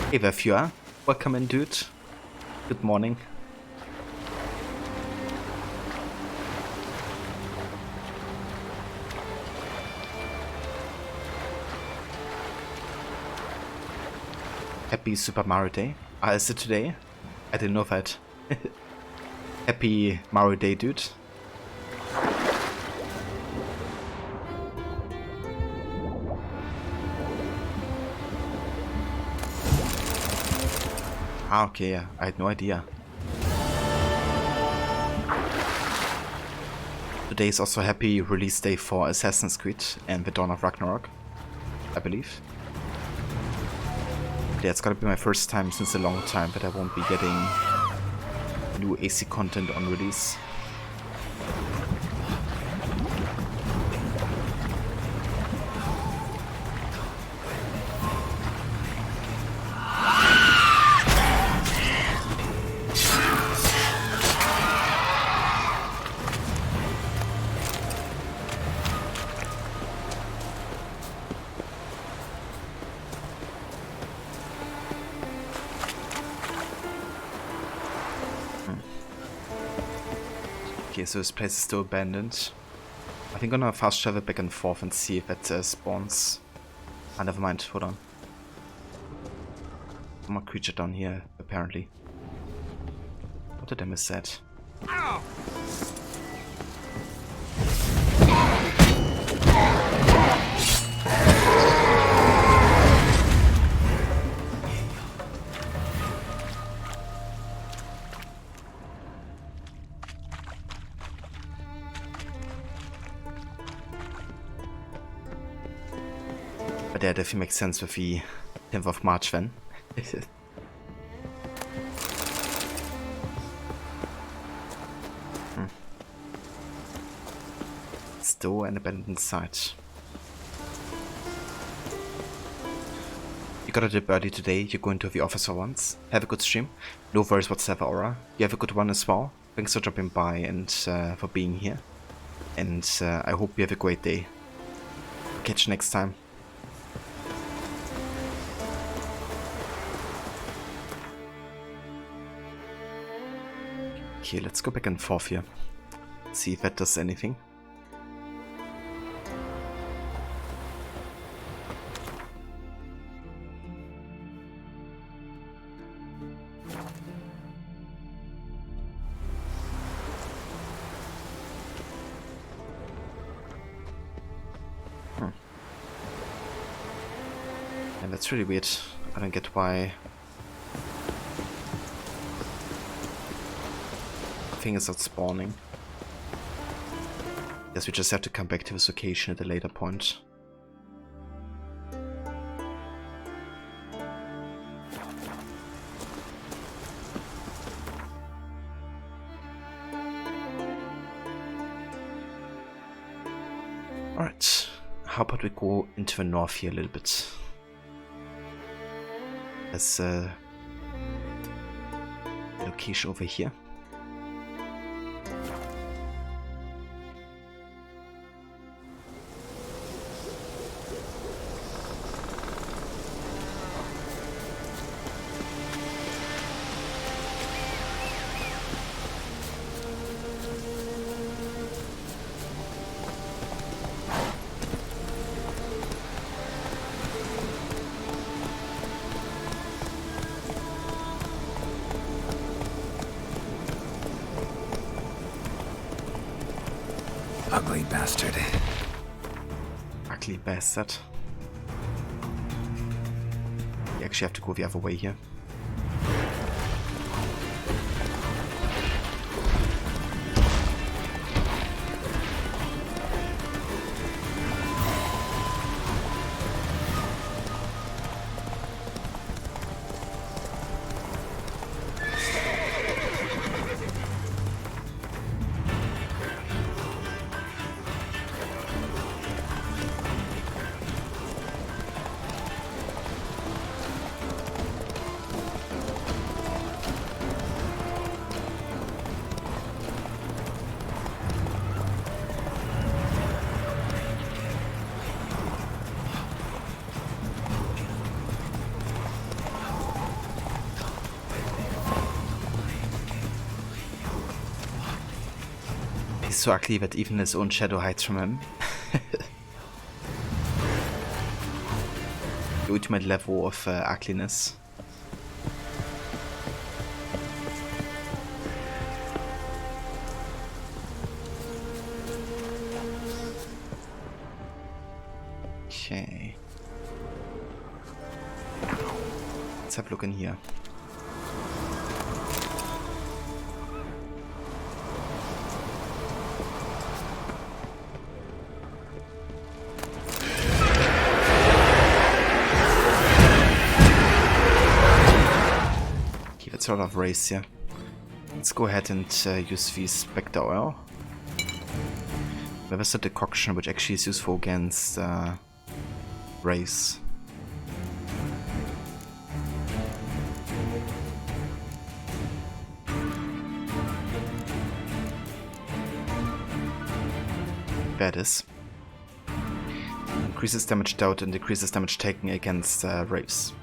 Hey there, Fjord. Welcome in, dude. Good morning. Happy Super Mario Day. Is it today? I didn't know that. Happy Mario Day, dude. Ah, okay, yeah. I had no idea. Today is also happy release day for Assassin's Creed and the Dawn of Ragnarok, I believe. Yeah, it's gonna be my first time since a long time that I won't be getting new AC content on release. Okay, so this place is still abandoned. I think I'm gonna fast travel back and forth and see if it spawns. Ah, never mind, hold on. One more creature down here, apparently. What did I miss that? Ow! But yeah, definitely makes sense with the 10th of March then. Still an abandoned site. You got a dip early today, you're going to the office for once. Have a good stream. No worries whatsoever, Aura. You have a good one as well. Thanks for dropping by and for being here. And I hope you have a great day. Catch you next time. Okay, let's go back and forth here. See if that does anything. And that's really weird. I don't get why thing is not spawning. Guess we just have to come back to this location at a later point. Alright, how about we go into the north here a little bit? There's a location over here. Ugly bastard. Ugly bastard. You actually have to go the other way here. He's so ugly that even his own shadow hides from him. The ultimate level of ugliness. Okay. Let's have a look in here. It's a lot of race here. Let's go ahead and use the Spectre Oil. Where was the decoction which actually is useful against race? There it is. Increases damage dealt and decreases damage taken against raves.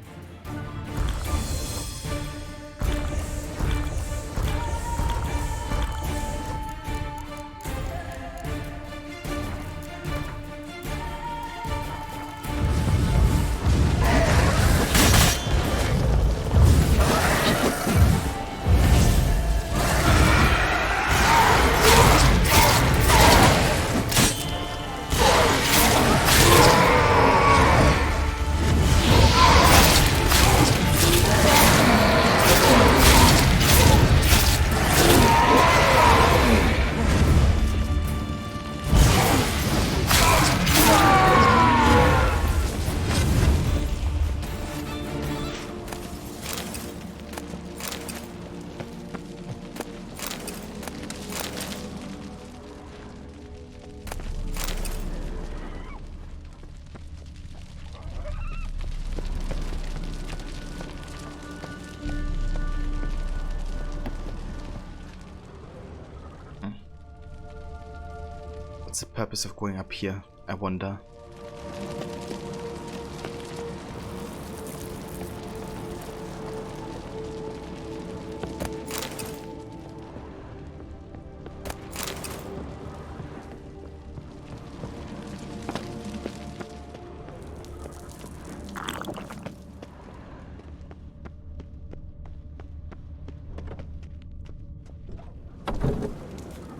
What's the purpose of going up here, I wonder?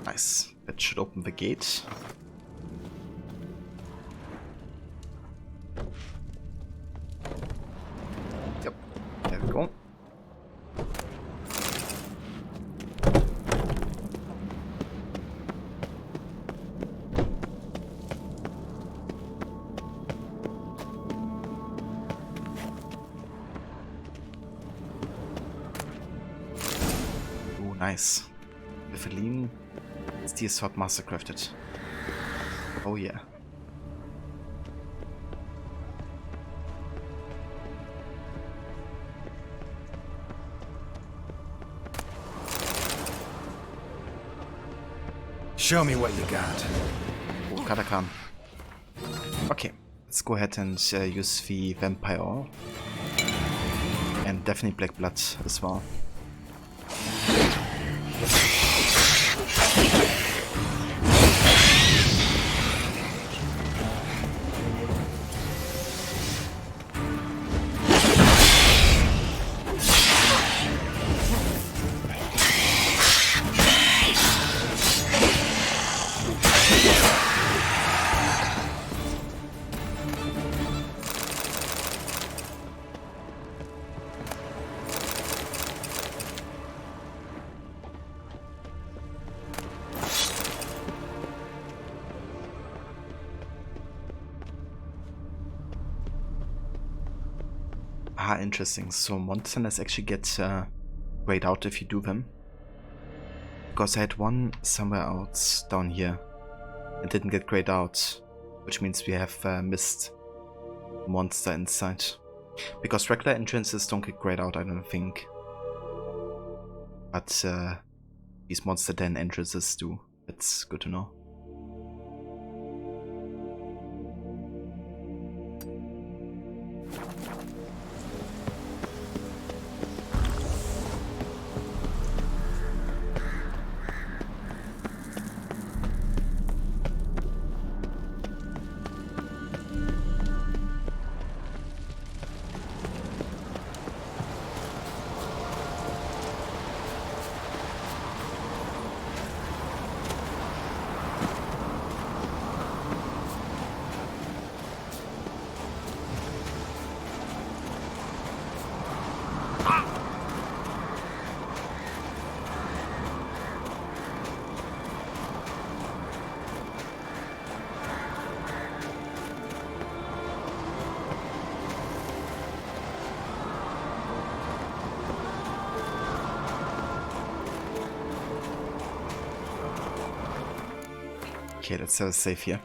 Nice. That should open the gate. Yep, there we go. Ooh, nice. With a lean steel sword mastercrafted. Oh yeah. Show me what you got. Oh, Katakan. Okay, let's go ahead and use the vampire oil. And definitely black blood as well. Ah, interesting. So monsters actually get grayed out if you do them. Because I had one somewhere else down here and didn't get grayed out, which means we have missed monster inside. Because regular entrances don't get grayed out, I don't think. But these monster den entrances do. That's good to know. Okay, let's have a save here.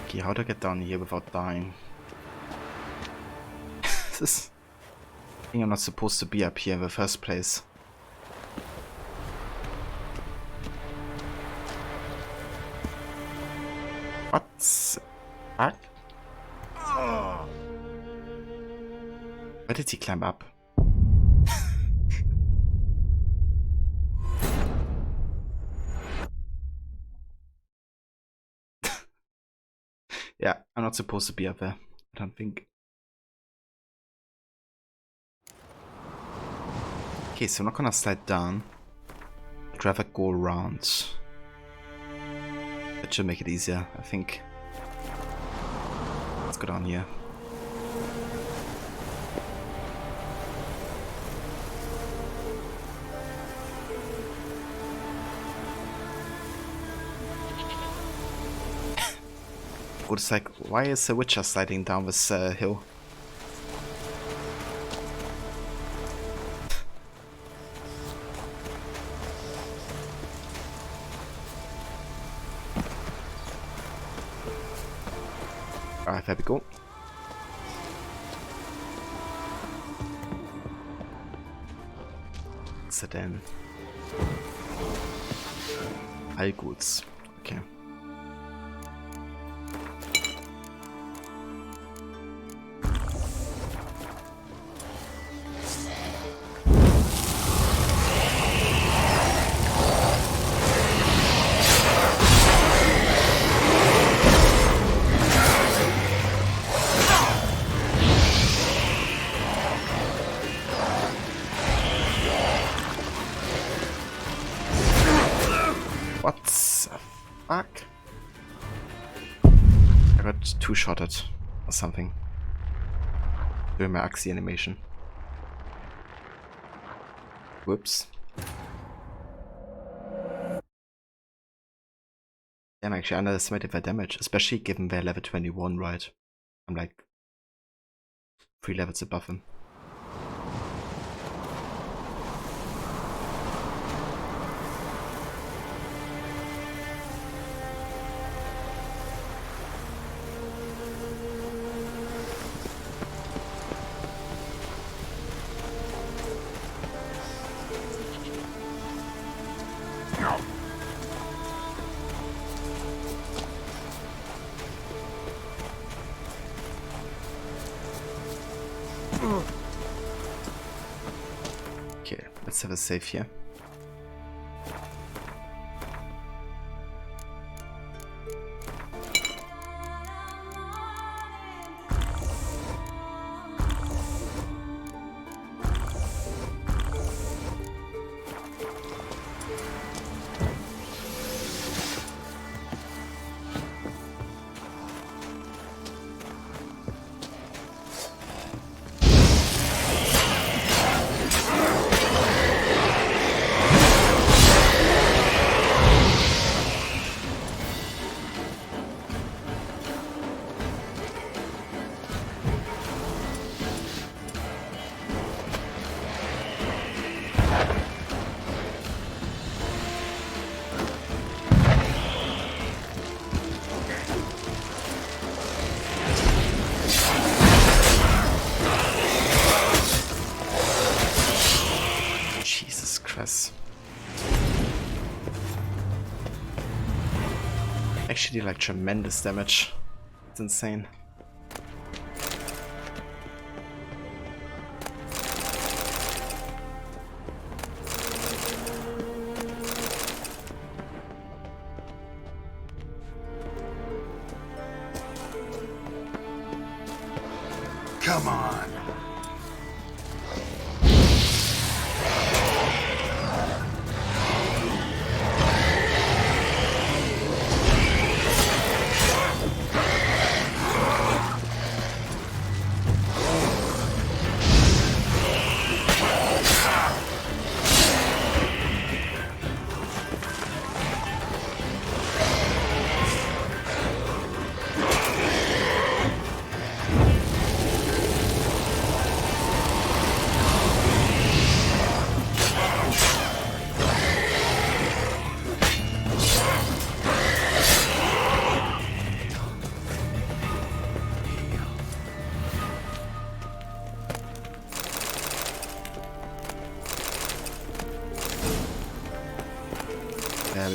Okay, how to get down here without dying? This is... I think I'm not supposed to be up here in the first place. What's that? Where did he climb up? Yeah, I'm not supposed to be up there, I don't think. Okay, so I'm not gonna slide down. I'd rather go around. That should make it easier, I think. Let's go down here. It's like, why is the Witcher sliding down this hill? Alright, there we go. So then, all goods. Okay. What the fuck? I got two-shotted or something during my Axie animation. Whoops. Damn, actually I underestimated their damage, especially given they're level 21, right? I'm like 3 levels above him. Okay, let's have a save here. Actually, like tremendous damage. It's insane. Come on.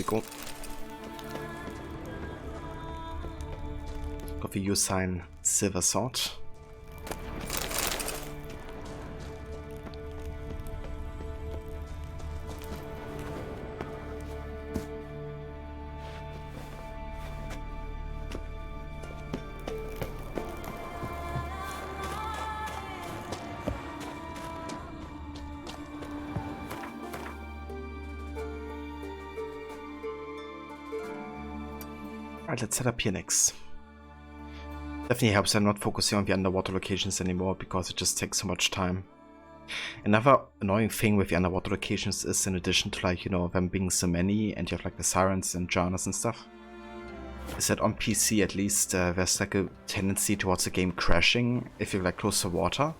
cool. Got the sign Silver Sword. Alright, let's set up here next. Definitely helps I'm not focusing on the underwater locations anymore because it just takes so much time. Another annoying thing with the underwater locations is, in addition to, like, you know, them being so many and you have like the sirens and jhanas and stuff, is that on PC at least there's like a tendency towards the game crashing if you're like close to water.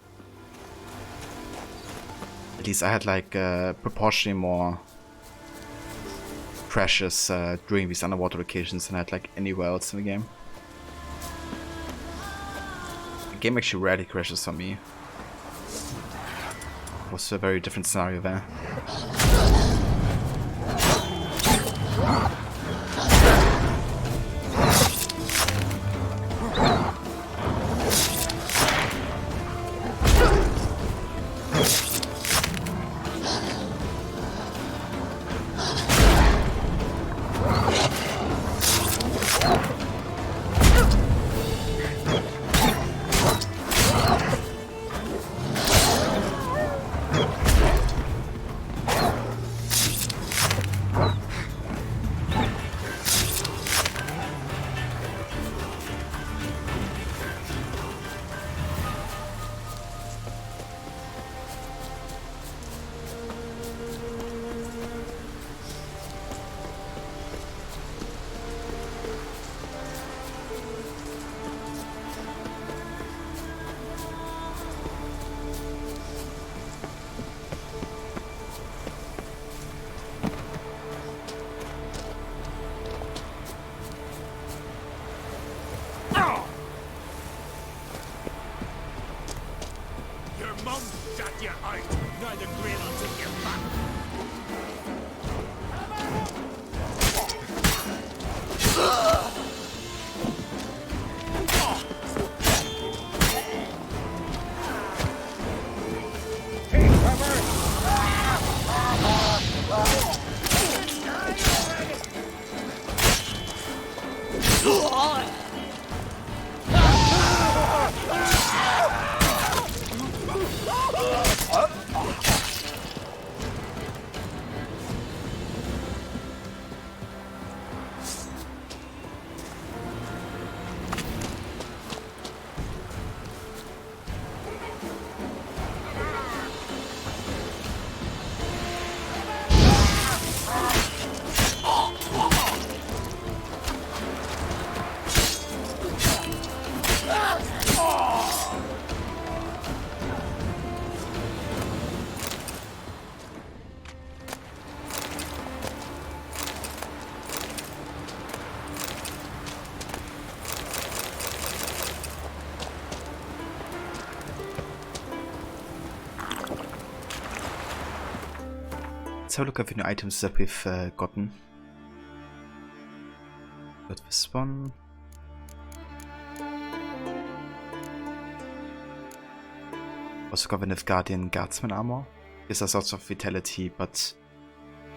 At least I had like proportionally more crashes during these underwater locations than I had like anywhere else in the game. The game actually rarely crashes on me. It was a very different scenario there. Let's have a look at the new items that we've gotten. Got this one. Also got the Nilfgaardian Guardsman armor. Gives us lots of vitality, but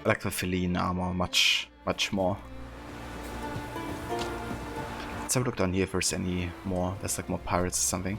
I like the Feline armor much more. Let's have a look down here if there's any more. There's like more pirates or something.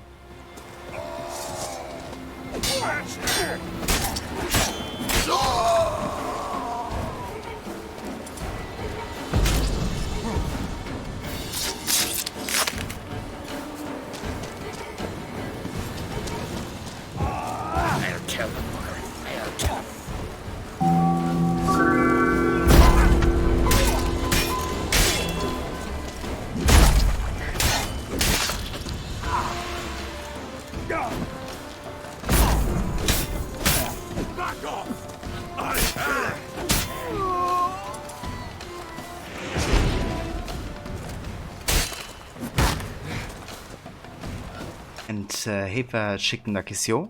Hey there, Chicken Nakisio.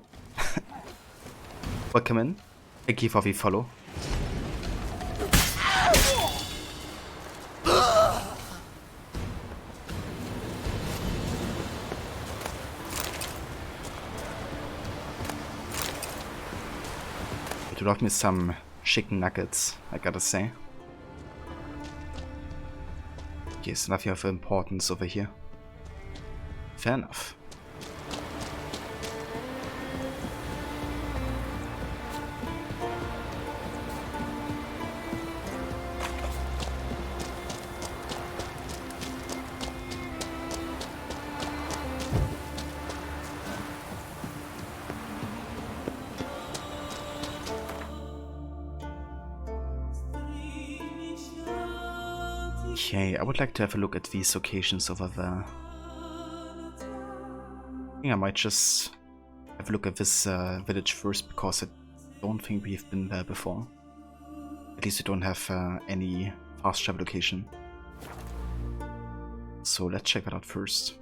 Welcome in. Thank you for the follow. do love me some chicken nuggets, I gotta say. Yes, nothing of importance over here. Fair enough. Okay, I would like to have a look at these locations over there. I think I might just have a look at this village first, because I don't think we've been there before. At least we don't have any fast travel location. So let's check that out first.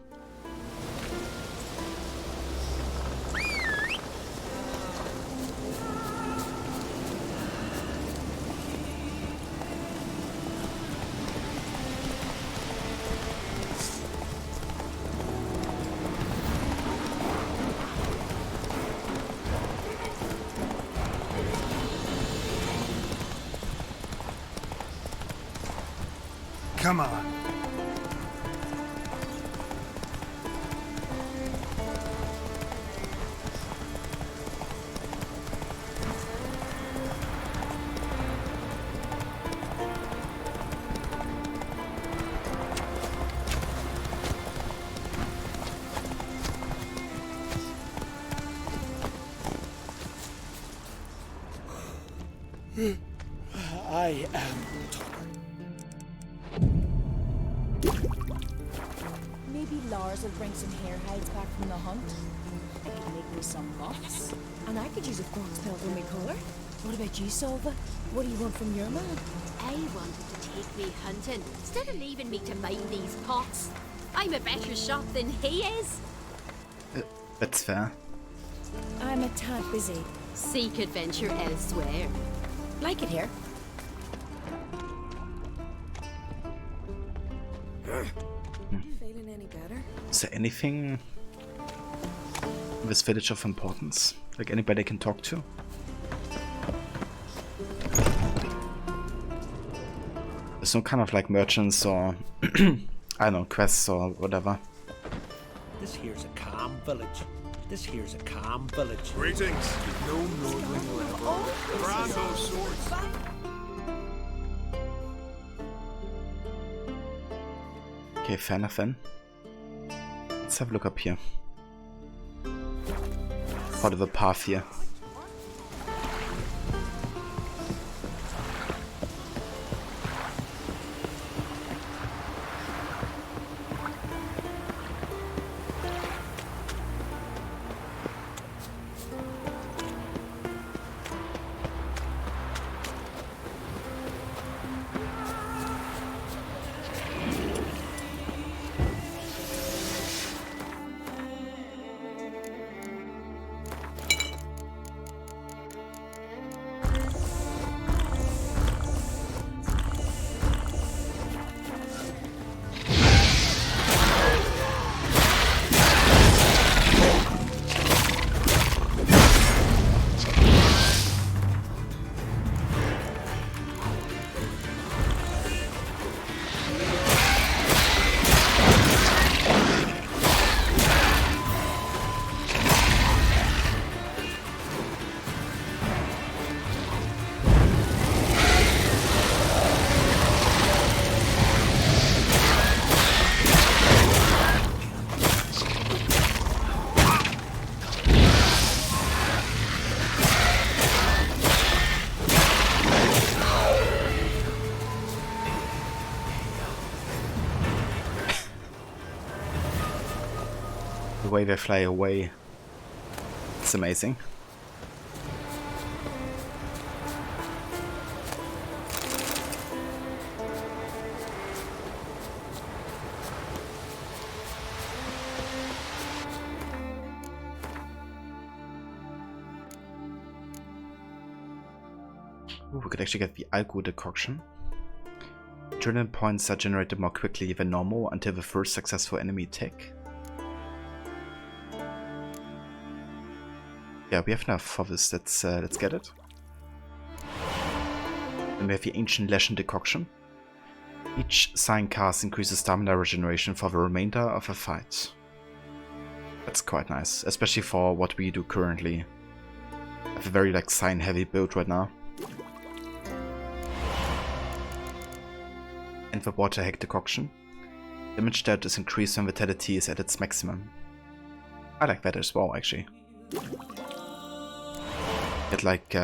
Come on. I am Maybe Lars will bring some hair hides back from the hunt. I could make me some muffs. And I could use a fox pelt for my collar. What about you, Solva? What do you want from your man? I wanted to take me hunting instead of leaving me to mind these pots. I'm a better shot than he is. That's fair. I'm a tad busy. Seek adventure elsewhere. Like it here. Feeling any better? Is there anything in this village of importance? Like anybody I can talk to? There's no kind of like merchants or I don't know, quests or whatever. This here's a calm village. This here's a calm village. Greetings. No Nordling will ever brand those swords. Okay, fair enough then. Let's have a look up here. Part of the path here. The way they fly away. It's amazing. Ooh, we could actually get the alcohol decoction. Adrenaline points are generated more quickly than normal until the first successful enemy attack. Yeah, we have enough for this. Let's get it. Then we have the Ancient Lesson Decoction. Each sign cast increases stamina regeneration for the remainder of a fight. That's quite nice, especially for what we do currently. I have a very like sign heavy build right now. And the Water Hack Decoction. Damage that is increased when Vitality is at its maximum. I like that as well, actually. Get like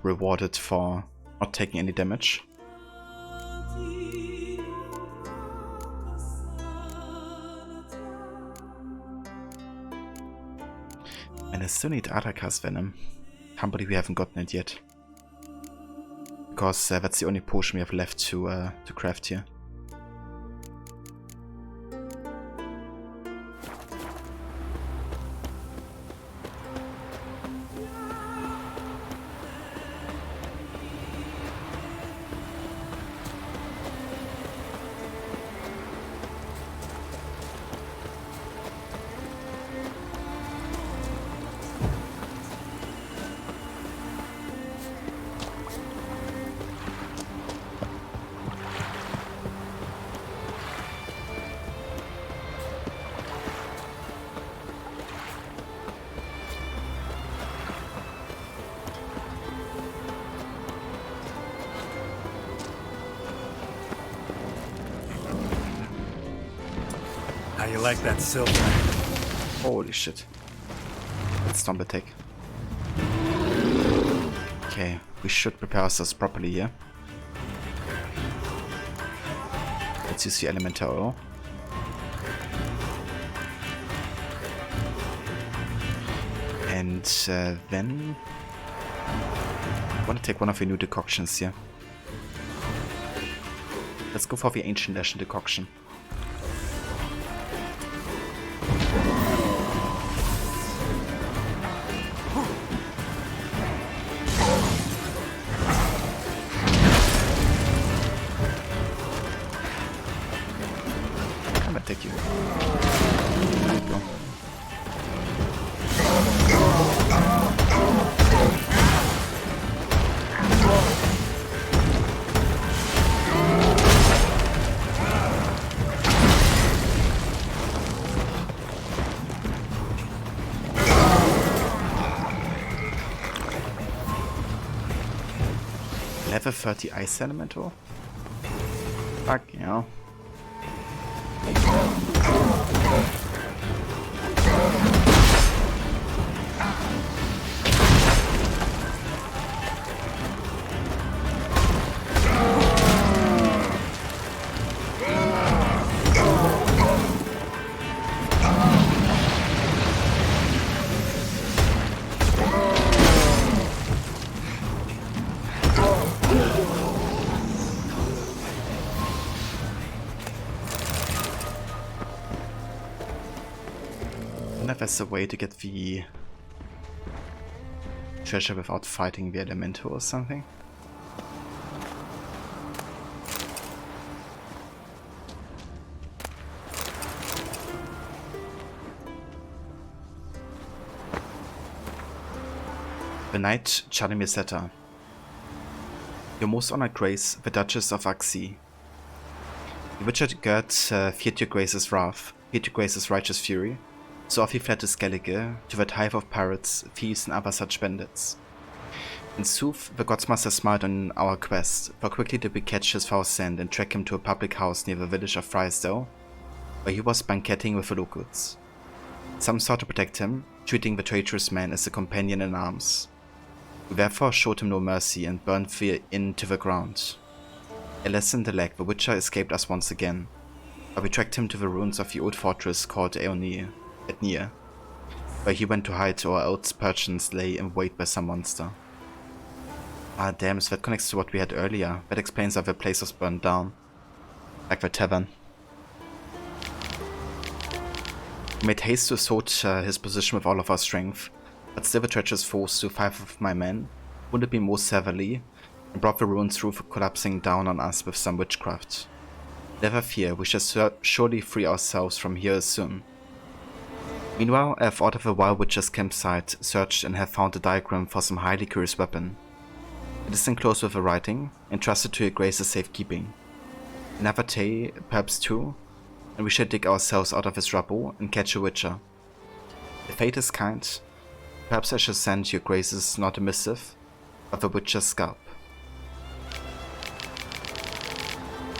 rewarded for not taking any damage. And I still need Araka's Venom. Can't believe we haven't gotten it yet. Because that's the only potion we have left to craft here. How you like that silver? Holy shit. Let's stomp attack. Okay, we should prepare ourselves properly here. Let's use the elemental oil. And then I want to take one of the new decoctions here. Let's go for the Ancient Lesson Decoction. I'm gonna take you. There you go. Level 30 Ice Elemental? Fuck, you know. I wonder if there's a way to get the treasure without fighting the elemental or something. The Knight Charlamisetta. Your most honored grace, the Duchess of Axi. The Witcher Gerd feared your grace's wrath, feared your grace's righteous fury. So off he fled to Skellige, to that hive of pirates, thieves and other such bandits. In sooth, the Godsmaster smiled on our quest, for quickly did we catch his foul scent and track him to a public house near the village of Friesdale, where he was banqueting with the locals. Some sought to protect him, treating the traitorous man as a companion in arms. We therefore showed him no mercy and burned the inn to the ground. Alas and alack, the Witcher escaped us once again, but we tracked him to the ruins of the old fortress called Eonie, at Nier, where he went to hide or else perchance lay in wait by some monster. Ah damn, so that connects to what we had earlier. That explains why the place was burned down. Like the tavern. We made haste to assault his position with all of our strength, but still the treacherous foe slew 5 of my men, wounded me most severely, and brought the ruins roof collapsing down on us with some witchcraft. Never fear, we shall surely free ourselves from here soon. Meanwhile, I have ordered the Wild Witcher's campsite searched and have found a diagram for some highly curious weapon. It is enclosed with a writing, entrusted to your grace's safekeeping. Another day, perhaps two, and we shall dig ourselves out of his rubble and catch a witcher. If fate is kind, perhaps I shall send your graces not a missive, but a witcher's scalp.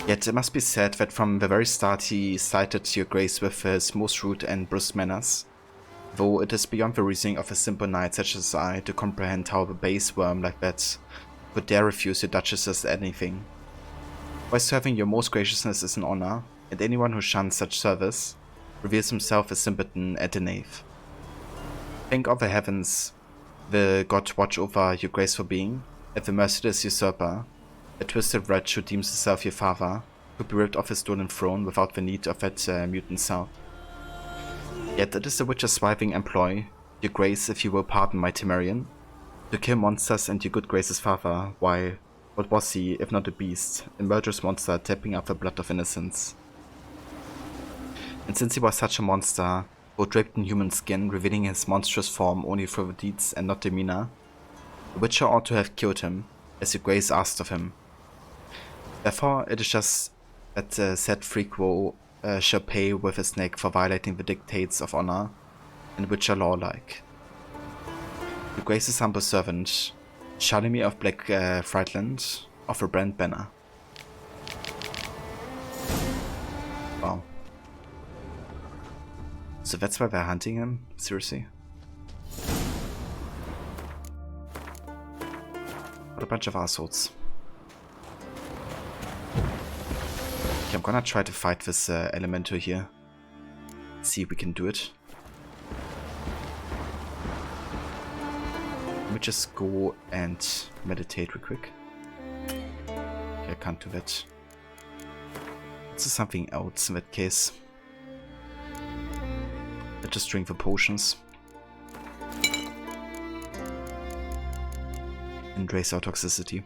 Yet it must be said that from the very start he cited your grace with his most rude and brusque manners, though it is beyond the reasoning of a simple knight such as I to comprehend how a base worm like that could dare refuse your duchesses anything. Why serving your most graciousness is an honor, and anyone who shuns such service reveals himself a simpleton and a knave. Thank of the heavens, the god watch over your graceful being, and the merciless usurper, a twisted wretch who deems himself your father, could be ripped off his stolen throne without the need of that mutant self. Yet it is the witcher's thriving employ, your grace, if you will pardon my Temerian, to kill monsters and your good grace's father. Why, what was he, if not a beast, a murderous monster tapping up the blood of innocents? And since he was such a monster, who draped in human skin, revealing his monstrous form only through the deeds and not demeanor, the witcher ought to have killed him, as your grace asked of him. Therefore, it is just that the said Freakwo shall pay with his neck for violating the dictates of honor and witcher law-like. Your grace's humble servant, Shalimi of Black Frightland, of a brand banner. Wow. So that's why they're hunting him? Seriously? What a bunch of assholes. Okay, I'm gonna try to fight this elemental here. See if we can do it. Let me just go and meditate real quick. Okay, I can't do that. Let's do something else in that case. Let's just drink the potions. And raise our toxicity.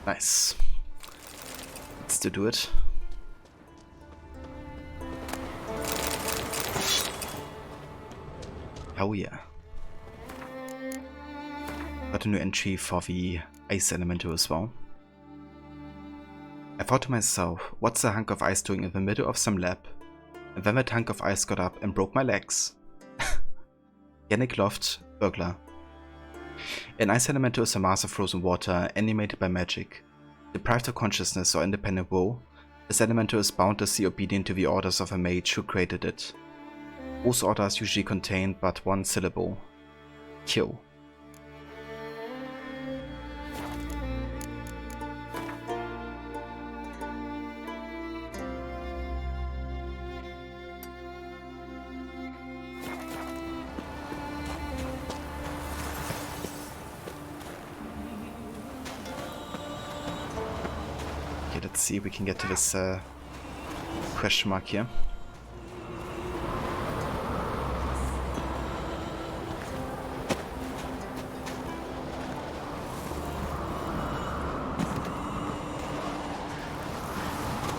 Nice. Let's do it. Oh yeah. Got a new entry for the ice elemental as well. I thought to myself, what's a hunk of ice doing in the middle of some lab? And then that hunk of ice got up and broke my legs. Yannick Loft, burglar. An ice elemental is a mass of frozen water animated by magic. Deprived of consciousness or independent will, this elemental is boundlessly obedient to the orders of a mage who created it. Those orders usually contain but one syllable: kill. Let's see if we can get to this question mark here.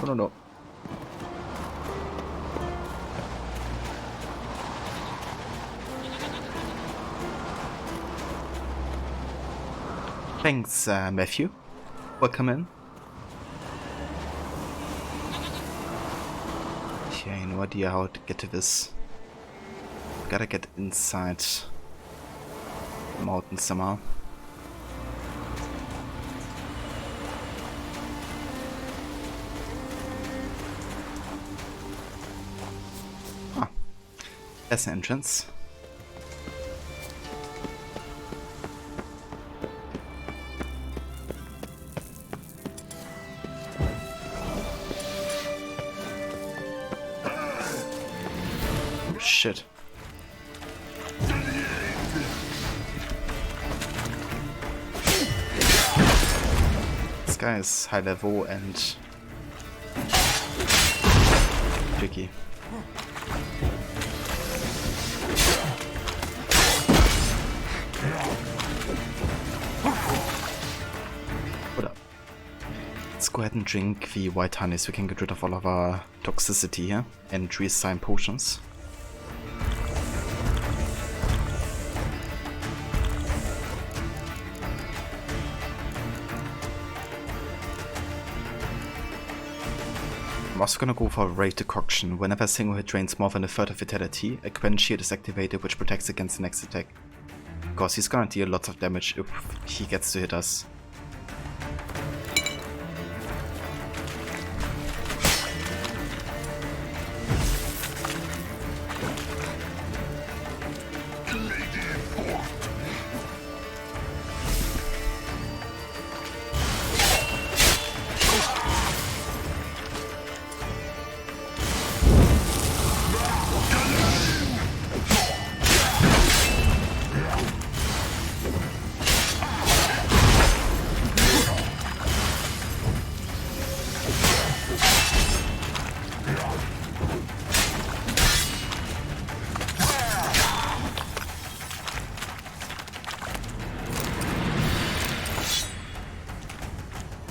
Oh, no. Thanks, Matthew. Welcome in. Yeah, no idea how to get to this. Gotta get inside the mountain somehow. Ah, there's an entrance. Shit. This guy is high level and tricky. What up? Let's go ahead and drink the white honey so we can get rid of all of our toxicity here and reassign potions. I'm also gonna go for a Ray Decoction. Whenever a single hit drains more than a third of vitality, a Quench Shield is activated which protects against the next attack. Because he's gonna deal lots of damage if he gets to hit us.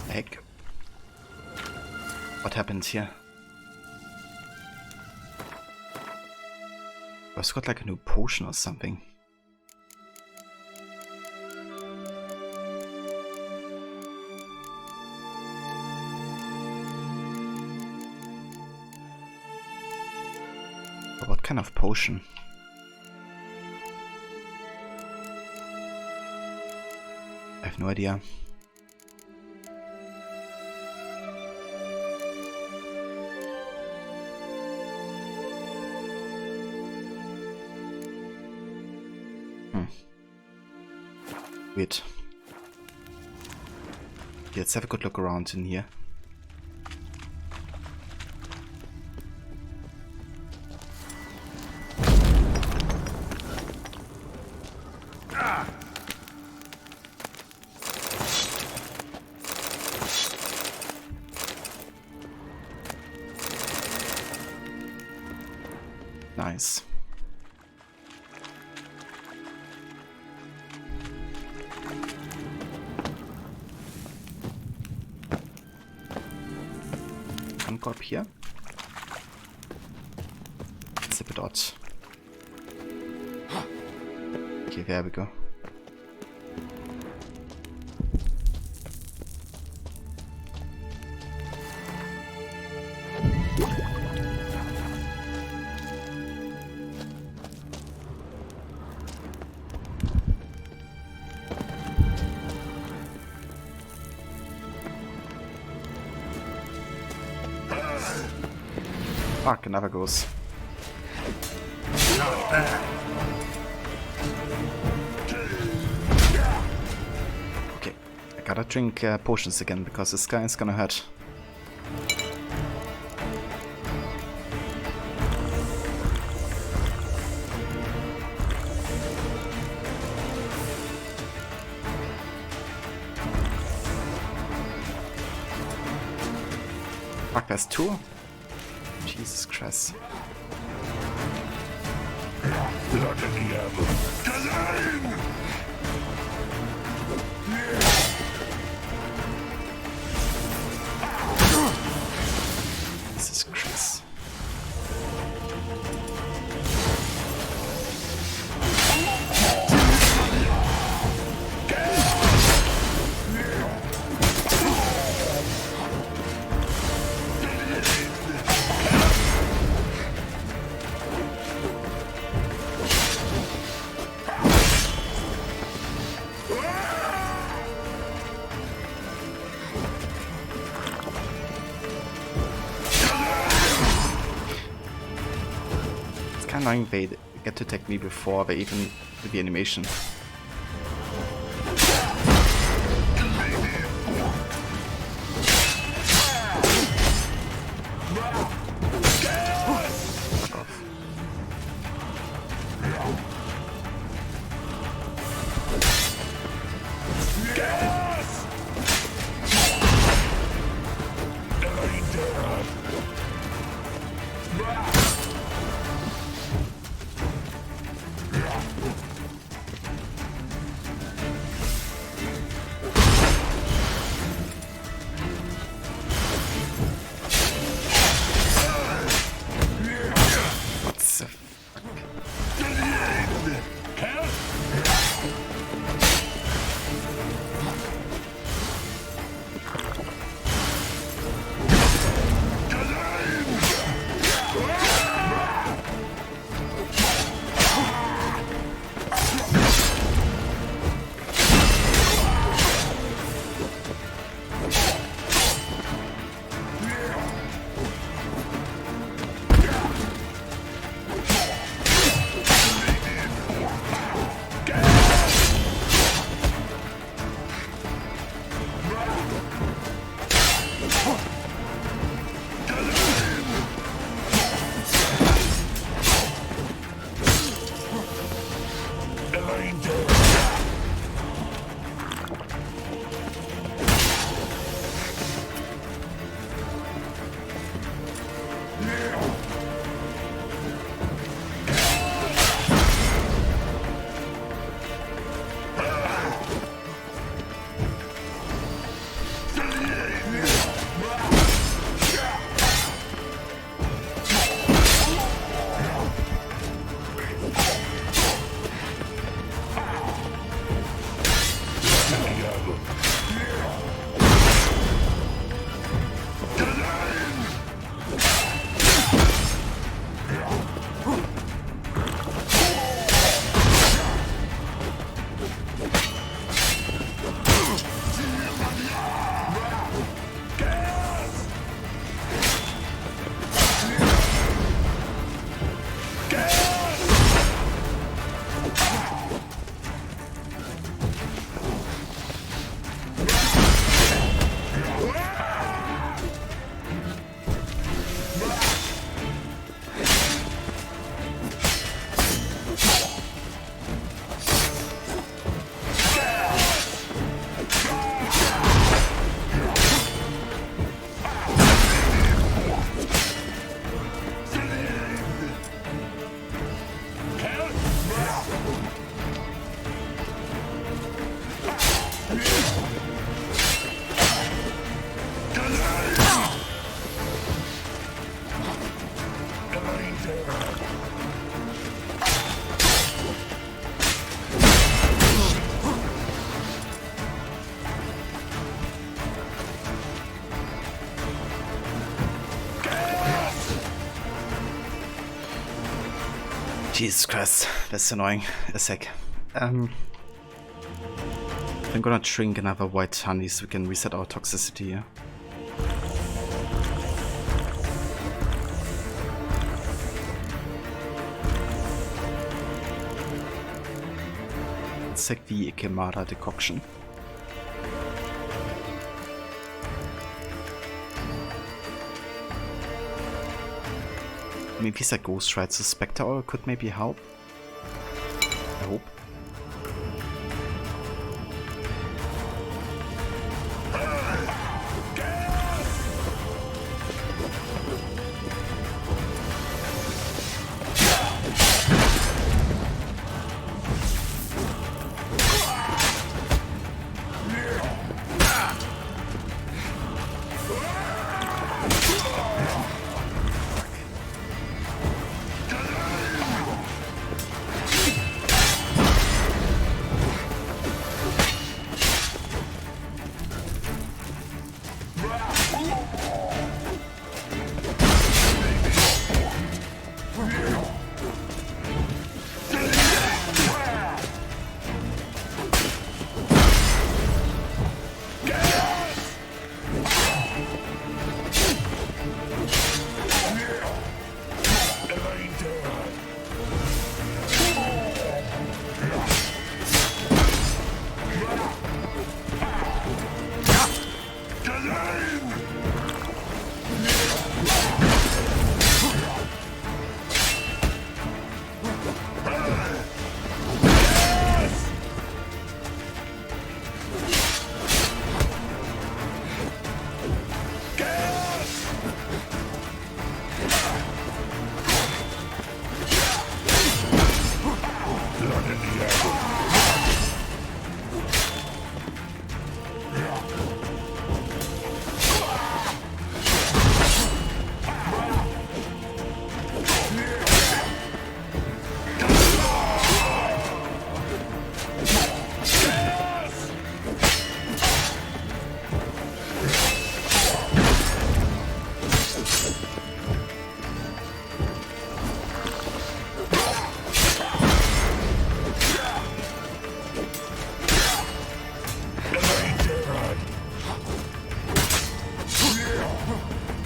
Heck. What happened here? I've got like a new potion or something. But what kind of potion? I have no idea. Weird. Yeah, let's have a good look around in here. Nice. Go up here. It's a bit odd. Okay, there we go. Fuck, it never goes. Not bad. Okay, I gotta drink potions again because this guy is gonna hurt. Fuck, there's two? Jesus Christ. Jesus Christ. It's kind of annoying they get to attack me before they even do the animation. Jesus Christ, that's annoying. A sec. I'm gonna drink another white honey so we can reset our toxicity here. Let's take the Ikemara decoction. Maybe he's a ghost, right? So Spectre Oil could maybe help. I hope.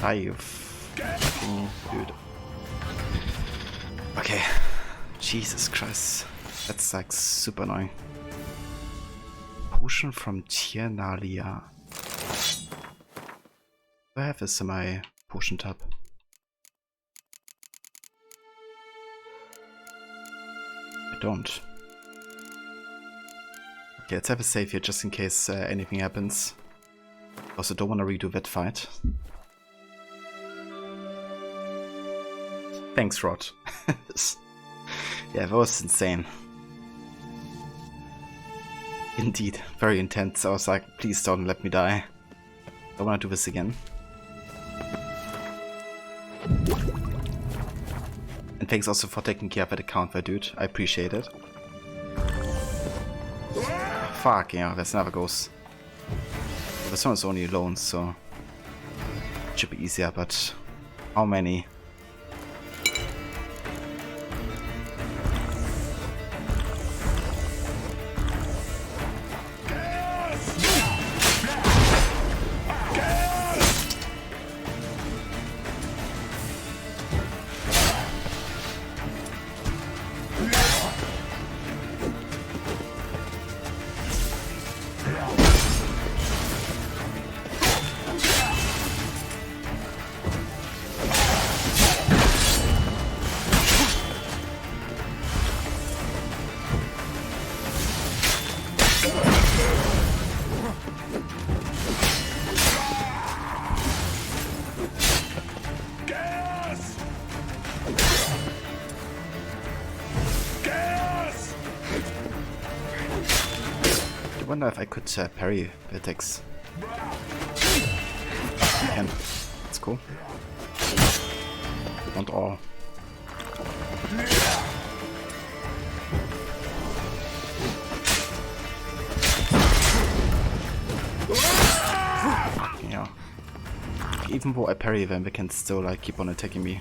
Die, you fucking dude. Okay. Jesus Christ. That's like super annoying. Potion from Tiernalia. Do I have this in my potion tab? I don't. Okay, let's have a save here just in case anything happens. Also, don't want to redo that fight. Thanks, Rod. Yeah, that was insane. Indeed, very intense. I was like, please don't let me die. I want to do this again. And thanks also for taking care of that account there, dude. I appreciate it. Fuck, yeah, that's another ghost. This one is only alone, so it should be easier, but how many? I wonder if I could parry the attacks. I can. That's cool. Not all. Yeah. Even though I parry them, they can still like keep on attacking me.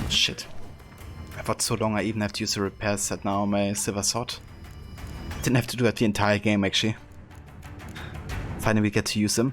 Shit. I thought so long I even have to use the repair set now on my silver sword. Didn't have to do that the entire game actually. Finally we get to use them.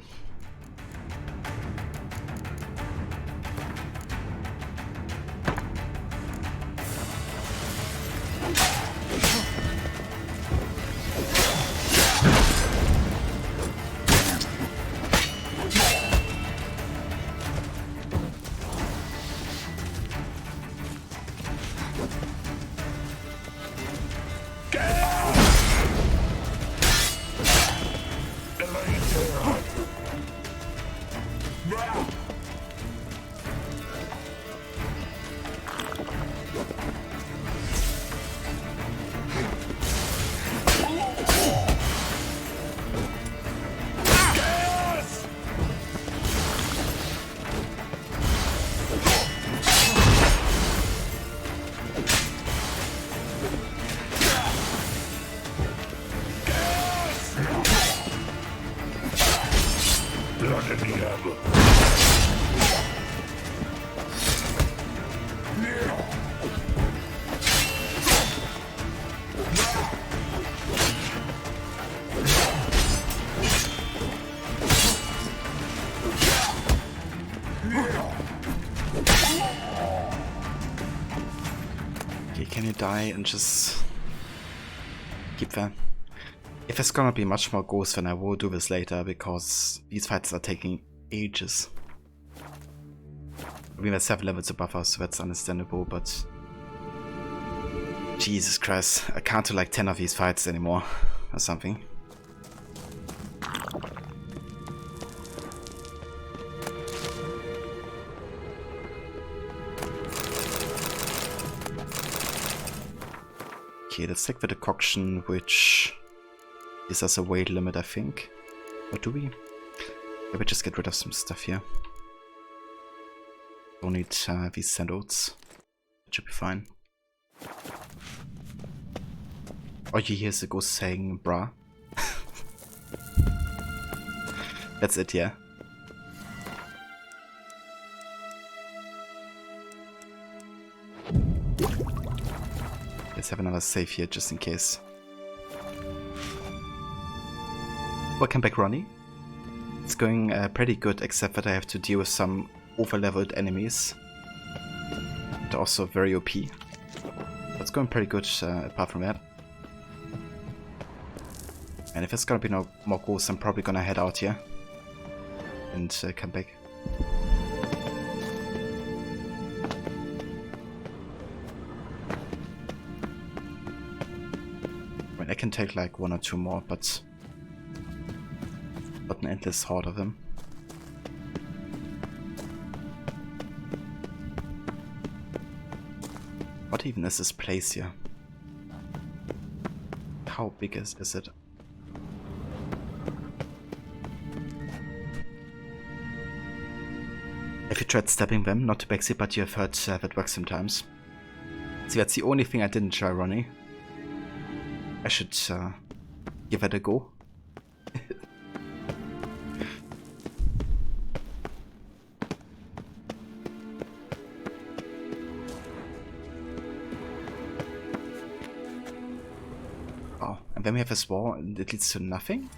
Okay, can you die and just keep that? If it's gonna be much more ghosts, then I will do this later, because these fights are taking ages. I mean, there's 7 levels above us, so that's understandable, but... Jesus Christ, I can't do like 10 of these fights anymore, or something. Okay, let's take the decoction, which gives us a weight limit, I think. Or do we? Maybe just get rid of some stuff here. Don't need these sandals. It should be fine. Oh, you hear the ghost saying "brah." That's it, yeah. Let's have another save here just in case. Welcome back, Ronnie. It's going pretty good, except that I have to deal with some over-leveled enemies. They're also very OP. It's going pretty good apart from that. And if there's gonna be no more ghosts, I'm probably gonna head out here and come back. I mean, I can take like 1 or 2 more, but not an endless horde of them. What even is this place here? How big is it? Have you tried stabbing them? Not to backseat, but you have heard that works sometimes. See, that's the only thing I didn't try, Ronnie. I should give it a go. Oh, and then we have this wall and it leads to nothing?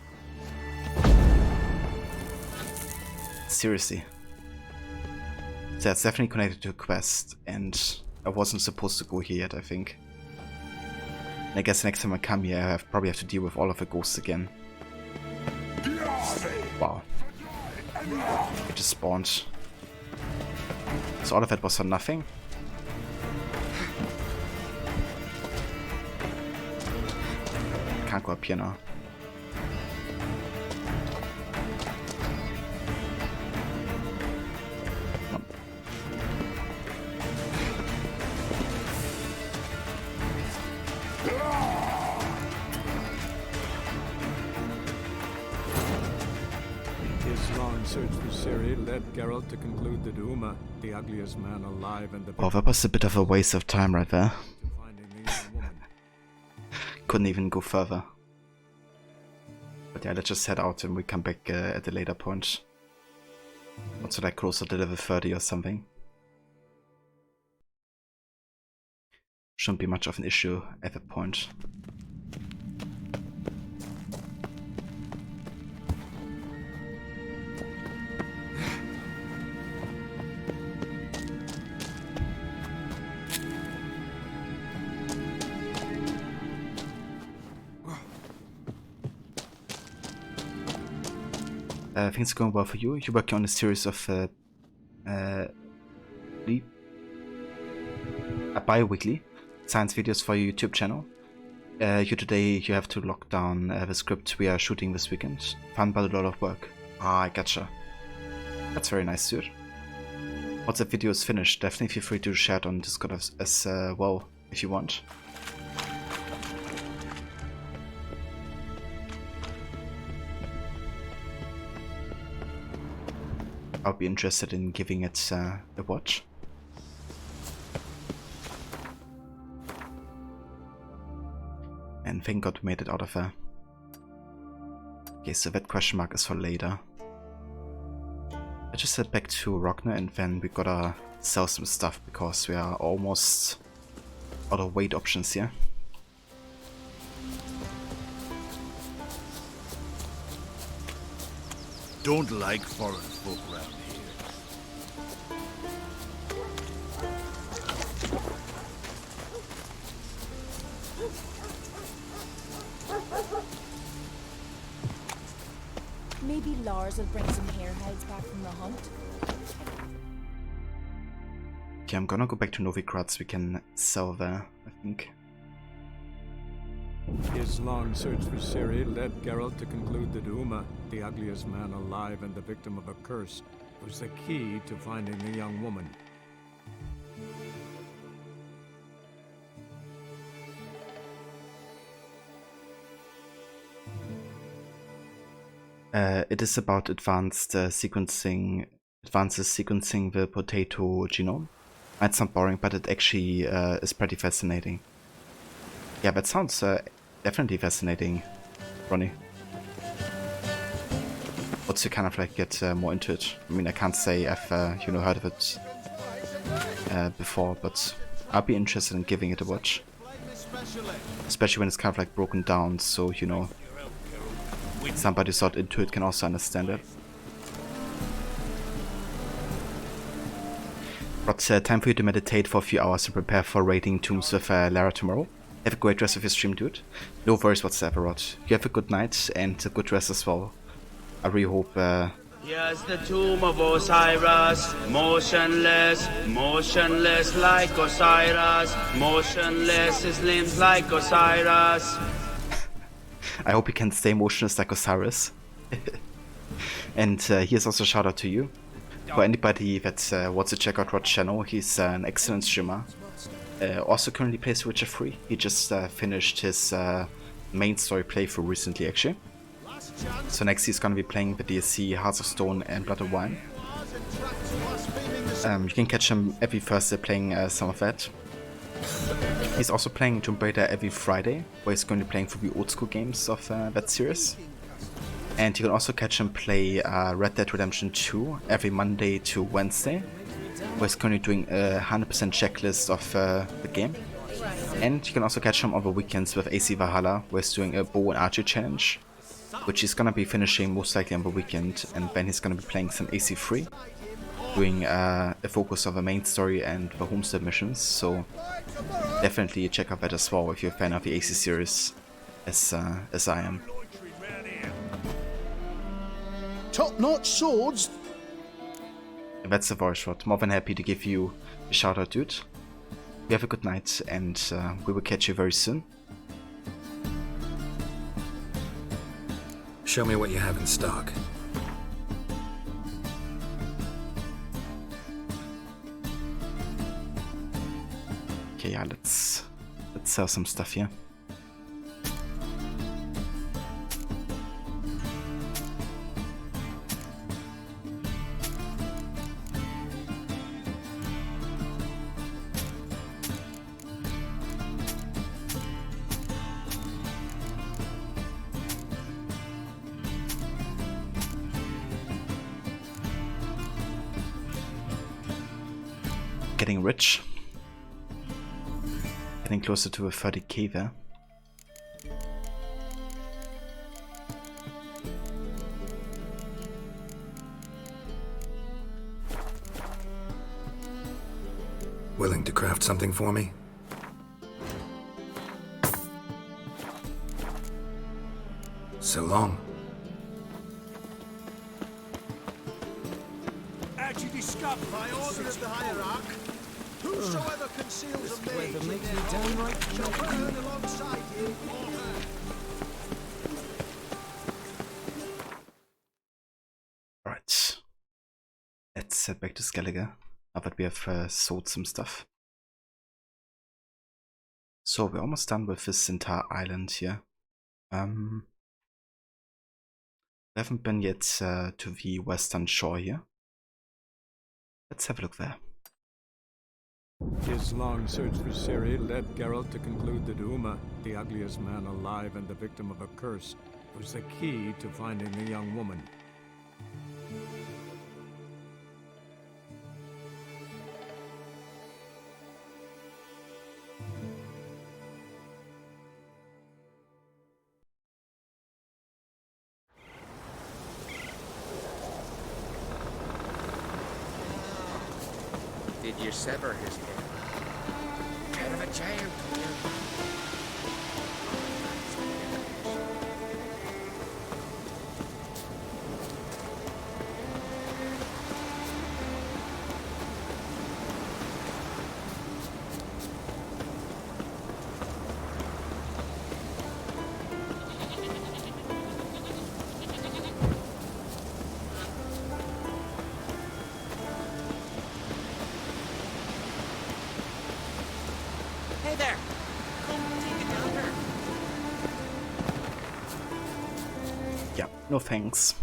Seriously. So that's definitely connected to a quest, and I wasn't supposed to go here yet, I think. And I guess next time I come here, I probably have to deal with all of the ghosts again. Wow. It just spawned. So all of that was for nothing? Can't go up here now. Search for Ciri led Geralt to conclude that Uma, the ugliest man alive and the... Oh, that was a bit of a waste of time right there. Couldn't even go further. But yeah, let's just head out and we come back at a later point. Once we're like closer to level 30 or something. Shouldn't be much of an issue at that point. Things are going well for you. You're working on a series of bi-weekly science videos for your YouTube channel. Today you have to lock down the script we are shooting this weekend. Fun but a lot of work. Ah, I gotcha. That's very nice, dude. Once the video is finished, definitely feel free to share it on Discord as well if you want. I'll be interested in giving it a watch. And thank God we made it out of there. Okay, so that question mark is for later. I just head back to Rogner and then we gotta sell some stuff because we are almost out of weight options here. Don't like foreign folk round here. Maybe Lars will bring some hare hides back from the hunt. Okay, I'm gonna go back to Novigrad so we can sell there, I think. His long search for Ciri led Geralt to conclude that Uma, the ugliest man alive and the victim of a curse, was the key to finding the young woman. It is about advances sequencing the potato genome. Might sound boring, but it actually is pretty fascinating. Yeah, that sounds definitely fascinating, Ronnie. What's you kind of like get more into it? I mean, I can't say I've heard of it before, but I'll be interested in giving it a watch. Especially when it's kind of like broken down, so somebody who's not into it can also understand it. But time for you to meditate for a few hours and prepare for raiding tombs with Lara tomorrow. Have a great rest of your stream, dude. No worries whatsoever, Rod. You have a good night and a good rest as well. I really hope... Here's the tomb of Osiris, motionless, motionless like Osiris, motionless, his limbs like Osiris. I hope you can stay motionless like Osiris. And here's also a shout out to you. For anybody that wants to check out Rod's channel, he's an excellent streamer. Also currently plays Witcher 3. He just finished his main story playthrough recently actually. So next he's gonna be playing the DLC Hearts of Stone and Blood and Wine. You can catch him every Thursday playing some of that. He's also playing Tomb Raider every Friday, where he's going to be playing through the old school games of that series. And you can also catch him play Red Dead Redemption 2 every Monday to Wednesday, where he's currently doing a 100% checklist of the game. And you can also catch him on the weekends with AC Valhalla, where he's doing a bow and archery challenge, which he's gonna be finishing most likely on the weekend, and then he's gonna be playing some AC3, doing a focus on the main story and the homestead missions. So definitely check out that as well if you're a fan of the AC series, as I am. Top-notch swords. That's a voice shot. More than happy to give you a shout out, dude. You have a good night, and we will catch you very soon. Show me what you have in stock. Okay, yeah, let's sell some stuff here. Getting rich. Getting closer to a 30k there. Willing to craft something for me? So long. As you discover by order of the hierarch, whosoever conceals a mage in their home shall burn alongside him or her. Alright. Let's head back to Skellige, now that we have sold some stuff. So we're almost done with this entire island here. We haven't been yet to the western shore here. Let's have a look there. His long search for Ciri led Geralt to conclude that Uma, the ugliest man alive and the victim of a curse, was the key to finding the young woman. You sever his head. Out of a jail, Hey there! Come take it down here. Yeah, no thanks.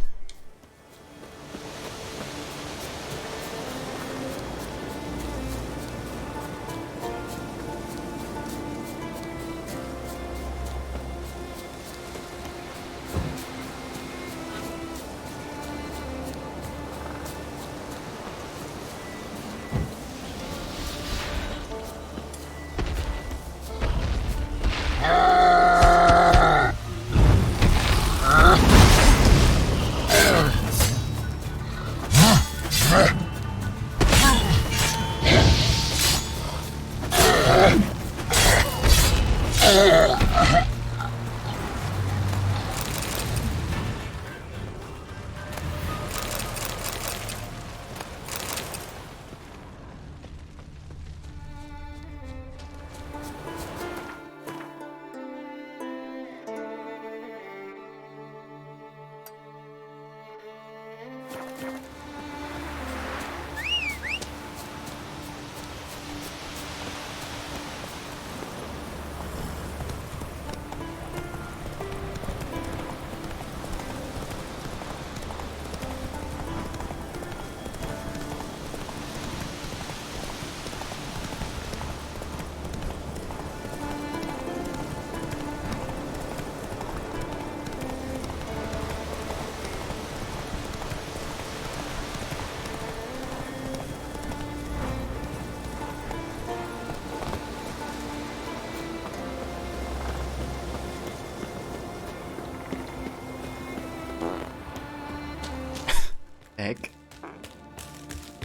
Egg?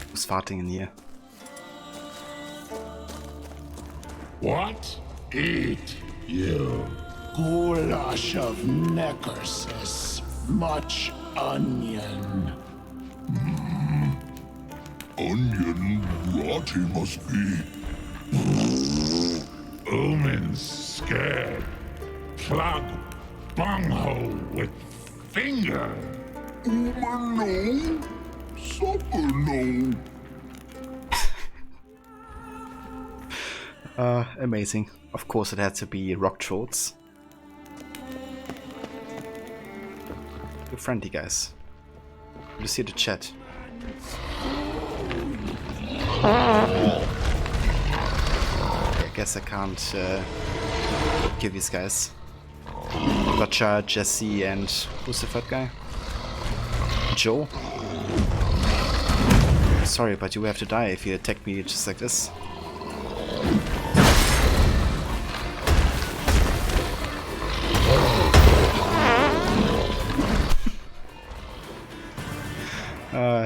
Who's farting in here? What? Eat, you. Goulash of necrosis. Much onion. Onion rot he must be. Omen's scared. Plug bunghole with finger. Omen no. Supper no. Amazing. Of course it had to be rock trolls. You're friendly guys. You see the chat. I guess I can't give these guys. Gotcha, Jesse, and who's the third guy? Joe? Sorry, but you have to die if you attack me just like this.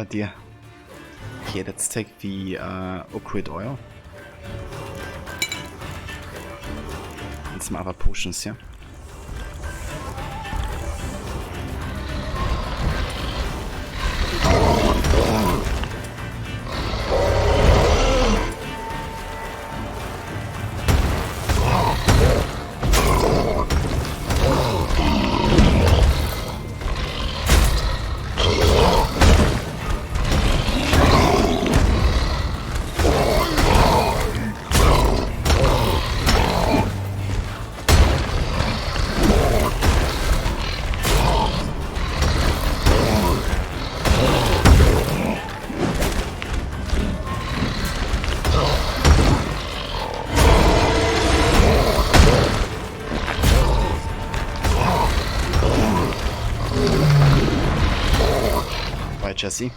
Dear. Okay, let's take the ochreid oil. And some other potions here. Jesse.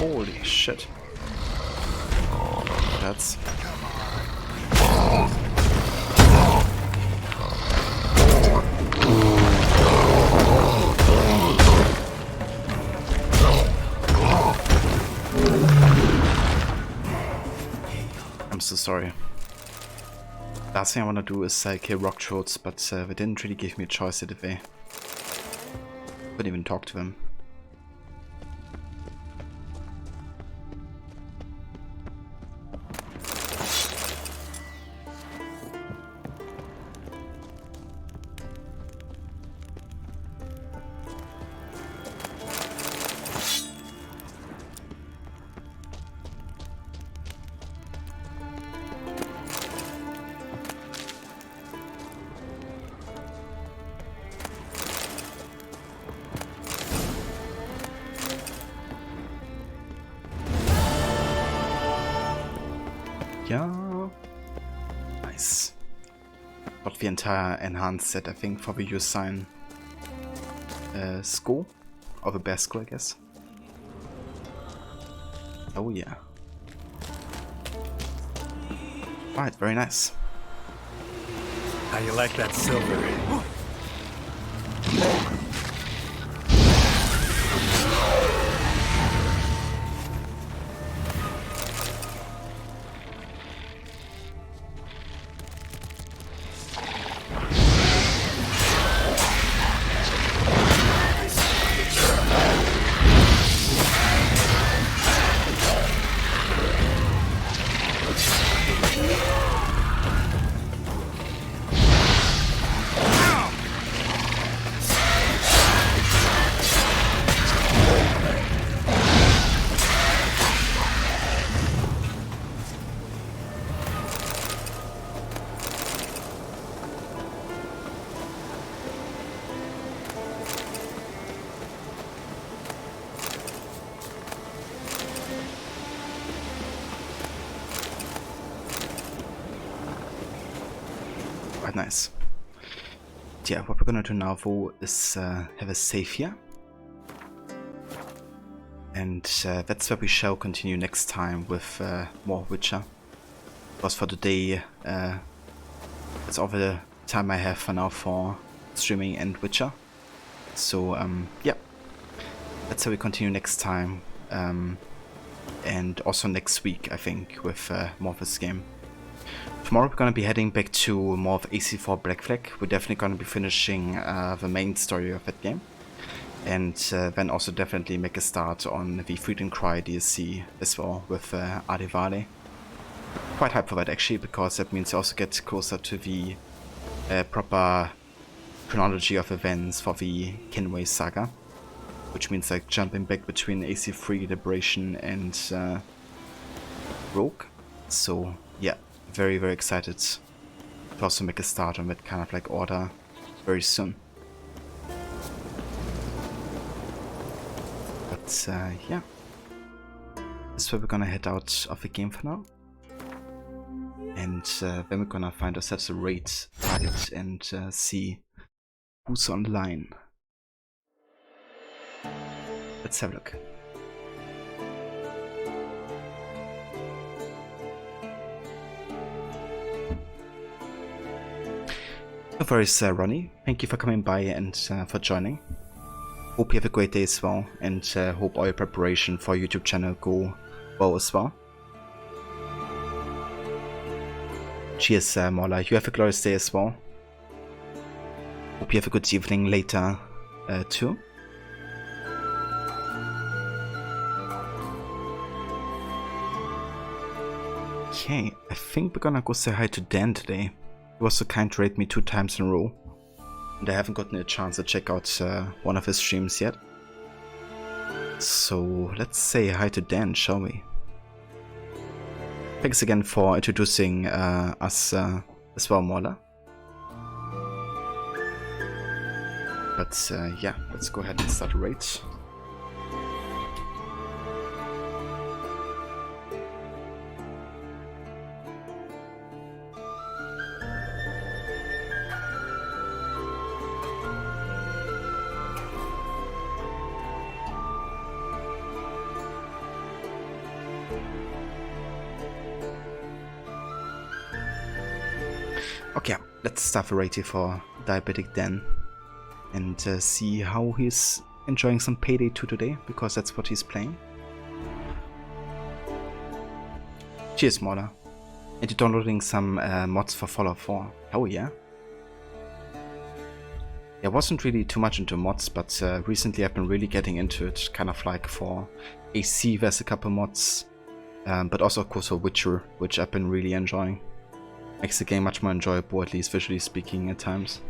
Holy shit. That's... story. Last thing I want to do is kill rock trolls, but they didn't really give me a choice, did they? Couldn't even talk to them. Yeah, nice. Got the entire enhanced set, I think, for the Usain skull, or the bear skull, I guess. Oh yeah. Alright, very nice. How you like that silver? Quite nice. Yeah, what we're gonna do now though is have a save here. And that's where we shall continue next time with more Witcher. Because for today, that's all the time I have for now for streaming and Witcher. So yeah, that's how we continue next time. And also next week, I think, with more of this game. Tomorrow we're gonna be heading back to more of AC4 Black Flag. We're definitely gonna be finishing the main story of that game. And then also definitely make a start on the Freedom Cry DLC as well with Adivale. Quite hyped for that actually, because that means you also get closer to the proper chronology of events for the Kenway saga. Which means like jumping back between AC3, Liberation and Rogue. So yeah, very excited to also make a start on that kind of like order very soon. But yeah, this is where we're gonna head out of the game for now. And then we're gonna find ourselves a raid target and see who's online. Let's have a look. So far is Ronnie. Thank you for coming by and for joining. Hope you have a great day as well, and hope all your preparation for your YouTube channel go well as well. Cheers, Mola. You have a glorious day as well. Hope you have a good evening later too. Okay, I think we're gonna go say hi to Dan today. He was so kind to rate me 2 times in a row. And I haven't gotten a chance to check out one of his streams yet. So let's say hi to Dan, shall we? Thanks again for introducing us as well, Mola. But yeah, let's go ahead and start a raid. Okay, let's start a raid here for Diabetic Dan and see how he's enjoying some Payday 2 today, because that's what he's playing. Cheers, Mola. And you're downloading some mods for Fallout 4. Oh yeah. I wasn't really too much into mods, but recently I've been really getting into it, kind of like for AC there's a couple mods, but also of course for Witcher, which I've been really enjoying. Makes the game much more enjoyable, at least visually speaking at times.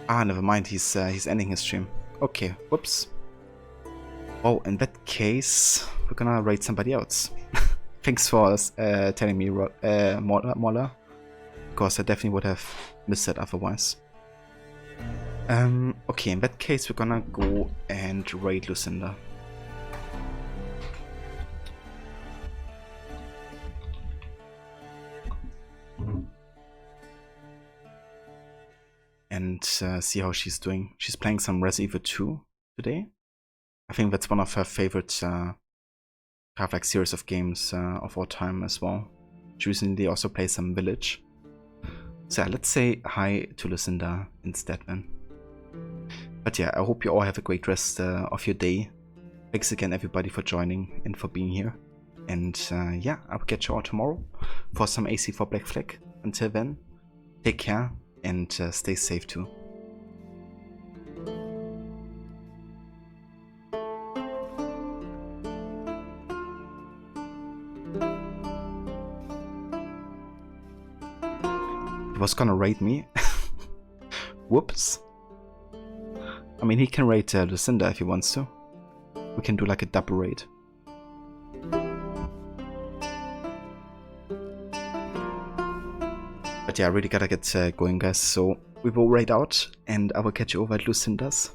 Ah, never mind, he's ending his stream. Okay, whoops. Oh, in that case, we're gonna raid somebody else. Thanks for telling me, Moller, because I definitely would have missed it otherwise. Okay, in that case, we're gonna go and raid Lucinda. And see how she's doing. She's playing some Resident Evil 2 today. I think that's one of her favorite kind of like series of games of all time as well. She recently also played some Village. So yeah, let's say hi to Lucinda instead then. But yeah, I hope you all have a great rest of your day. Thanks again everybody for joining and for being here. And yeah, I will catch you all tomorrow for some AC for Black Flag. Until then, take care and stay safe too. He was gonna raid me. Whoops. I mean, he can raid Lucinda if he wants to. We can do like a double raid. But yeah, I really gotta get going, guys. So we will raid out, and I will catch you over at Lucinda's.